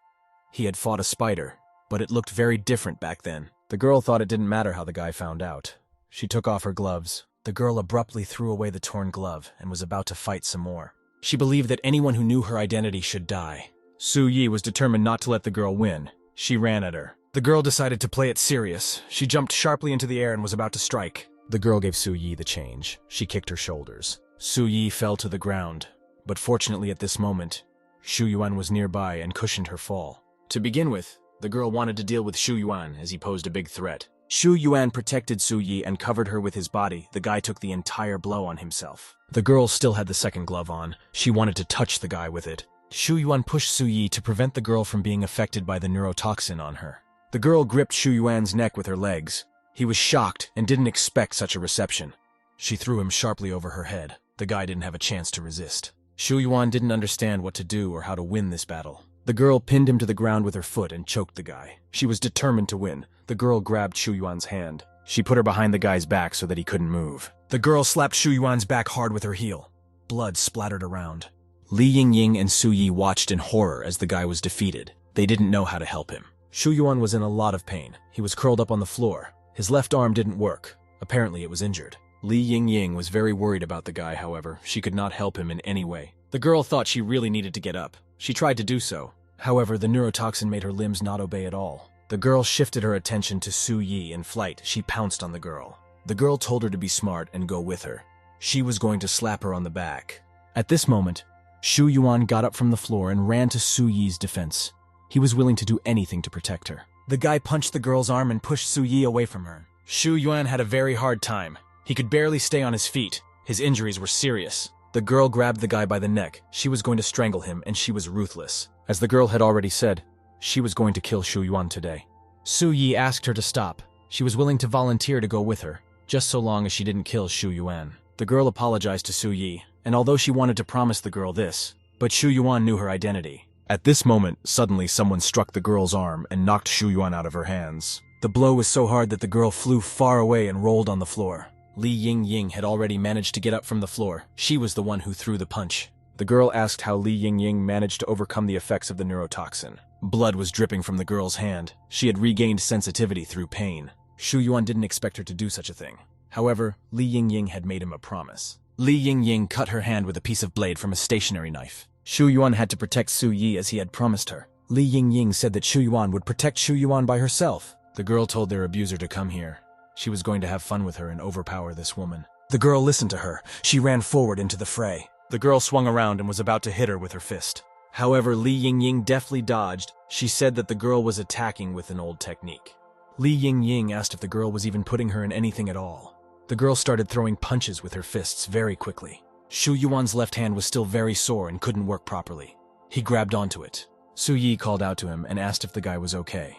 he had fought a spider, but it looked very different back then. The girl thought it didn't matter how the guy found out. She took off her gloves. The girl abruptly threw away the torn glove and was about to fight some more. She believed that anyone who knew her identity should die. Su Yi was determined not to let the girl win. She ran at her. The girl decided to play it serious. She jumped sharply into the air and was about to strike. The girl gave Su Yi the change. She kicked her shoulders. Su Yi fell to the ground, but fortunately at this moment, Shu Yuan was nearby and cushioned her fall. To begin with, the girl wanted to deal with Shu Yuan as he posed a big threat. Shu Yuan protected Su Yi and covered her with his body. The guy took the entire blow on himself. The girl still had the second glove on. She wanted to touch the guy with it. Shu Yuan pushed Su Yi to prevent the girl from being affected by the neurotoxin on her. The girl gripped Shu Yuan's neck with her legs. He was shocked and didn't expect such a reception. She threw him sharply over her head. The guy didn't have a chance to resist. Shu Yuan didn't understand what to do or how to win this battle. The girl pinned him to the ground with her foot and choked the guy. She was determined to win. The girl grabbed Shu Yuan's hand. She put her behind the guy's back so that he couldn't move. The girl slapped Shu Yuan's back hard with her heel. Blood splattered around. Li Yingying and Su Yi watched in horror as the guy was defeated. They didn't know how to help him. Shu Yuan was in a lot of pain. He was curled up on the floor. His left arm didn't work. Apparently it was injured. Li Yingying was very worried about the guy, however. She could not help him in any way. The girl thought she really needed to get up. She tried to do so. However, the neurotoxin made her limbs not obey at all. The girl shifted her attention to Su Yi. In flight, she pounced on the girl. The girl told her to be smart and go with her. She was going to slap her on the back. At this moment, Shu Yuan got up from the floor and ran to Su Yi's defense. He was willing to do anything to protect her. The guy punched the girl's arm and pushed Su Yi away from her. Shu Yuan had a very hard time. He could barely stay on his feet. His injuries were serious. The girl grabbed the guy by the neck. She was going to strangle him, and she was ruthless. As the girl had already said, she was going to kill Shu Yuan today. Su Yi asked her to stop. She was willing to volunteer to go with her, just so long as she didn't kill Shu Yuan. The girl apologized to Su Yi, and although she wanted to promise the girl this, but Shu Yuan knew her identity. At this moment, suddenly someone struck the girl's arm and knocked Shu Yuan out of her hands. The blow was so hard that the girl flew far away and rolled on the floor. Li Yingying had already managed to get up from the floor. She was the one who threw the punch. The girl asked how Li Yingying managed to overcome the effects of the neurotoxin. Blood was dripping from the girl's hand. She had regained sensitivity through pain. Shu Yuan didn't expect her to do such a thing. However, Li Yingying had made him a promise. Li Yingying cut her hand with a piece of blade from a stationary knife. Shu Yuan had to protect Su Yi as he had promised her. Li Yingying said that Shu Yuan would protect Shu Yuan by herself. The girl told their abuser to come here. She was going to have fun with her and overpower this woman. The girl listened to her. She ran forward into the fray. The girl swung around and was about to hit her with her fist. However, Li Yingying deftly dodged. She said that the girl was attacking with an old technique. Li Yingying asked if the girl was even putting her in anything at all. The girl started throwing punches with her fists very quickly. Shu Yuan's left hand was still very sore and couldn't work properly. He grabbed onto it. Su Yi called out to him and asked if the guy was okay.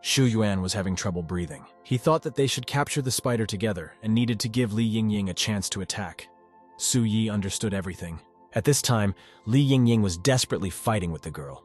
Shu Yuan was having trouble breathing. He thought that they should capture the spider together and needed to give Li Yingying a chance to attack. Su Yi understood everything. At this time, Li Yingying was desperately fighting with the girl.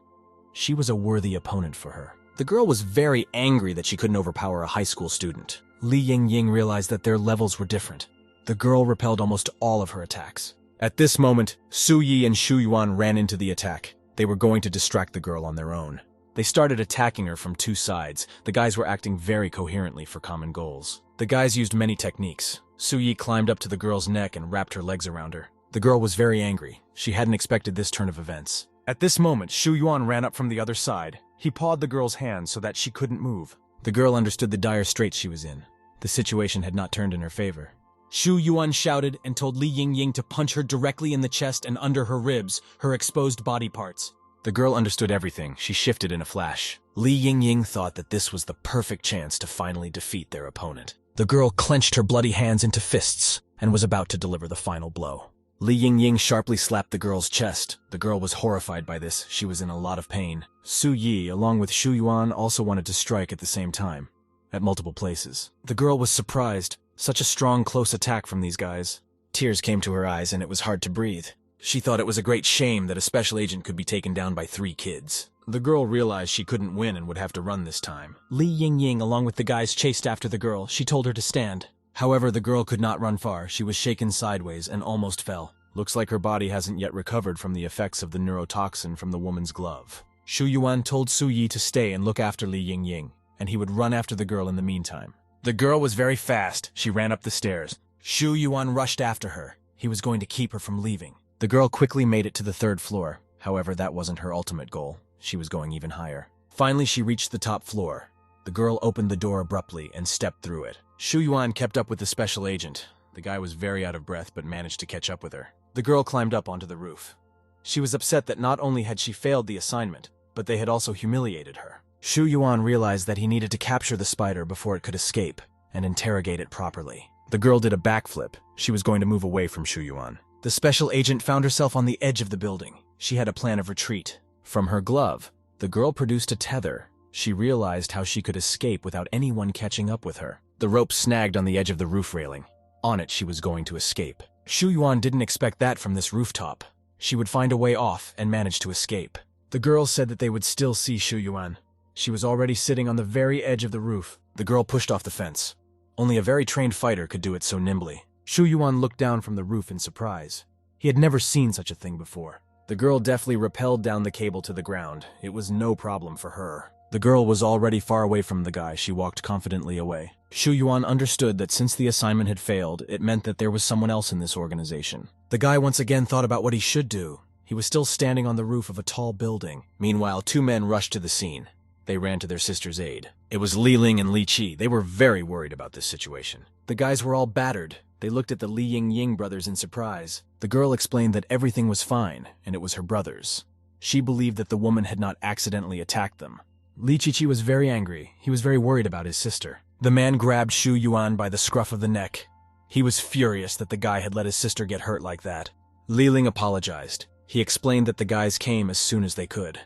She was a worthy opponent for her. The girl was very angry that she couldn't overpower a high school student. Li Yingying realized that their levels were different. The girl repelled almost all of her attacks. At this moment, Su Yi and Shu Yuan ran into the attack. They were going to distract the girl on their own. They started attacking her from two sides. The guys were acting very coherently for common goals. The guys used many techniques. Su Yi climbed up to the girl's neck and wrapped her legs around her. The girl was very angry. She hadn't expected this turn of events. At this moment, Shu Yuan ran up from the other side. He pawed the girl's hand so that she couldn't move. The girl understood the dire straits she was in. The situation had not turned in her favor. Shu Yuan shouted and told Li Yingying to punch her directly in the chest and under her ribs, her exposed body parts. The girl understood everything. She shifted in a flash. Li Yingying thought that this was the perfect chance to finally defeat their opponent. The girl clenched her bloody hands into fists and was about to deliver the final blow. Li Yingying sharply slapped the girl's chest. The girl was horrified by this. She was in a lot of pain. Su Yi, along with Shu Yuan, also wanted to strike at the same time, at multiple places. The girl was surprised. Such a strong, close attack from these guys. Tears came to her eyes and it was hard to breathe. She thought it was a great shame that a special agent could be taken down by 3 kids. The girl realized she couldn't win and would have to run this time. Li Yingying, along with the guys, chased after the girl. She told her to stand. However, the girl could not run far. She was shaken sideways and almost fell. Looks like her body hasn't yet recovered from the effects of the neurotoxin from the woman's glove. Shu Yuan told Su Yi to stay and look after Li Yingying, and he would run after the girl in the meantime. The girl was very fast. She ran up the stairs. Shu Yuan rushed after her. He was going to keep her from leaving. The girl quickly made it to the 3rd floor. However, that wasn't her ultimate goal. She was going even higher. Finally, she reached the top floor. The girl opened the door abruptly and stepped through it. Shu Yuan kept up with the special agent. The guy was very out of breath but managed to catch up with her. The girl climbed up onto the roof. She was upset that not only had she failed the assignment, but they had also humiliated her. Shu Yuan realized that he needed to capture the spider before it could escape and interrogate it properly. The girl did a backflip. She was going to move away from Shu Yuan. The special agent found herself on the edge of the building. She had a plan of retreat. From her glove, the girl produced a tether. She realized how she could escape without anyone catching up with her. The rope snagged on the edge of the roof railing. On it, she was going to escape. Shu Yuan didn't expect that from this rooftop. She would find a way off and manage to escape. The girls said that they would still see Shu Yuan. She was already sitting on the very edge of the roof. The girl pushed off the fence. Only a very trained fighter could do it so nimbly. Shu Yuan looked down from the roof in surprise. He had never seen such a thing before. The girl deftly rappelled down the cable to the ground. It was no problem for her. The girl was already far away from the guy. She walked confidently away. Shu Yuan understood that since the assignment had failed, it meant that there was someone else in this organization. The guy once again thought about what he should do. He was still standing on the roof of a tall building. Meanwhile, 2 men rushed to the scene. They ran to their sister's aid. It was Li Ling and Li Qi. They were very worried about this situation. The guys were all battered. They looked at the Li Yingying brothers in surprise. The girl explained that everything was fine, and it was her brothers. She believed that the woman had not accidentally attacked them. Li Qiqi was very angry. He was very worried about his sister. The man grabbed Shu Yuan by the scruff of the neck. He was furious that the guy had let his sister get hurt like that. Li Ling apologized. He explained that the guys came as soon as they could.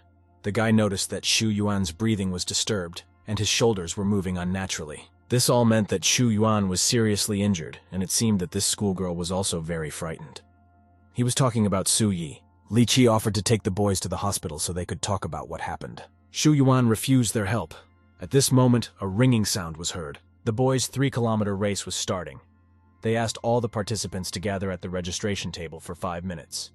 The guy noticed that Shu Yuan's breathing was disturbed, and his shoulders were moving unnaturally. This all meant that Shu Yuan was seriously injured, and it seemed that this schoolgirl was also very frightened. He was talking about Su Yi. Li Qi offered to take the boys to the hospital so they could talk about what happened. Shu Yuan refused their help. At this moment, a ringing sound was heard. The boys' 3-kilometer race was starting. They asked all the participants to gather at the registration table for 5 minutes.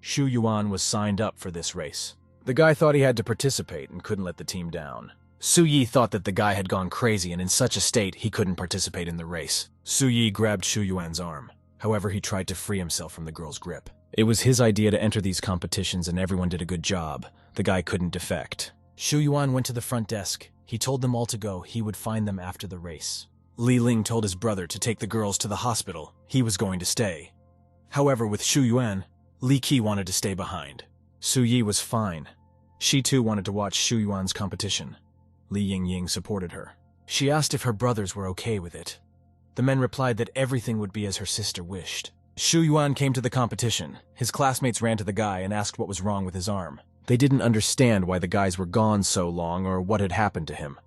Shu Yuan was signed up for this race. The guy thought he had to participate and couldn't let the team down. Su Yi thought that the guy had gone crazy, and in such a state, he couldn't participate in the race. Su Yi grabbed Shu Yuan's arm. However, he tried to free himself from the girl's grip. It was his idea to enter these competitions, and everyone did a good job. The guy couldn't defect. Shu Yuan went to the front desk. He told them all to go. He would find them after the race. Li Ling told his brother to take the girls to the hospital. He was going to stay. However, with Shu Yuan, Li Qi wanted to stay behind. Su Yi was fine. She too wanted to watch Shu Yuan's competition. Li Yingying supported her. She asked if her brothers were okay with it. The men replied that everything would be as her sister wished. Shu Yuan came to the competition. His classmates ran to the guy and asked what was wrong with his arm. They didn't understand why the guys were gone so long or what had happened to him.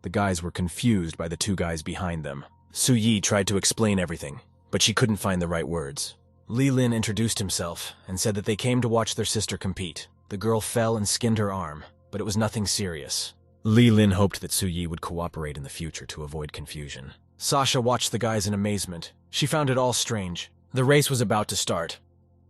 The guys were confused by the two guys behind them. Su Yi tried to explain everything, but she couldn't find the right words. Li Lin introduced himself and said that they came to watch their sister compete. The girl fell and skinned her arm, but it was nothing serious. Li Lin hoped that Su Yi would cooperate in the future to avoid confusion. Sasha watched the guys in amazement. She found it all strange. The race was about to start.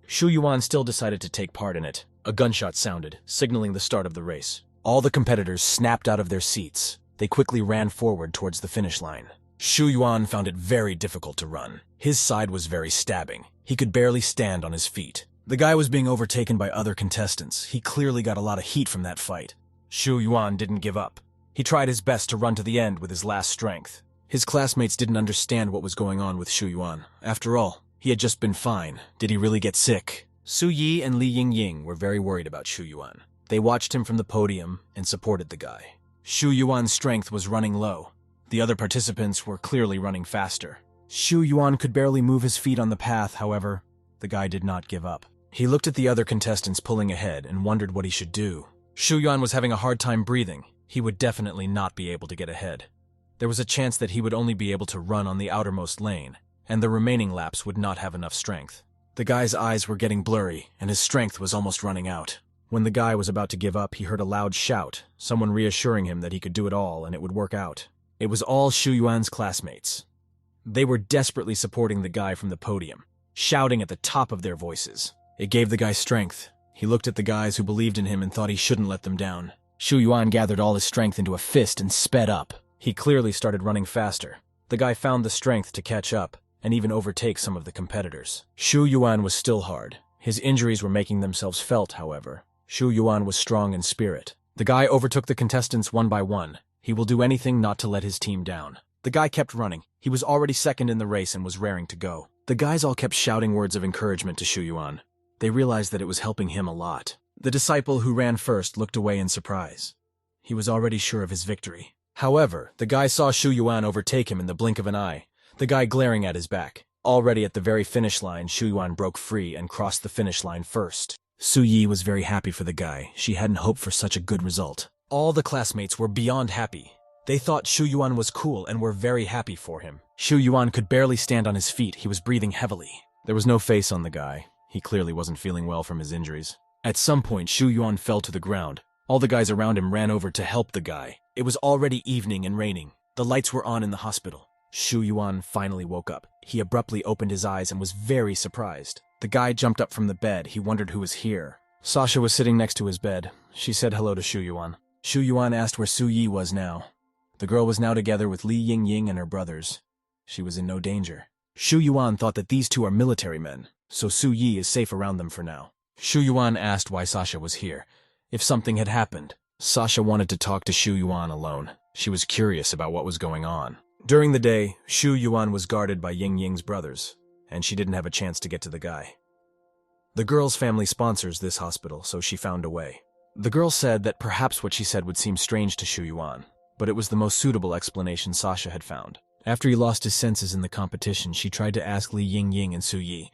Shu Yuan still decided to take part in it. A gunshot sounded, signaling the start of the race. All the competitors snapped out of their seats. They quickly ran forward towards the finish line. Shu Yuan found it very difficult to run. His side was very stabbing. He could barely stand on his feet. The guy was being overtaken by other contestants. He clearly got a lot of heat from that fight. Shu Yuan didn't give up. He tried his best to run to the end with his last strength. His classmates didn't understand what was going on with Shu Yuan. After all, he had just been fine. Did he really get sick? Su Yi and Li Yingying were very worried about Shu Yuan. They watched him from the podium and supported the guy. Shu Yuan's strength was running low. The other participants were clearly running faster. Shu Yuan could barely move his feet on the path, however. The guy did not give up. He looked at the other contestants pulling ahead and wondered what he should do. Shu Yuan was having a hard time breathing. He would definitely not be able to get ahead. There was a chance that he would only be able to run on the outermost lane, and the remaining laps would not have enough strength. The guy's eyes were getting blurry, and his strength was almost running out. When the guy was about to give up, he heard a loud shout, someone reassuring him that he could do it all and it would work out. It was all Shu Yuan's classmates. They were desperately supporting the guy from the podium, shouting at the top of their voices. It gave the guy strength. He looked at the guys who believed in him and thought he shouldn't let them down. Shu Yuan gathered all his strength into a fist and sped up. He clearly started running faster. The guy found the strength to catch up and even overtake some of the competitors. Shu Yuan was still hard. His injuries were making themselves felt, however. Shu Yuan was strong in spirit. The guy overtook the contestants one by one. He will do anything not to let his team down. The guy kept running. He was already second in the race and was raring to go. The guys all kept shouting words of encouragement to Shu Yuan. They realized that it was helping him a lot. The disciple who ran first looked away in surprise. He was already sure of his victory. However, the guy saw Shu Yuan overtake him in the blink of an eye, the guy glaring at his back. Already at the very finish line, Shu Yuan broke free and crossed the finish line first. Su Yi was very happy for the guy. She hadn't hoped for such a good result. All the classmates were beyond happy. They thought Shu Yuan was cool and were very happy for him. Shu Yuan could barely stand on his feet. He was breathing heavily. There was no face on the guy. He clearly wasn't feeling well from his injuries. At some point, Shu Yuan fell to the ground. All the guys around him ran over to help the guy. It was already evening and raining. The lights were on in the hospital. Shu Yuan finally woke up. He abruptly opened his eyes and was very surprised. The guy jumped up from the bed. He wondered who was here. Sasha was sitting next to his bed. She said hello to Shu Yuan. Shu Yuan asked where Su Yi was now. The girl was now together with Li Yingying and her brothers. She was in no danger. Shu Yuan thought that these two are military men, so Su Yi is safe around them for now. Shu Yuan asked why Sasha was here, if something had happened. Sasha wanted to talk to Shu Yuan alone. She was curious about what was going on. During the day, Shu Yuan was guarded by Yingying's brothers, and she didn't have a chance to get to the guy. The girl's family sponsors this hospital, so she found a way. The girl said that perhaps what she said would seem strange to Shu Yuan, but it was the most suitable explanation Sasha had found. After he lost his senses in the competition, she tried to ask Li Yingying and Su Yi,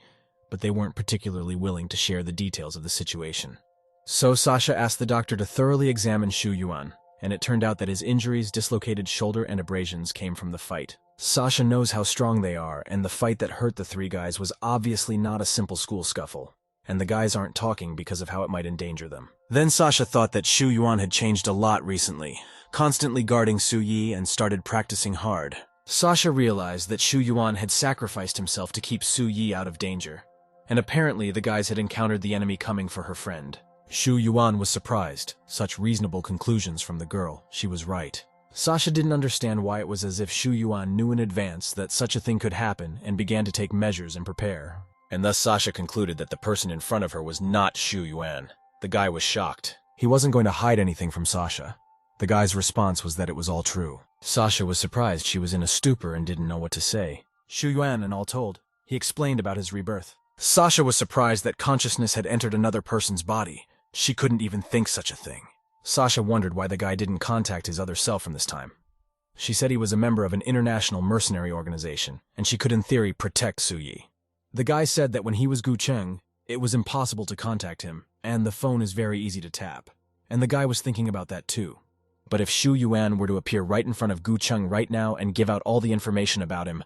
but they weren't particularly willing to share the details of the situation. So Sasha asked the doctor to thoroughly examine Shu Yuan, and it turned out that his injuries, dislocated shoulder, and abrasions came from the fight. Sasha knows how strong they are, and the fight that hurt the three guys was obviously not a simple school scuffle, and the guys aren't talking because of how it might endanger them. Then Sasha thought that Shu Yuan had changed a lot recently, constantly guarding Su Yi and started practicing hard. Sasha realized that Shu Yuan had sacrificed himself to keep Su Yi out of danger, and apparently the guys had encountered the enemy coming for her friend. Shu Yuan was surprised. Such reasonable conclusions from the girl. She was right. Sasha didn't understand why it was as if Shu Yuan knew in advance that such a thing could happen and began to take measures and prepare. And thus Sasha concluded that the person in front of her was not Shu Yuan. The guy was shocked. He wasn't going to hide anything from Sasha. The guy's response was that it was all true. Sasha was surprised. She was in a stupor and didn't know what to say. Shu Yuan, and all told, he explained about his rebirth. Sasha was surprised that consciousness had entered another person's body. She couldn't even think such a thing. Sasha wondered why the guy didn't contact his other self from this time. She said he was a member of an international mercenary organization, and she could in theory protect Suyi. The guy said that when he was Gu Cheng, it was impossible to contact him, and the phone is very easy to tap. And the guy was thinking about that too. But if Shu Yuan were to appear right in front of Gu Cheng right now and give out all the information about him,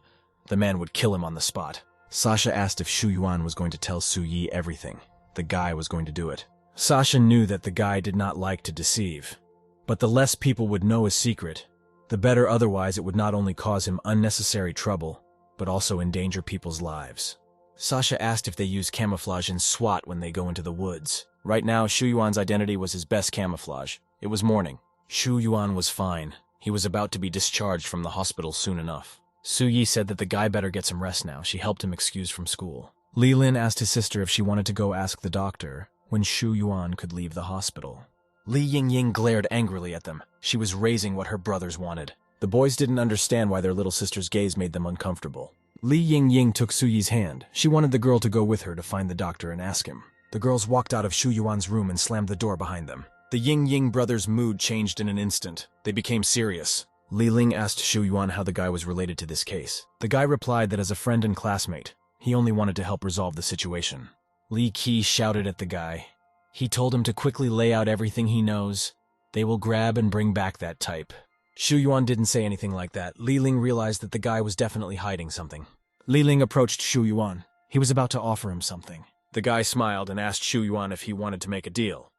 the man would kill him on the spot. Sasha asked if Shu Yuan was going to tell Suyi everything. The guy was going to do it. Sasha knew that the guy did not like to deceive. But the less people would know his secret, the better. Otherwise it would not only cause him unnecessary trouble, but also endanger people's lives. Sasha asked if they use camouflage in SWAT when they go into the woods. Right now, Shu Yuan's identity was his best camouflage. It was morning. Shu Yuan was fine. He was about to be discharged from the hospital soon enough. Suyi said that the guy better get some rest now. She helped him excuse from school. Li Lin asked his sister if she wanted to go ask the doctor when Shu Yuan could leave the hospital. Li Yingying glared angrily at them. She was raising what her brothers wanted. The boys didn't understand why their little sister's gaze made them uncomfortable. Li Yingying took Suyi's hand. She wanted the girl to go with her to find the doctor and ask him. The girls walked out of Shu Yuan's room and slammed the door behind them. The Yingying brothers' mood changed in an instant. They became serious. Li Ling asked Shu Yuan how the guy was related to this case. The guy replied that as a friend and classmate, he only wanted to help resolve the situation. Li Qi shouted at the guy. He told him to quickly lay out everything he knows. They will grab and bring back that type. Shu Yuan didn't say anything like that. Li Ling realized that the guy was definitely hiding something. Li Ling approached Shu Yuan. He was about to offer him something. The guy smiled and asked Shu Yuan if he wanted to make a deal.